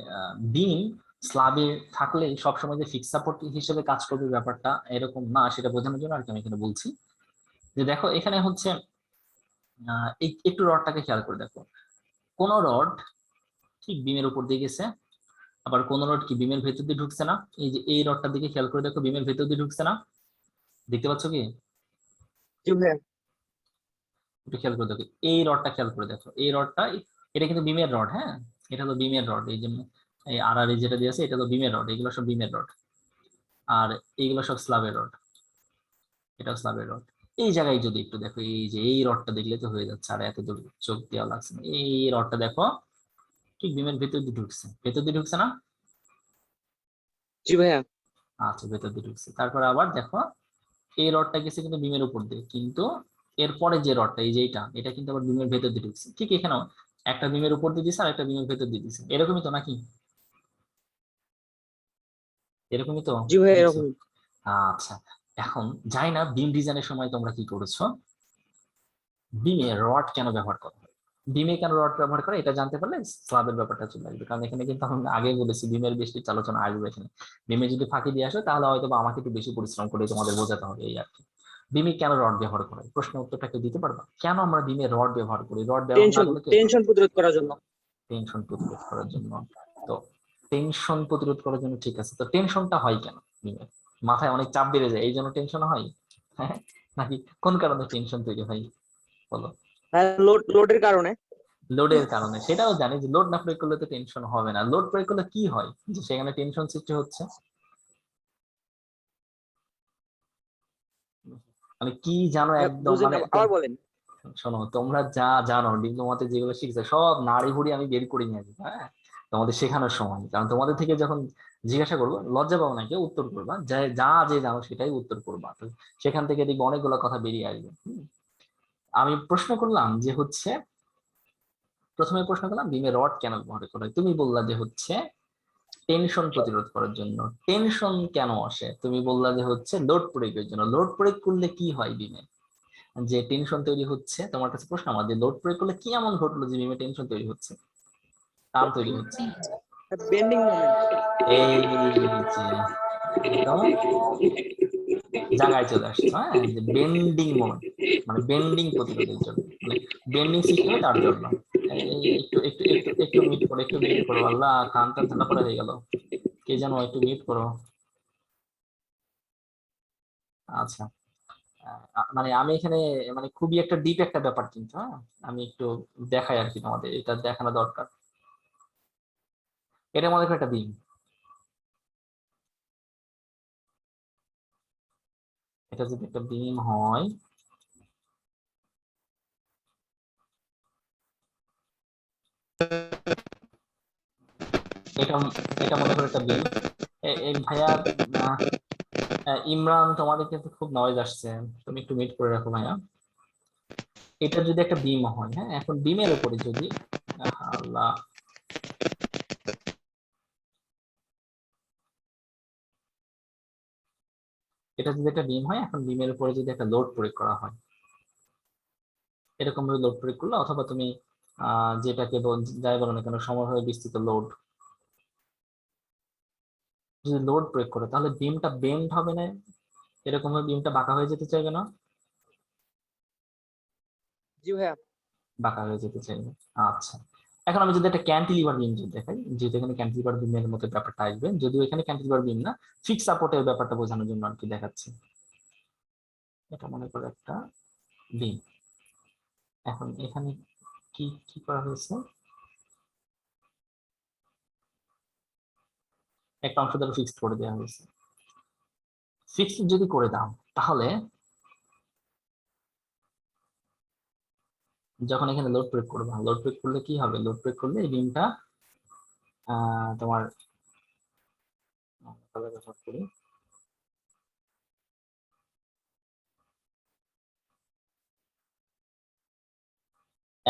বিম স্ল্যাবে থাকলে সবসময় যে ফিক্স সাপোর্ট হিসেবে কাজ করবে ব্যাপারটা এরকম না, সেটা বোঝানোর জন্য আর কি আমি এখানে বলছি। যে দেখো এখানে হচ্ছে একটু রডটাকে খেয়াল করে দেখো, কোন রড ঠিক বিমের উপর দিয়ে গেছে, আবার কোন রড কি বিমের ভেতর দিয়ে ঢুকছে না। এই যে এই রডটার দিকে খেয়াল করে দেখো, বিমের ভেতর দিয়ে ঢুকছে না, দেখতে পাচ্ছ কি? জি ভাইয়া। একটু খেয়াল করে দেখো, এই রডটা খেয়াল করে দেখো, এই রডটা, এটা কিন্তু বিমের রড। হ্যাঁ, এটা হলো বিমের রড, এই জন্য এই আর আর যেটা দিয়েছে এটা হলো বিমের রড, এগুলো সব বিমের রড, আর এইগুলো সব স্ল্যাবের রড, এটা স্ল্যাবের রড। এই জায়গায় যদি একটু দেখো, এই যে এই রডটা দেখলে তো হয়ে যাচ্ছে, আর এত দূর চোখ দেওয়া লাগছে না। এই রডটা দেখো ঠিক বিমের ভেতর দিয়ে ঢুকছে, ভেতর দিয়ে ঢুকছে না? জি ভাইয়া। আচ্ছা, ভেতর দিয়ে ঢুকছে। তারপর আবার দেখো এই রডটা গেছে কিন্তু বিমের উপর দিয়ে, কিন্তু এরপরে যে রডটা এই যে এটা কিন্তু আবার বিমের ভেতর দিয়ে ঢুকছে। ঠিক এখানেও একটা বিমের উপর দিয়ে দিছে আর একটা বিমের ভেতর দিয়ে দিছে, এরকমই তো নাকি? এরকমই তো? জি ভাইয়া এরকম। আচ্ছা, এখন যাই না বিম ডিজাইনের সময় তোমরা কি করেছো, বিমে রড কেন ব্যবহার করা হয়, বিমে কেন রড ব্যবহার করে এটা জানতে পারলে স্ল্যাবের ব্যাপারটা চলে আসবে। কারণ এখানে কিন্তু আমি আগে বলেছি বিমের বেশি আলোচনা আসবে এখানে। বিমে যদি ফাঁকি দিয়ে আসো তাহলে হয়তো বা আমাকে একটু বেশি পরিশ্রম করে তোমাদের বোঝাতে হবে, এই আর কি। বিমে কেন রড ব্যবহার করে, প্রশ্নের উত্তরটা কেউ দিতে পারবা? কেন আমরা বিমে রড ব্যবহার করি? রড ব্যবহার না করলে টেনশন প্রতিরোধ করার জন্য। টেনশন প্রতিরোধ করার জন্য। তো টেনশন প্রতিরোধ করার জন্য, ঠিক আছে। তো টেনশনটা হয় কেন? বিমের মাথায় অনেক চাপ বেড়ে যায় এই জন্য টেনশন হয়, হ্যাঁ? নাকি কোন কারণে টেনশন তৈরি হয় বলো? হ্যাঁ, লোডের কারণে। লোডের কারণে, সেটাও জানি যে লোড না প্রয়োগ করলে তো টেনশন হবে না। লোড প্রয়োগ করলে কি হয় যে সেখানে টেনশন সৃষ্টি হচ্ছে? মানে কি জানো একদম, মানে আবার বলেন। শোনো, তোমরা যা জানো ডিপ্লোমাতে যেগুলো শিখছো সব নাড়ি ভুড়ি আমি বের করে নিয়ে আসবো, হ্যাঁ, তোমাদের শেখানোর সময়। কারণ তোমাদের থেকে যখন জিজ্ঞাসা করবো লজ্জা পাবো না, কেউ উত্তর করবা, যা যা যে জানো সেটাই উত্তর করবা। তো সেখান থেকে দেখবো অনেকগুলো কথা বেরিয়ে আসবে। আমি প্রশ্ন করলাম যে হচ্ছে, প্রথমে প্রশ্ন করলাম বিমে রড কেন ব্যবহার করা হয়, তুমি বললা যে হচ্ছে টেনশন প্রতিরোধ করার জন্য। টেনশন কেন আসে? তুমি বললা যে হচ্ছে লোড প্রয়োগের জন্য। লোড প্রয়োগ করলে কি হয় বিমে, যে টেনশন তৈরি হচ্ছে? তোমার কাছে প্রশ্ন আমার, যে লোড প্রয়োগ করলে কি এমন ঘটলো যে বিমে টেনশন তৈরি হচ্ছে, টান তৈরি হচ্ছে? Bending moment. এই যে একদম জায়গায় চলে আসছে, হ্যাঁ, যে বেন্ডিং মোমেন্ট, মানে বেন্ডিং প্রতিরোধের জন্য, মানে বেন্ডিং সৃষ্টি হয় তার জন্য। একটু একটু একটু একটু মিট করো, একটু মিট করো। আল্লাহ, কান টান ঠান্ডা পড়া হয়ে গেল, কে যেন একটু মিট করো। আচ্ছা, মানে আমি এখানে মানে খুবই একটা ডিপ একটা ব্যাপার কিন্তু, হ্যাঁ, আমি একটু দেখাই আর কি, তোমাদের এটা দেখানো দরকার। এটা মনে করো একটা বিম, এটা যদি একটা বিম হয়, এটা এটা মনে করো একটা বিম। এই ভাইয়া, ইমরান, তোমাদের কিন্তু খুব নয়েজ আসছে, তুমি একটু মিট করে রাখো ভাইয়া। এটা যদি একটা বিম হয়, হ্যাঁ, এখন বিমের উপরে যদি, আল্লাহ, এটা যদি একটা বিম হয়, এখন বিমের উপরে যদি একটা লোড প্রয়োগ করা হয়, এরকম ভাবে লোড প্রয়োগ করলে, অথবা তুমি যেটাকে যাই বলো না কেন সমভাবে বিস্তৃত লোড, যদি লোড প্রয়োগ করে তাহলে বিমটা বেন্ড হবে না, এরকম ভাবে বিমটা বাঁকা হয়ে যেতে চাইবে না? জি ভাইয়া। বাঁকা হয়ে যেতে চাইবে। আচ্ছা, এখন আমি যদি একটা ক্যান্টিলিভার বিম যদি দেখাই, যেহেতু এখানে ক্যান্টিলিভার বিমের মতো ব্যাপারটা আসবে, যদিও এখানে ক্যান্টিলিভার বিম না, ফিক্স সাপোর্টের ব্যাপারটা বোঝানোর জন্য আর কি দেখাচ্ছি। এটা মনে করো একটা বিম। এখন এখানে কি কি করা হয়েছে, একটা অংশ দ্বারা ফিক্সড করে দেওয়া হয়েছে। ফিক্সড যদি করে দাও তাহলে যখন এখানে লোড প্রয়োগ করবে, লোড প্রয়োগ করলে কি হবে, লোড প্রয়োগ করলে এই বিমটা তোমার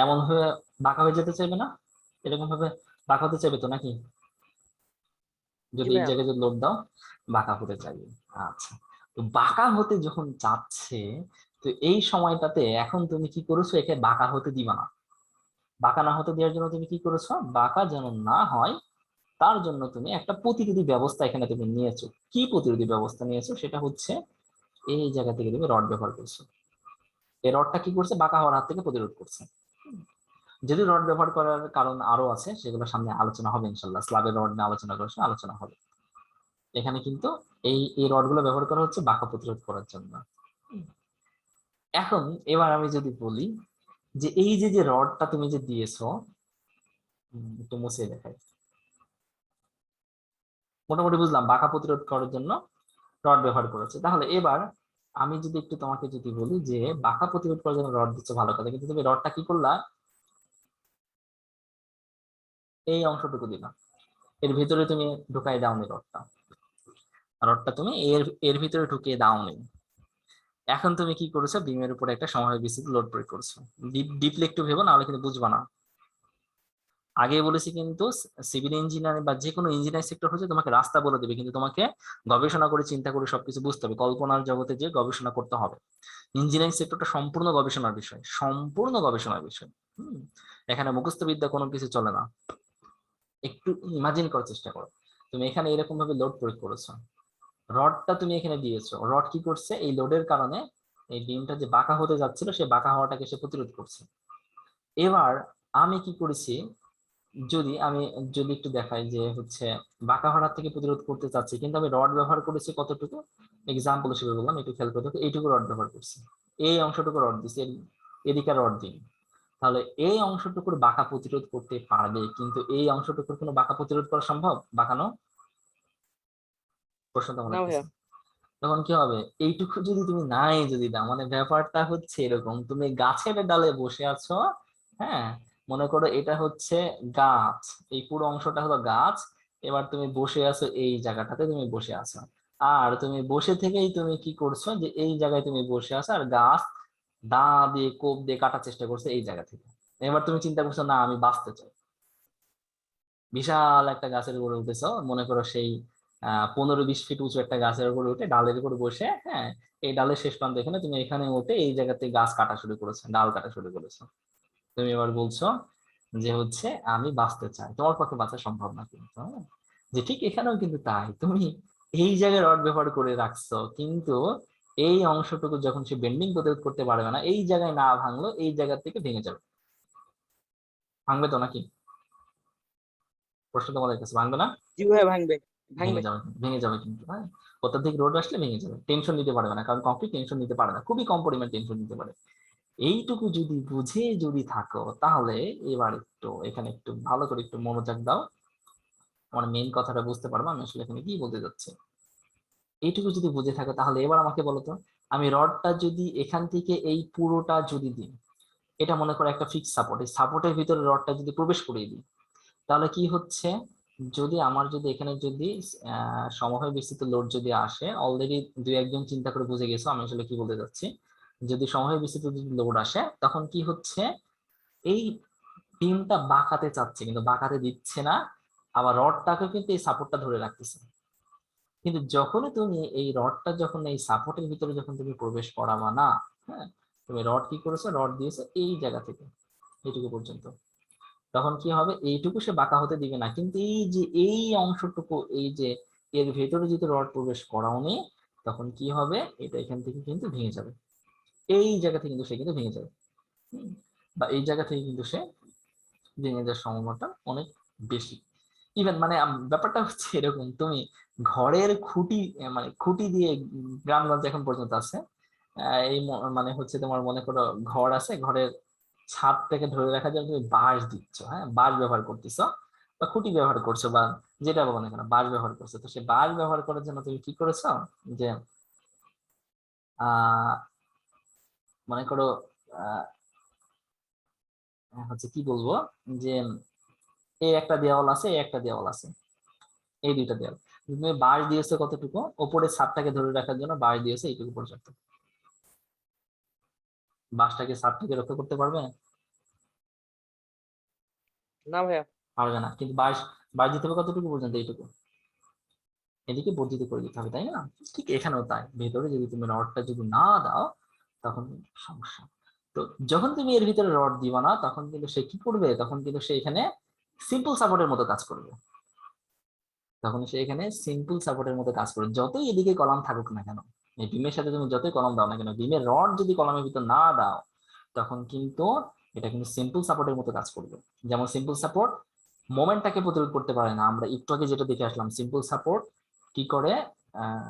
এমন ভাবে বাঁকা হয়ে যেতে চাইবে না, এরকম ভাবে বাঁকা হতে চাইবে তো নাকি? যদি এই জায়গায় যদি লোড দাও বাঁকা হতে চাইবে। আচ্ছা, তো বাঁকা হতে যখন চাচ্ছে, তো এই সময়টাতে এখন তুমি কি করেছো, একে বাঁকা হতে দিবা না। বাঁকা না হতে দেওয়ার জন্য তুমি কি করেছো, বাঁকা যেন না হয় তার জন্য তুমি একটা প্রতিরোধী ব্যবস্থা এখানে তুমি নিয়েছো। কি প্রতিরোধী ব্যবস্থা নিয়েছো? সেটা হচ্ছে এই জায়গা থেকে তুমি রড ব্যবহার করছো। এই রডটা কি করছে, বাঁকা হওয়ার হাত থেকে প্রতিরোধ করছে। যদি রড ব্যবহার করার কারণ আরো আছে, সেগুলো সামনে আলোচনা হবে ইনশাল্লাহ, স্ল্যাবের রড নিয়ে আলোচনা করার সময় আলোচনা হবে। এখানে কিন্তু এই এই রডগুলো ব্যবহার করা হচ্ছে বাঁকা প্রতিরোধ করার জন্য। এখন এবার আমি যদি বলি যে এই যে যে রডটা তুমি যে দিয়েছো, একটু মুছে দেখাই, মোটামুটি বুঝলাম বাঁকা প্রতিরোধ করার জন্য রড ব্যবহার করেছে। তাহলে এবার আমি যদি একটু তোমাকে যদি বলি যে বাঁকা প্রতিরোধ করার জন্য রড দিচ্ছ, ভালো কথা, কিন্তু তুমি রডটা কি করলা, এই অংশটুকু দিলাম, এর ভিতরে তুমি ঢুকাই দাওনি রডটা, রডটা তুমি এর এর ভিতরে ঢুকিয়ে দাওনি। এখন তুমি কি করেছো, বিমের উপরে একটা সমভাবে বিস্তৃত লোড প্রয়োগ করছো। ডিপলি একটু ভেবো, নাহলে কিন্তু বুঝবা না। আগে বলেছি কিন্তু সিভিল ইঞ্জিনিয়ারিং বা যে কোনো ইঞ্জিনিয়ারিং সেক্টর হচ্ছে তোমাকে রাস্তা বলে দেবে, কিন্তু তোমাকে গবেষণা করে চিন্তা করে সবকিছু বুঝতে হবে, কল্পনার জগতে যে গবেষণা করতে হবে। ইঞ্জিনিয়ারিং সেক্টরটা সম্পূর্ণ গবেষণার বিষয়, সম্পূর্ণ গবেষণার বিষয়। এখানে মুখস্থ বিদ্যা কোনো কিছু চলে না। একটু ইমাজিন করার চেষ্টা করো, তুমি এখানে এরকম ভাবে লোড প্রয়োগ করেছো, রডটা তুমি এখানে দিয়েছো, রড কি করছে, এই লোডের কারণে এই বিমটা যে বাঁকা হতে যাচ্ছিল সে বাঁকা হওয়াটাকে সে প্রতিরোধ করছে। এবার আমি কি করেছি, যদি একটু দেখাই যে হচ্ছে বাঁকা হওয়ার থেকে প্রতিরোধ করতে চাচ্ছি, কিন্তু আমি রড ব্যবহার করেছি কতটুকু, এক্সাম্পল হিসেবে বললাম, একটু খেয়াল করে দেখো, এইটুকু রড ব্যবহার করছি, এই অংশটুকু রড দিচ্ছি, এদিকে রড দিই, তাহলে এই অংশটুকুর বাঁকা প্রতিরোধ করতে পারবে, কিন্তু এই অংশটুকুর কোনো বাঁকা প্রতিরোধ করা সম্ভব? বাঁকানো প্রশ্নটা মনে না ভাইয়া। করছে। তখন কি হবে, এইটুকু যদি তুমি নাই যদি দাও, মানে ব্যাপারটা হচ্ছে এরকম, তুমি গাছের ডালে বসে আছো, হ্যাঁ, মনে করো এটা হচ্ছে গাছ, এই পুরো অংশটা হলো গাছ, এবার তুমি বসে আছো এই জায়গাটাতে, তুমি বসে আছো, আর তুমি বসে থেকেই তুমি কি করছো, যে এই জায়গায় তুমি বসে আছো, আর গাছ দা দিয়ে কোপ দিয়ে কাটার চেষ্টা করছে এই জায়গা থেকে। এবার তুমি চিন্তা করছো না আমি বাঁচতে চাই, বিশাল একটা গাছের উপরে উঠেছো, মনে করো সেই 15-20 ফিট উঁচু একটা গাছের উপরে উঠে ডালের উপরে বসে, হ্যাঁ, এই ডালের শেষ প্রান্ত এখানে, তুমি এখানে উঠে এই জায়গাতে গাছ কাটা শুরু করেছো, ডাল কাটা শুরু করেছো। তুমি এবার বলছো যে হচ্ছে আমি বাঁচতে চাই, তোমার পক্ষে বাঁচা সম্ভব না, কিন্তু যে ঠিক এখানেও কিন্তু তাই, তুমি এই জায়গায় রড ব্যবহার করে রাখছো, কিন্তু এই অংশটুকু যখন সে বেন্ডিং প্রতিরোধ করতে পারবে না, এই জায়গায় না ভাঙলো, এই জায়গা থেকে ভেঙে যাবে। ভাঙবে তো নাকি? প্রশ্ন তোমাদের কাছে, ভাঙবে না? জি ভাইয়া, ভাঙবে ভেঙে ভাঙবে। যাবে, ভেঙে যাবে কিন্তু, হ্যাঁ, অত্যাধিক রোদ আসলে ভেঙে যাবে, টেনশন নিতে পারবে না, কারণ কংক্রিট টেনশন নিতে পারে না, খুবই কম পরিমাণ টেনশন নিতে পারে। এইটুকু যদি বুঝে যদি থাকো, তাহলে এবার একটু এখানে একটু ভালো করে একটু মনোযোগ দাও, আমার মেইন কথাটা বুঝতে পারবো আমি আসলে এখানে কি বলতে যাচ্ছি। এইটুকু যদি বুঝে থাকো, তাহলে এবার আমাকে বলো তো, আমি রডটা যদি এখান থেকে এই পুরোটা যদি দিই, এটা মনে করো একটা ফিক্স সাপোর্ট, এই সাপোর্টের ভিতরে রডটা যদি প্রবেশ করিয়ে দিই, তাহলে কি হচ্ছে, যদি আমার যদি এখানে যদি সমবায় বিস্তৃত লোড যদি আসে, অলরেডি দুই একজন চিন্তা করে বুঝে গেছো আমি আসলে কি বলতে যাচ্ছি, যদি সমবায় বিস্তৃত যদি লোড আসে, তখন কি হচ্ছে, এই বিমটা বাঁকাতে চাচ্ছে কিন্তু বাঁকাতে দিচ্ছে না, আবার রডটাকে কিন্তু এই সাপোর্টটা ধরে রাখতেছে, কিন্তু যখনই তুমি এই রডটা যখন এই সাপোর্টের ভিতরে যখন তুমি প্রবেশ করাবা না, হ্যাঁ, তুমি রড কি করেছো, রড দিয়েছো এই জায়গা থেকে এইটুকু পর্যন্ত, তখন কি হবে, এইটুকু সে বাঁকা হতে দিবে না, কিন্তু এই যে এই অংশটুকু, এই যে এর ভেতরে যদি রড প্রবেশ করাও নেই, তখন কি হবে, এটা এখান থেকে কিন্তু ভেঙে যাবে, এই জায়গা থেকে কিন্তু সে কিন্তু ভেঙে যাবে, বা এই জায়গা থেকে কিন্তু সে ভেঙে যাওয়ার সম্ভাবনাটা অনেক বেশি। ইভেন মানে ব্যাপারটা হচ্ছে এরকম, তুমি ঘরের খুঁটি, মানে খুঁটি দিয়ে গ্রামগঞ্জ এখন পর্যন্ত আছে, মানে হচ্ছে তোমার মনে করো ঘর আছে, ঘরের ছাদটাকে ধরে রাখার জন্য তুমি বাঁশ দিচ্ছ, হ্যাঁ, বাঁশ ব্যবহার করতেছো, বা খুঁটি ব্যবহার করছো, বা যেটা বলো না কেন বাঁশ ব্যবহার করছো, তো সে বাঁশ ব্যবহার করার জন্য তুমি কি করেছো, যে আহ মনে করো আহ হচ্ছে কি বলবো, যে এই একটা দেওয়াল আছে, এই একটা দেওয়াল আছে, এই দুইটা দেওয়াল, তুমি বাঁশ দিয়েছো কতটুকু, ওপরের ছাদটাকে ধরে রাখার জন্য বাঁশ দিয়েছো এইটুকু পর্যন্ত, বাঁশটাকে ছাদটাকে রক্ষা করতে পারবে? না ভাইয়া। পারবে না, কিন্তু বাঁশ বাঁশ দিতে হবে কতটুকু পর্যন্ত, এইটুকু, এদিকে বর্ধিত করে দিতে হবে, তাই না? ঠিক এখানেও তাই, ভেতরে যদি তুমি রডটা যদি না দাও, তখন সমস্যা। তো যখন তুমি এর ভিতরে রড দিবা না, তখন কিন্তু সে কি করবে, তখন কিন্তু সে এখানে সিম্পল সাপোর্টের মতো কাজ করবে, তখন সে এখানে সিম্পল সাপোর্টের মতো কাজ করবে, যতই এদিকে কলাম থাকুক না কেন, এই বিমের সাথে তুমি যতই কলাম দাও না কেন, বিমের রড যদি কলামের ভিতর না দাও, তখন কিন্তু এটা কিন্তু সিম্পল সাপোর্টের মতো কাজ করবে। যেমন সিম্পল সাপোর্ট মোমেন্টটাকে প্রতিরোধ করতে পারে না, আমরা একটু আগে যেটা দেখে আসলাম, সিম্পল সাপোর্ট কি করে,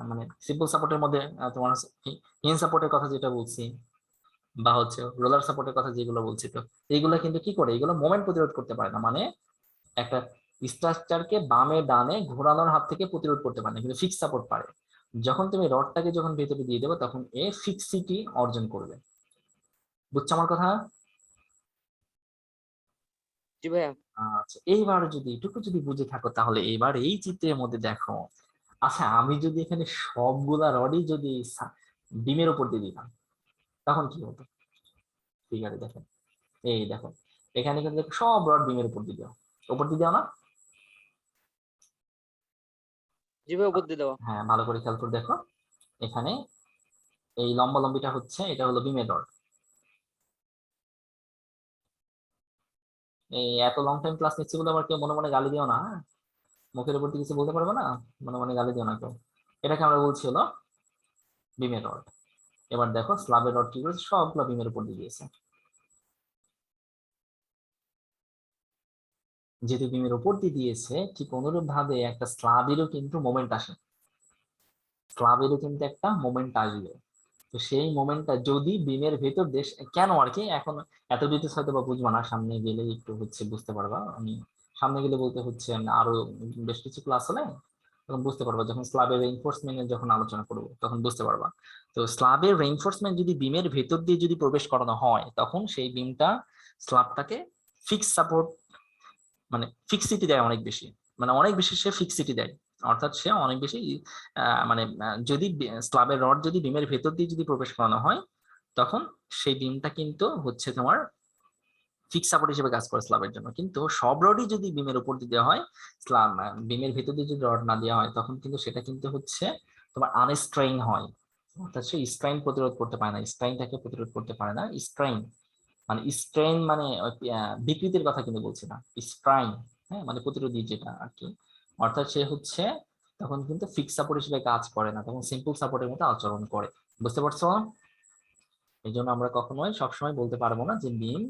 মানে সিম্পল সাপোর্টের মধ্যে তোমার হিন সাপোর্টের কথা যেটা বলছি, বা হচ্ছে রোলার সাপোর্টের কথা যেগুলো বলছি, তো এইগুলো কিন্তু কি করে, এগুলো মোমেন্ট প্রতিরোধ করতে পারে না, মানে একটা স্ট্রাকচারকে বামে ডানে ঘোরানোর হাত থেকে প্রতিরোধ করতে পারে না, কিন্তু ফিক্স সাপোর্ট পারে। যখন তুমি রডটাকে যখন ভেতরে দিয়ে দেবে, তখন এ ফিক্সিটি অর্জন করবে। বুঝছো আমার কথা? জি ভাইয়া। আচ্ছা, এইবার যদি এটুকু যদি বুঝে থাকো, তাহলে এবার এই চিত্রের মধ্যে দেখো, আচ্ছা আমি যদি এখানে সবগুলা রডই যদি ডিমের উপর দিয়ে দিতাম, তখন কি হতো? ঠিক আছে, দেখেন, এই দেখো, এখানে কিন্তু সব রড ডিমের উপর দিল, উপর দিয়ে দাও না? যেভাবে উপর দিয়ে দেওয়া। হ্যাঁ, ভালো করে খেয়াল করে দেখো, এখানে এই লম্বা লম্বিটা হচ্ছে, এটা হলো বিমের রড। এই এত লং টাইম ক্লাস নিচ্ছি বলে আবার কেউ মনে মনে গালি দিও না, হ্যাঁ? মুখের উপর দিয়ে কিছু বলতে পারবে না, মনে মনে গালি দিও না কেউ। এটাকে আমরা বলছি হলো বিমের রড। এবার দেখো স্ল্যাবের রড কি করেছে, সবগুলো বিমের উপর দিয়ে দিয়েছে। যেহেতু বিমের উপর দিয়ে দিয়েছে, ঠিক অনুরূপ ভাবে একটা স্ল্যাবেরও কিন্তু মোমেন্ট আসে, স্ল্যাবেরও কিন্তু একটা মোমেন্ট আসবে। তো সেই মোমেন্টটা যদি বিমের ভেতর দেশ কেন আর কি, এখন এত ডিটেলস হয়তো বা বুঝবো না, সামনে গেলে একটু হচ্ছে বুঝতে পারবা। আমি সামনে গেলে বলতে হচ্ছে আরো বেশ কিছু ক্লাস হলে তখন বুঝতে পারবা, যখন স্ল্যাবের রেইনফোর্সমেন্টের যখন আলোচনা করবো তখন বুঝতে পারবা। তো স্ল্যাবের রেইনফোর্সমেন্ট যদি বিমের ভেতর দিয়ে যদি প্রবেশ করানো হয়, তখন সেই বিমটা স্ল্যাবটাকে ফিক্স সাপোর্ট, মানে ফিক্সিটি দেয় অনেক বেশি, মানে অনেক বেশি সে ফিক্সিটি দেয়। অর্থাৎ সে অনেক বেশি মানে যদি স্ল্যাবের রড যদি বিমের ভেতর দিয়ে যদি প্রবেশ করানো হয়, তখন সেই বিমটা কিন্তু হচ্ছে তোমার ফিক্স সাপোর্ট হিসেবে কাজ করে স্ল্যাবের জন্য। কিন্তু সব রডই যদি বিমের উপর দিয়ে দেওয়া হয়, স্ল্যাব বিমের ভেতর দিয়ে যদি রড না দেওয়া হয়, তখন কিন্তু সেটা কিন্তু হচ্ছে তোমার আনস্ট্রেইন হয়। অর্থাৎ সে স্ট্রেইন প্রতিরোধ করতে পারে না, স্ট্রেইনটাকে প্রতিরোধ করতে পারে না। স্ট্রেইন মানে স্ট্রেইন মানে বিকৃতির কথা কিন্তু বলছি না, স্ট্রাইন, হ্যাঁ, মানে প্রতিরোধী যেটা আর কি। অর্থাৎ সে হচ্ছে তখন কিন্তু ফিক্স সাপোর্ট হিসেবে কাজ করে না, তখন সিম্পল সাপোর্টের মতো আচরণ করে। বুঝতে পারছো? এই জন্য আমরা কখনোই সবসময় বলতে পারবো না যে বিম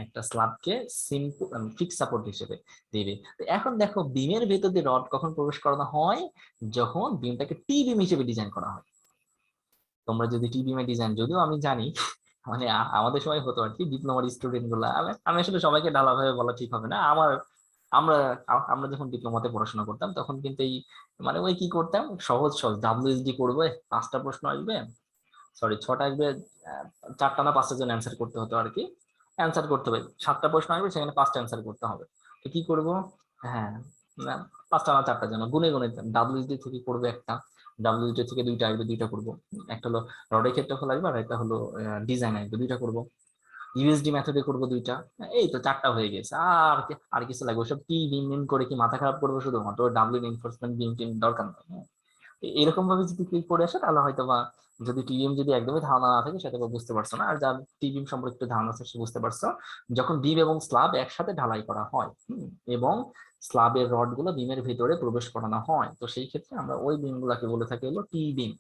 একটা স্ল্যাবকে সিম্পল ফিক্স সাপোর্ট হিসেবে দিবে। এখন দেখো বিমের ভেতর দিয়ে রড কখন প্রবেশ করানো হয়, যখন বিমটাকে টি বিম হিসেবে ডিজাইন করা হয়। তোমরা যদি টি বিমে ডিজাইন, যদিও আমি জানি মানে আমাদের সময় হতো আর কি, ডিপ্লোমার স্টুডেন্ট গুলা, আমি আসলে সবাইকে ঢালাভাবে বলা ঠিক হবে না। আমরা আমরা যখন ডিপ্লোমাতে পড়াশোনা করতাম তখন কিন্তু এই মানে ওই কি করতাম, সহজ সহজ ডাব্লিউএসডি করবে, 5টা প্রশ্ন আসবে, সরি 6টা আসবে, 4টা না 5টা জন অ্যান্সার করতে হতো আর কি। অ্যান্সার করতে হবে, 7টা প্রশ্ন আসবে, সেখানে 5টা অ্যান্সার করতে হবে। তো কি করব, হ্যাঁ, না 5টা না 4টা যেন গুনে গুনে ডাব্লিউএসডি থেকে করবে একটা, ডাব্লিউএসডি থেকে 2টা আসবে, 2টা করবো। একটা হলো রডের ক্ষেত্রফল আসবে, আর একটা হলো ডিজাইন আসবে, 2টা করবো। ইউএসডি মেথডে করবো 2টা, এই তো 4টা হয়ে গেছে। আর কিছু লাগবে? ওসব টি বিম বিম করে কি মাথা খারাপ করবো শুধুমাত্র? ডাব্লিউ এনফোর্সমেন্ট বিম টিম দরকার নেই, হ্যাঁ? এরকম ভাবে যদি ক্লিক করে আসে, তাহলে হয়তো বা যদি টিবিএম যদি একদমই ধারণা না থাকে সেটা বুঝতে পারছো না, আর যার টিবিএম সম্পর্কে একটু ধারণা আছে সে বুঝতে পারছো। যখন বিম এবং স্ল্যাব একসাথে ঢালাই করা হয় এবং স্ল্যাবের রড গুলো বিমের ভিতরে প্রবেশ করানো হয়, তো সেই ক্ষেত্রে আমরা ওই বিম গুলাকে বলে থাকি হলো টি বিম।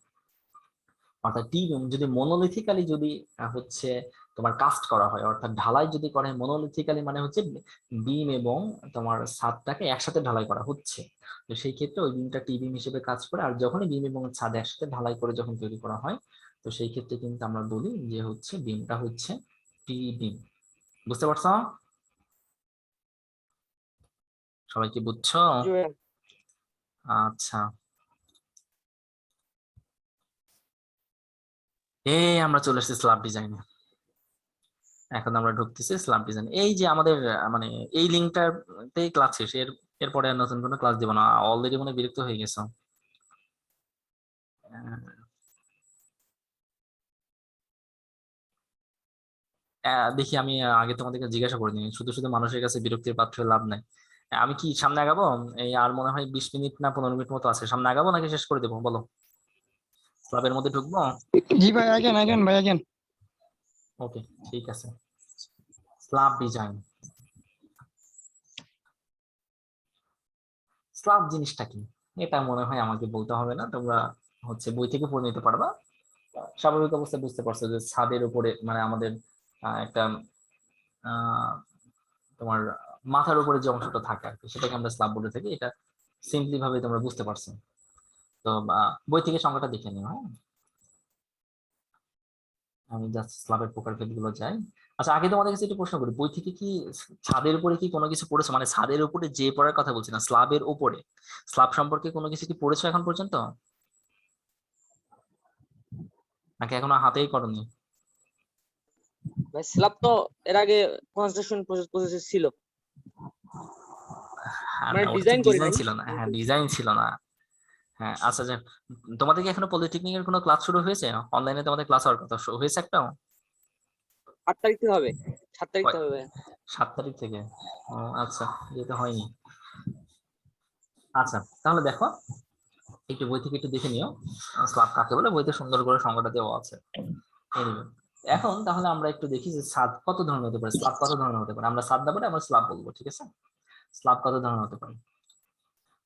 অর্থাৎ টি বিম যদি মনোলিথিক্যালি যদি হচ্ছে তোমার কাস্ট করা হয়, অর্থাৎ ঢালাই যদি করা হয় মনোলিথিক্যালি, মানে হচ্ছে বিম এবং তোমার ছাদটাকে একসাথে ঢালাই করা হচ্ছে, তো সেই ক্ষেত্রে ওই বিমটা টি বিম হিসেবে কাজ করে। আর যখনই বিম এবং ছাদ একসাথে ঢালাই করে যখন তৈরি করা হয়, তো সেই ক্ষেত্রে কিন্তু আমরা বলি যে হচ্ছে বিমটা হচ্ছে টি বিম। বুঝতে পারছো? সবাই কি বুঝছো? জি ভাইয়া। আচ্ছা, এই আমরা চলে এসেছি স্ল্যাব ডিজাইনে। এখন আমরা ঢুকতেছি স্ল্যাব ডিজাইন। এই যে আমাদের মানে এই লিঙ্কটাতেই ক্লাস শেষ, এরপরে আর নতুন কোনো ক্লাস দিব না, অলরেডি মনে বিরক্ত হয়ে গেছো। দেখি আমি আগে তোমাদেরকে জিজ্ঞাসা করে নিই, শুধু শুধু মানুষের কাছে বিরক্তির পাত্র হয়ে লাভ নাই। আমি কি সামনে আগাবো? এই আর মনে হয় 20 মিনিট না 15 মিনিট মতো আছে, সামনে আগাবো নাকি শেষ করে দেবো বলো? ক্লাবের মধ্যে ঢুকবো? জি ভাই, আগেন ভাই আগেন। ওকে, ঠিক আছে। স্ল্যাব ডিজাইন, স্ল্যাব জিনিসটা কি এটা মনে হয় আমাকে বলতে হবে না, তোমরা হচ্ছে বই থেকে পড়ে নিতে পারবা। স্বাভাবিক অবস্থায় বুঝতে পারছো যে ছাদের উপরে মানে আমাদের একটা তোমার মাথার উপরে যে অংশটা থাকে আর কি, সেটাকে আমরা স্ল্যাব বলে থাকি। এটা সিম্পলি ভাবে তোমরা বুঝতে পারছো। তো বই থেকে সংখ্যাটা দেখে নিও, হ্যাঁ? আমি জাস্ট স্ল্যাবের প্রকারভেদ গুলো যাই। আচ্ছা, আগে তোমাদের কাছে একটু প্রশ্ন করি, বই থেকে কি ছাদের উপরে কি কোনো কিছু পড়েছো? মানে ছাদের উপরে যে পড়ার কথা বলছি না, স্ল্যাবের উপরে, স্ল্যাব সম্পর্কে কোনো কিছু কি পড়েছো এখন পর্যন্ত, নাকি এখনো হাতেই করনি? ভাই স্ল্যাব তো এর আগে কনস্ট্রাকশন প্রসেস ছিল, মানে ডিজাইন করি নাই। ছিল না, হ্যাঁ ডিজাইন ছিল না, হ্যাঁ। আচ্ছা, যে তোমাদের কি এখনো পলিটেকনিকের কোনো ক্লাস শুরু হয়েছে? অনলাইনে তোমাদের ক্লাস হওয়ার কথা হয়েছে একটাও? 8 তারিখ থেকে হবে, 7 তারিখ কয়? থেকে হবে। 7 তারিখ থেকে। ও আচ্ছা, যেটা হয়নি। আচ্ছা তাহলে দেখো একটু বই থেকে একটু দেখে নিও স্ল্যাব কাকে বলে, বইতে সুন্দর করে সংজ্ঞাটা দেওয়া আছে। Anyway, এখন তাহলে আমরা একটু দেখি যে ছাদ কত ধরনের হতে পারে, স্ল্যাব কত ধরনের হতে পারে। আমরা ছাদ না বলে আমরা স্ল্যাব বলবো, ঠিক আছে? স্ল্যাব কত ধরনের হতে পারে?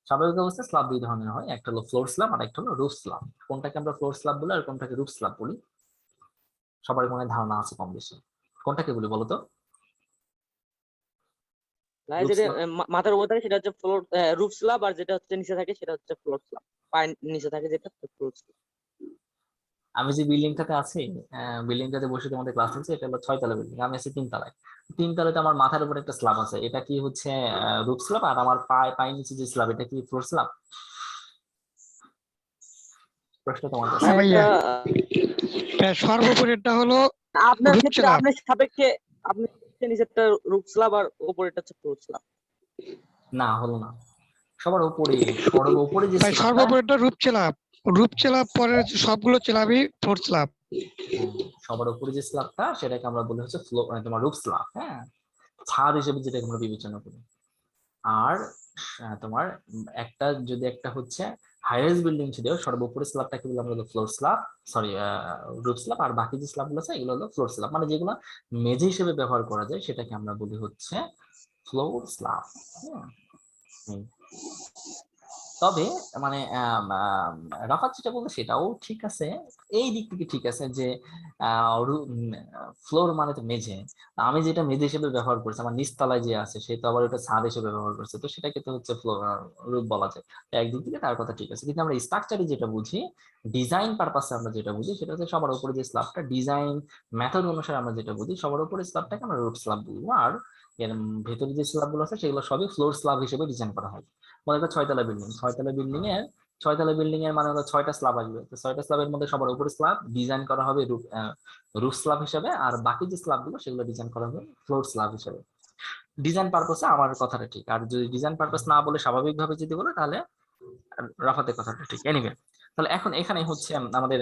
স্বাভাবিক অবস্থায় স্ল্যাব দুই ধরনের হয়, একটা হলো ফ্লোর স্ল্যাব আর একটা হলো রুফ স্ল্যাব। কোনটাকে আমরা ফ্লোর স্ল্যাব বলি আর কোনটাকে রুফ স্ল্যাব বলি? সবার মনে ধারণা আছে কম বেশি, কোনটাকে বলি বলো তো? ভাই Roof যেটা slab? মাথার উপর থাকে সেটা হচ্ছে ফ্লোর রুফ স্ল্যাব, আর যেটা হচ্ছে নিচে থাকে সেটা হচ্ছে ফ্লোর স্ল্যাব। পায়ের নিচে থাকে যেটা ফ্লোর স্ল্যাব। আমি যে বিল্ডিংটাতে আছি, বিল্ডিংটাতে বসে তোমাদের ক্লাস হচ্ছে, এটা হলো 6 তলা বিল্ডিং, আমি আছি 3 তলায়। 3 তলাতে আমার মাথার উপর একটা স্ল্যাব আছে, এটা কি হচ্ছে রুফ স্ল্যাব? আর আমার পায়ের নিচে যে স্ল্যাব এটা কি ফ্লোর স্ল্যাব? প্রশ্ন তোমার কাছে। হ্যাঁ ভাইয়া, এটা সর্বোপরেরটা হলো আপনার রূপ ক্ষেত্রে স্ল্যাব। আপনার নিচেরটা রুফ স্ল্যাব আর উপরেরটা হচ্ছে ফ্লোর স্ল্যাব। না হলো না, সবার উপরে, সর্বোপরে যে ভাই স্ল্যাবটা, সর্বোপরেরটা রূপ স্ল্যাব, রূপ স্ল্যাব পরে সবগুলো স্ল্যাবই ফ্লোর স্ল্যাব। সবার উপরে যে স্ল্যাবটা সেটাকে আমরা বলি হচ্ছে তোমার রুফ স্ল্যাব। হ্যাঁ, ছাদ হিসেবে যেটাকে আমরা বিবেচনা করি। আর তোমার একটা যদি একটা হচ্ছে হাইরাইজ বিল্ডিং ছিল, সর্বোপরি স্ল্যাবটাকে বলি আমরা floor slab, sorry roof slab. আর বাকি যে স্ল্যাবগুলো আছে এগুলো হলো ফ্লোর স্ল্যাব, মানে যেগুলো মেঝে হিসেবে ব্যবহার করা যায় সেটাকে আমরা বলি হচ্ছে ফ্লোর স্ল্যাব। তবে মানে রাফাত যেটা বলতো সেটাও ঠিক আছে, এই দিক থেকে ঠিক আছে যে ফ্লোর মানে তো মেঝে, আমি যেটা মেঝে হিসেবে ব্যবহার করছি, আমার নিচতলায় যে আছে সে তো আবার ওটা ছাদ হিসেবে ব্যবহার করছে, তো সেটাকে তো হচ্ছে ফ্লোর রূপ বলা যায়। তো একদিক থেকে তার কথা ঠিক আছে, কিন্তু আমরা স্ট্রাকচারে যেটা বুঝি, ডিজাইন পারপাসে আমরা যেটা বুঝি সেটা হচ্ছে সবার উপরে যে স্ল্যাবটা, ডিজাইন মেথড অনুসারে আমরা যেটা বুঝি সবার উপরে স্ল্যাবটাকে আমরা রুফ স্ল্যাব বলবো। আর এর ভেতরে যে স্ল্যাব গুলো আছে সেগুলো সবই ফ্লোর স্ল্যাব হিসেবে ডিজাইন করা হয়। মনে করো 6 তলা বিল্ডিং, 6 তলা বিল্ডিং এর মানে হলো 6টা স্ল্যাব আসবে, তো 6টা স্ল্যাবের মধ্যে সবার উপরে স্ল্যাব ডিজাইন করা হবে রুফ স্ল্যাব হিসেবে, আর বাকি যে স্ল্যাব গুলো সেগুলো ডিজাইন করা হবে ফ্লোর স্ল্যাব হিসেবে। ডিজাইন পারপাসে আমার কথাটা ঠিক, আর যদি ডিজাইন পারপাস না বলে স্বাভাবিকভাবে যদি বলে তাহলে রাফাতের কথাটা ঠিক। এনিওয়ে, তাহলে এখন এখানে হচ্ছে আমাদের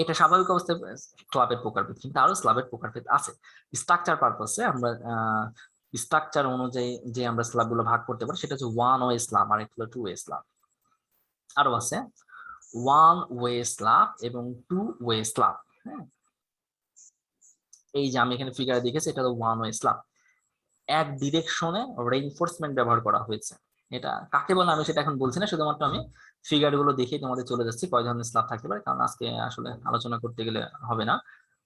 এটা স্বাভাবিক অবস্থায় স্ল্যাবের প্রকারভেদ, কিন্তু আরো স্ল্যাবের প্রকারভেদ আছে। স্ট্রাকচার পারপাসে আমরা স্ট্রাকচার অনুযায়ী যে আমরা স্ল্যাব গুলো ভাগ করতে পারি সেটা হচ্ছে ওয়ান ওয়ে স্ল্যাব আর একটা হলো টু ওয়ে স্ল্যাব। আরো আছে ওয়ান ওয়ে স্ল্যাব এবং টু ওয়ে স্ল্যাব। হ্যাঁ, এই যে আমি এখানে ফিগারে দেখেছি এটা হলো ওয়ান ওয়ে স্ল্যাব, এক ডিরেকশনে রেইনফোর্সমেন্ট ব্যবহার করা হয়েছে। এটা কাকে বলে আমি সেটা এখন বলছি না, শুধুমাত্র আমি ফিগার গুলো দেখে তোমাদের চলে যাচ্ছি কয় ধরনের স্ল্যাব থাকতে পারে, কারণ আজকে আসলে আলোচনা করতে গেলে হবে না।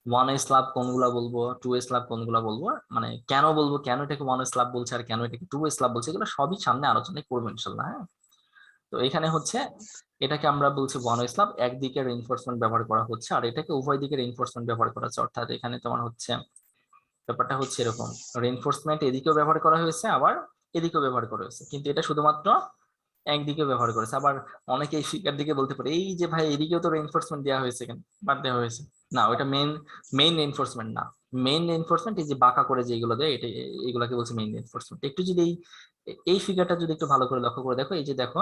ওয়ান ওয়ে স্ল্যাব কোনগুলা বলবো, টু ওয়ে স্ল্যাব কোনগুলা বলবো, মানে কেন বলবো, কেন এটাকে ওয়ান ওয়ে স্ল্যাব বলছে আর কেন এটাকে টু ওয়ে স্ল্যাব বলছে, এগুলো সবই সামনে আলোচনায় করবো ইনশাল্লাহ। হ্যাঁ, তো এখানে হচ্ছে এটাকে আমরা বলছি ওয়ান ওয়ে স্ল্যাব, একদিকে রেইনফোর্সমেন্ট ব্যবহার করা হচ্ছে আর এটাকে উভয় দিকে রেইনফোর্সমেন্ট ব্যবহার করা হচ্ছে। অর্থাৎ এখানে তোমার হচ্ছে ব্যাপারটা হচ্ছে এরকম, রেইনফোর্সমেন্ট এদিকেও ব্যবহার করা হয়েছে আবার এদিকেও ব্যবহার করা হয়েছে, কিন্তু এটা শুধুমাত্র একদিকে ব্যবহার করেছে। আবার অনেকে এই ফিগার দিকে বলতে পারে এই যে ভাই এদিকেও তো রেইনফোর্সমেন্ট দেওয়া হয়েছে, কেন বাদ দেওয়া হয়েছে? না, ওইটা মেইন রেইনফোর্সমেন্ট না। মেইন রেইনফোর্সমেন্ট এই যে বাঁকা করে যেগুলো দেয় এটা, এগুলাকে বলছে মেইন রেইনফোর্সমেন্ট। একটু যদি এই ফিগারটা যদি একটু ভালো করে লক্ষ্য করে দেখো, এই যে দেখো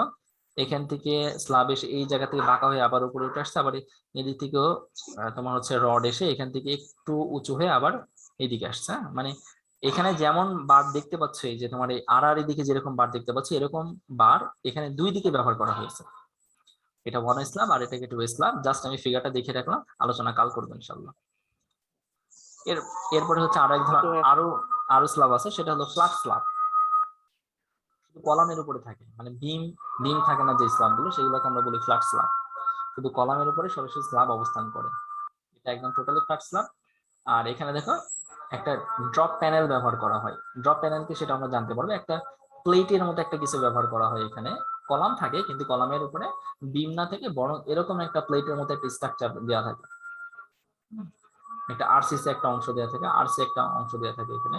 এখান থেকে স্ল্যাব এসে এই জায়গা থেকে বাঁকা হয়ে আবার উপরে উঠে আসছে, আবার এদিক থেকেও তোমার হচ্ছে রড এসে এখান থেকে একটু উঁচু হয়ে আবার এদিকে আসছে। মানে এখানে যেমন বার দেখতে পাচ্ছ, এই যে তোমার এই আর এদিকে যেরকম বার দেখতে পাচ্ছ এরকম বার এখানে দুই দিকে ব্যবহার করা হয়েছে। এটা ওয়ান স্ল্যাব আর এটাকে টু স্ল্যাব। জাস্ট আমি ফিগারটা দেখে রাখলাম, আলোচনা কাল করবো ইনশাল্লাহ। এরপরে হচ্ছে আরো এক ধরনের আরো স্ল্যাব আছে, সেটা হলো ফ্ল্যাট স্ল্যাব, শুধু কলামের উপরে থাকে, মানে বিম থাকে না যে স্ল্যাব গুলো, সেগুলোকে আমরা বলি ফ্ল্যাট স্ল্যাব। শুধু কলামের উপরে সরাসরি স্ল্যাব অবস্থান করে, এটা একদম টোটালি ফ্ল্যাট স্ল্যাব। আর এখানে দেখো একটা ড্রপ প্যানেল ব্যবহার করা হয়। ড্রপ প্যানেল কি সেটা আমরা জানতে পারবো, একটা প্লেটের মতো একটা কিছু ব্যবহার করা হয়। এখানে কলাম থাকে কিন্তু কলামের উপরে বিম না থেকে বরং এরকম একটা প্লেটের মতো একটা স্ট্রাকচার দেওয়া থাকে, একটা আরসিসি একটা অংশ দেওয়া থাকে, আরসি একটা অংশ দেওয়া থাকে এখানে।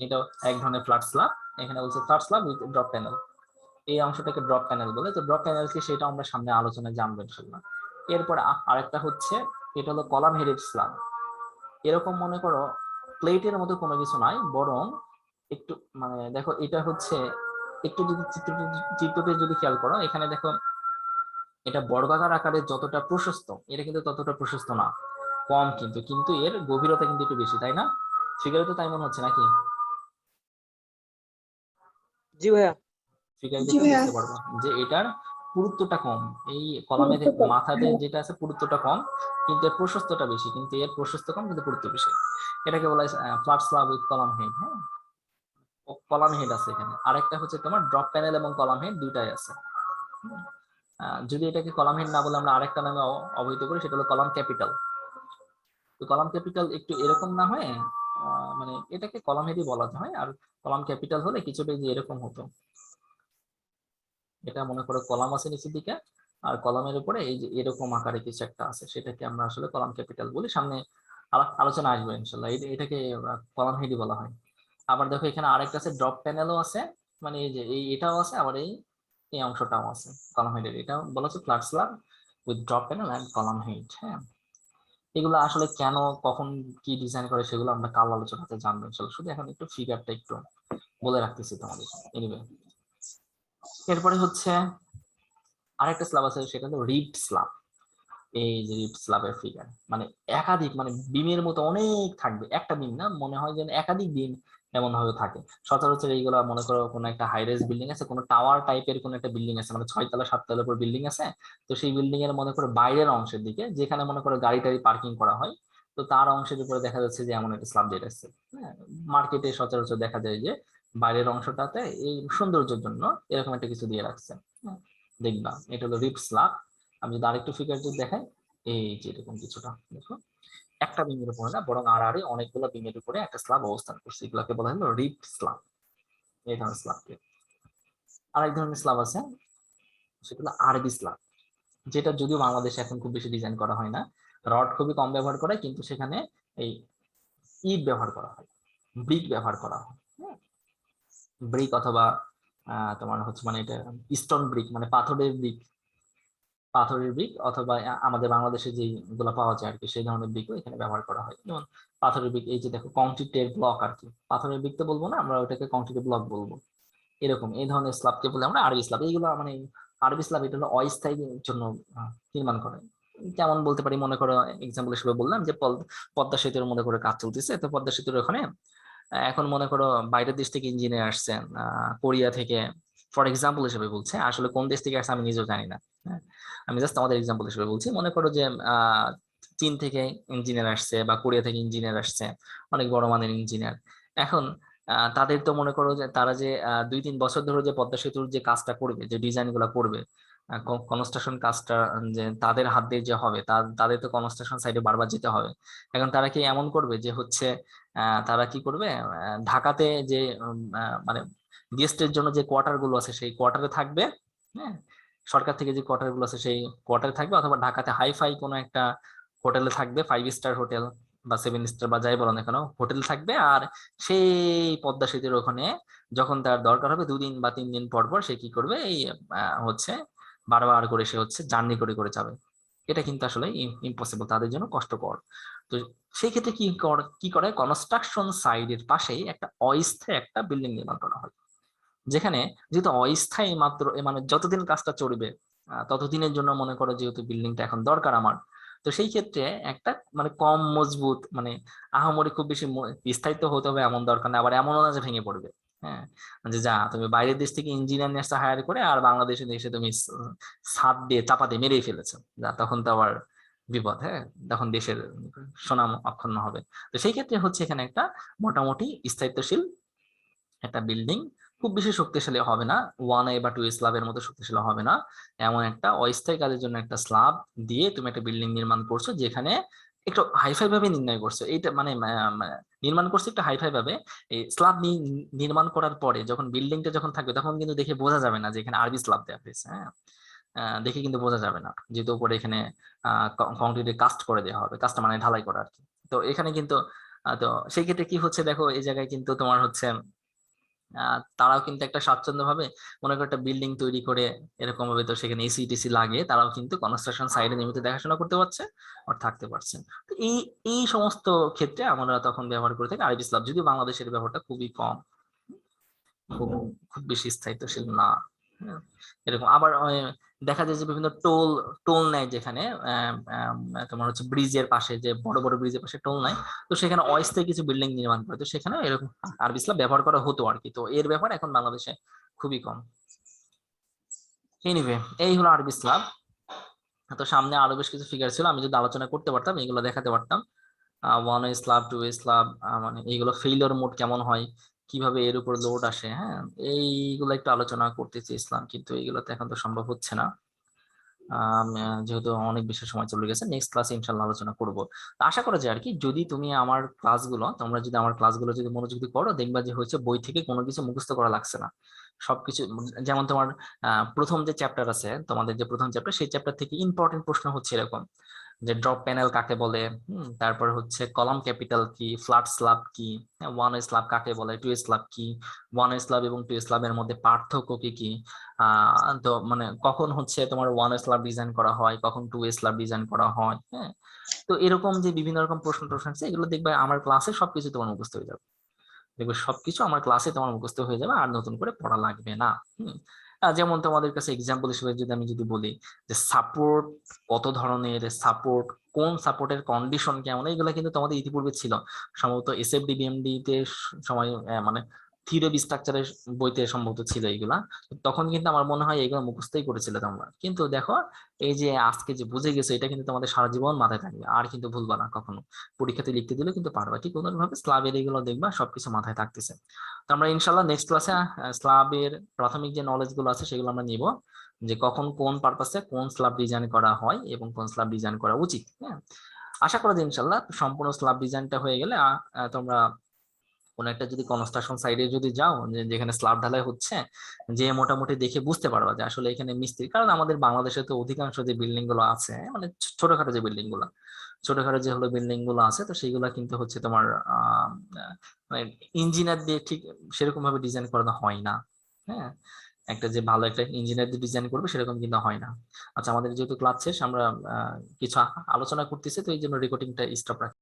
এটা এক ধরনের ফ্ল্যাট স্ল্যাব, এখানে বলছে flat slab with drop panel. এই অংশটাকে ড্রপ প্যানেল বলে। তো ড্রপ প্যানেল কি সেটা আমরা সামনে আলোচনায় জানবো ইনশাআল্লাহ। এরপর আরেকটা হচ্ছে এটা হলো কলাম হেডেড স্ল্যাব। এরকম মনে করো প্লেটের মতো কোনো কিছু নাই, বরং একটু মানে দেখো এটা হচ্ছে একটু যদি চিত্রতে যদি খেয়াল করো, এখানে দেখো এটা বর্গাকার আকারে যতটা প্রশস্ত এটা কিন্তু ততটা প্রশস্ত না। কম, কিন্তু কিন্তু এর গভীরতা কিন্তু একটু বেশি, তাই না? ফিগারে তো তাই মনে হচ্ছে নাকি? জি ভাইয়া। ফিগার জি দেখে ভাইয়া। বুঝতে পারবো যে এটার পুরুত্বটা কম। এই কলামের মাথাতে যেটা আছে পুরুত্বটা কম, কিন্তু এর প্রশস্তটা বেশি, কিন্তু এর প্রশস্ত কম কিন্তু পুরুত্ব বেশি। এটাকে বলা হয় flat slab with column head. হ্যাঁ, কলাম হেড আছে এখানে। আরেকটা হচ্ছে তোমার ড্রপ প্যানেল এবং কলাম হেড দুইটাই আছে। যদি এটাকে কলাম হেড না বলে আমরা আরেকটা নামে অবহিত করি, সেটা হলো কলাম ক্যাপিটাল। তো কলাম ক্যাপিটাল একটু এরকম না হয়ে মানে এটাকে কলাম হেডই বলা হয়। আর কলাম ক্যাপিটাল হলে কিছুটা যে এরকম হতো, এটা মনে করো কলাম আছে নিচের দিকে, আর কলামের উপরে এই যে এরকম আকারে কিছু একটা আছে, সেটাকে আমরা আসলে কলাম ক্যাপিটাল বলি। সামনে আলোচনা আসবে ইনশাল্লাহ। এটাকে কলাম হেডই বলা হয়। আবার দেখো এখানে আরেকটা আছে ড্রপ প্যানেলও আছে, মানে এই যে এটাও আছে, আবার এই অংশটাও আছে কলাম হেডের। এটাও বলা হচ্ছে flat slab with drop panel and column head. হ্যাঁ, এগুলো আসলে কেন কখন কি ডিজাইন করে সেগুলো আমরা কাল আলোচনাতে জানবো ইনশাল্লাহ। শুধু এখন একটু ফিগারটা একটু বলে রাখতেছি তোমাদের। এনিওয়ে, এরপরে হচ্ছে আরেকটা স্ল্যাব আছে, সেটা হলো রিবড স্ল্যাব। এই যে রিবড স্ল্যাবের ফিগার, মানে একাধিক, মানে বিমের মতো অনেক থাকবে, একটা বিম না, মনে হয় যেন একাধিক বিম এমন ভাবে থাকে। সচরাচর এইগুলা মনে করো কোনো একটা হাই রাইজ বিল্ডিং আছে, কোনো টাওয়ার টাইপের কোনো একটা বিল্ডিং আছে, মানে 6 তলা 7 তলার উপর বিল্ডিং আছে। তো সেই বিল্ডিং এর মনে করো বাইরের অংশের দিকে, যেখানে মনে করো গাড়ি টাড়ি পার্কিং করা হয়, তো তার অংশের উপরে দেখা যাচ্ছে যে এমন একটা স্ল্যাব দিয়ে রাখছে। হ্যাঁ, মার্কেটে সচরাচর দেখা যায় যে বাইরের অংশটাতে এই সৌন্দর্যের জন্য এরকম একটা কিছু দিয়ে রাখছে। হ্যাঁ, দেখবা এটা হলো রিবড স্ল্যাব। আমি যদি আরেকটু ফিগার যদি দেখাই, এই যে এরকম কিছুটা দেখো, একটা বিমের উপরে না, বরং আড়াআড়ি অনেকগুলো বিমের উপরে একটা স্ল্যাব অবস্থান করছে। এগুলোকে বলা হলো রিবড স্ল্যাব। এই ধরনের স্ল্যাবকে। আরেক ধরনের স্ল্যাব আছে, সেটা হলো আরবি স্ল্যাব, যেটা যদিও বাংলাদেশে এখন খুব বেশি ডিজাইন করা হয় না। রড খুবই কম ব্যবহার করে, কিন্তু সেখানে এই ইট ব্যবহার করা হয়, ব্রিক ব্যবহার করা হয়। ব্রিক অথবা তোমার হচ্ছে মানে এটা স্টোন ব্রিক, মানে পাথরের ব্রিক, অথবা আমাদের বাংলাদেশে যেগুলো পাওয়া যায় আর কি, সেই ধরনের ব্রিকও এখানে ব্যবহার করা হয়। যেমন পাথরের ব্রিক, এই যে দেখো কংক্রিটের ব্লক আর কি, পাথরের ব্রিক তো বলবো না আমরা, ওটাকে কংক্রিটের ব্লক বলবো। এরকম এই ধরনের স্ল্যাবকে বলে আমরা আরবি স্ল্যাব। এইগুলো মানে আরবি স্ল্যাব এটা হলো অস্থায়ী জন্য নির্মাণ করে। কেমন বলতে পারি, মনে করো এক্সাম্পল হিসেবে বললাম যে পদ্মা সেতুর মনে করে কাজ চলতেছে, তো পদ্মা সেতুর ওখানে এখন মনে করো বাইরের দেশ থেকে ইঞ্জিনিয়ার আসছেন, কোরিয়া থেকে, ফর এক্সাম্পল হিসেবে বলছে, আসলে কোন দেশ থেকে আসছে আমি নিজেও জানি না। হ্যাঁ, আমি জাস্ট আমাদের এক্সাম্পল হিসেবে বলছি। মনে করো যে চীন থেকে ইঞ্জিনিয়ার আসছে বা কোরিয়া থেকে ইঞ্জিনিয়ার আসছে, অনেক বড় মানের ইঞ্জিনিয়ার। এখন তাদের তো মনে করো যে তারা যে 2-3 বছর ধরে যে পদ্মা সেতুর যে কাজটা করবে, যে ডিজাইন গুলা করবে, কনস্ট্রাকশন কাজটা যে তাদের হাত দিয়ে যে হবে, তাদের তো কনস্ট্রাকশন সাইডে বারবার যেতে হবে। এখন তারা কি এমন করবে যে হচ্ছে তারা কি করবে, ঢাকাতে যে মানে গেস্টের জন্য যে কোয়ার্টার গুলো আছে সেই কোয়ার্টারে থাকবে। হ্যাঁ, সরকার থেকে যে কোয়ার্টার গুলো আছে সেই কোয়ার্টারে থাকবে, অথবা ঢাকাতে হাইফাই কোনো একটা হোটেলে থাকবে, 5 স্টার হোটেল বা 7 স্টার বা যাই বলো না কেন হোটেল থাকবে। আর সেই পদ্মা সেতুর ওখানে যখন তার দরকার হবে 2 দিন বা 3 দিন পর পর সে কি করবে, এই হচ্ছে বারবার করে সে হচ্ছে জার্নি করে করে যাবে। এটা কিন্তু আসলে ইম্পসিবল, তাদের জন্য কষ্টকর। তো সেই ক্ষেত্রে কি করে কনস্ট্রাকশন সাইডের পাশেই একটা অস্থায়ী একটা বিল্ডিং নির্মাণ করা হয়, যেখানে যেহেতু অস্থায়ী মাত্র মানে যতদিন কাজটা চলবে ততদিনের জন্য মনে করো যেহেতু বিল্ডিংটা এখন দরকার আমার, তো সেই ক্ষেত্রে একটা মানে কম মজবুত, মানে আহামরি খুব বেশি স্থায়িত্ব হতে হবে এমন দরকার না, আবার এমনও না যে ভেঙে পড়বে। হ্যাঁ, যে যা তুমি বাইরের দেশ থেকে ইঞ্জিনিয়ার নিয়ে আসতে হায়ার করে আর বাংলাদেশে এসে তুমি ছাদ দিয়ে চাপা দিয়ে মেরেই ফেলেছো, যা তখন তো আবার বিপদ। হ্যাঁ, তখন দেশের সুনাম অক্ষুণ্ণ হবে। তো সেই ক্ষেত্রে হচ্ছে এখানে একটা মোটামুটি স্থায়িত্বশীল একটা বিল্ডিং, খুব বেশি শক্তিশালী হবে না, 1A বা 2A স্ল্যাবের মতো শক্তিশালী হবে না, এমন একটা অস্থায়ী কাজের জন্য একটা স্ল্যাব দিয়ে তুমি একটা বিল্ডিং নির্মাণ করছো, যেখানে একটু হাইফাই ভাবে নির্ণয় করছো। এইটা মানে নির্মাণ করছো একটু হাইফাই ভাবে। এই স্ল্যাব নির্মাণ করার পরে যখন বিল্ডিংটা যখন থাকবে, তখন কিন্তু দেখে বোঝা যাবে না যে এখানে আরবি স্ল্যাব দেওয়া হয়েছে। হ্যাঁ, দেখে কিন্তু বোঝা যাবে না, যেহেতু উপরে এখানে কংক্রিটে কাস্ট করে দেওয়া হবে, কাস্ট মানে ঢালাই করা আর কি। তো এখানে কিন্তু তো সেই ক্ষেত্রে কি হচ্ছে দেখো, এই জায়গায় কিন্তু তোমার হচ্ছে তারাও কিন্তু একটা স্বাচ্ছন্দ্য ভাবে মনে করো একটা বিল্ডিং তৈরি করে এরকম ভাবে, তো সেখানে এসি টিসি লাগে, তারাও কিন্তু কনস্ট্রাকশন সাইডে নিয়মিত দেখাশোনা করতে পারছে আর থাকতে পারছে। তো এই সমস্ত ক্ষেত্রে আমরা তখন ব্যবহার করে থাকি আরবি স্ল্যাব, যদিও বাংলাদেশের ব্যবহারটা খুবই কম, খুব খুব বেশি স্থায়িত্বশীল না। হ্যাঁ, এরকম আবার দেখা যায় যে বিভিন্ন টোল টোল নেয়, যেখানে তোমার হচ্ছে ব্রিজের পাশে, যে বড় বড় ব্রিজের পাশে টোল নেয়, তো সেখানে অস্থায়ী কিছু বিল্ডিং নির্মাণ করে, তো সেখানে এরকম আরবি স্ল্যাব ব্যবহার করা হতো আর কি। তো এর ব্যবহার এখন বাংলাদেশে খুবই কম। এনিওয়ে, এই হলো আরবি স্ল্যাব। তো সামনে আরো বেশ কিছু ফিগার ছিল, আমি যদি আলোচনা করতে পারতাম এগুলো দেখাতে পারতাম। 1 স্ল্যাব, 2 স্ল্যাব, মানে এইগুলো ফেইলিওর মোড কেমন হয়, কিভাবে এর উপর লোড আসে, হ্যাঁ এইগুলো একটু আলোচনা করতে চেয়েছিলাম, কিন্তু এইগুলোতে এখন তো সম্ভব হচ্ছে না, যেহেতু অনেক বেশি সময় চলে গেছে। নেক্সট ক্লাসে ইনশাল্লাহ আলোচনা করব। আশা করা যায় আর কি, যদি তুমি আমার ক্লাসগুলো, তোমরা যদি আমার ক্লাসগুলো যদি মনোযোগ দিয়ে করো, দেখবা যে হচ্ছে বই থেকে কোনো কিছু মুখস্থ করা লাগছে না, সবকিছু। যেমন তোমার প্রথম যে চ্যাপ্টার আছে, তোমাদের যে প্রথম চ্যাপ্টার, সেই চ্যাপ্টার থেকে ইম্পর্টেন্ট প্রশ্ন হচ্ছে এরকম, যে ড্রপ প্যানেল কাকে বলে, তারপর হচ্ছে কলাম ক্যাপিটাল কি, ফ্ল্যাট স্ল্যাব কি, 1 স্ল্যাব কাকে বলে, 2 স্ল্যাব কি, 1 স্ল্যাব এবং 2 স্ল্যাবের মধ্যে পার্থক্য কি কি, তো মানে কখন হচ্ছে তোমার 1 স্ল্যাব ডিজাইন করা হয়, কখন 2 স্ল্যাব ডিজাইন করা হয়, হ্যাঁ। তো এরকম যে বিভিন্ন রকম প্রশ্ন আছে, এগুলো দেখবে আমার ক্লাসে সবকিছু তোমার মুখস্থ হয়ে যাবে, দেখবে সবকিছু আমার ক্লাসে তোমার মুখস্থ হয়ে যাবে, আর নতুন করে পড়া লাগবে না। যেমন তোমাদের কাছে এক্সাম্পল হিসেবে যদি আমি বলি যে সাপোর্ট কত ধরনের, সাপোর্ট কোন সাপোর্টের কন্ডিশন কেমন, এইগুলো কিন্তু তোমাদের ইতিপূর্বে ছিল সম্ভবত এসএফডি বিএমডি তে সময়, মানে থিওরি অফ স্ট্রাকচারের বইতে সম্ভবত ছিল এইগুলা। তখন কিন্তু আমার মনে হয় এইগুলো মুখস্থই করেছিল তোমরা, কিন্তু দেখো এই যে আজকে যে বুঝে গেছো, এটা কিন্তু তোমাদের সারা জীবন মাথায় থাকবে, আর কিন্তু ভুলবা না কখনো, পরীক্ষাতে লিখতে দিলে কিন্তু পারবা। ঠিক অনুরূপভাবে স্ল্যাবের এইগুলো দেখবা সবকিছু মাথায় থাকতেছে। তো আমরা ইনশাল্লাহ নেক্সট ক্লাসে স্ল্যাবের প্রাথমিক যে নলেজ গুলো আছে সেগুলো আমরা নিব, যে কখন কোন পারপাসে কোন স্ল্যাব ডিজাইন করা হয় এবং কোন স্ল্যাব ডিজাইন করা উচিত। হ্যাঁ, আশা করা যায় ইনশাল্লাহ সম্পূর্ণ স্ল্যাব ডিজাইনটা হয়ে গেলে তোমরা কোন একটা যদি কনস্ট্রাকশন সাইডে যদি যাও, যেখানে স্ল্যাব ঢালাই হচ্ছে, যে মোটামুটি দেখে বুঝতে পারবা যে আসলে এখানে মিস্ত্রি, কারণ আমাদের বাংলাদেশে তো অধিকাংশ যে বিল্ডিং গুলো আছে, মানে ছোটখাটো যে বিল্ডিং গুলো, ছোটখাটো যে হলো বিল্ডিং গুলো আছে, তো সেইগুলা কিন্তু হচ্ছে তোমার মানে ইঞ্জিনিয়ার দিয়ে ঠিক সেরকম ভাবে ডিজাইন করানো হয় না। হ্যাঁ, একটা যে ভালো একটা ইঞ্জিনিয়ার দিয়ে ডিজাইন করবে সেরকম কিন্তু হয় না। আচ্ছা, আমাদের যেহেতু ক্লাস শেষ, আমরা কিছু আলোচনা করতেছি, তো এই জন্য রেকর্ডিংটা স্টপ রাখি।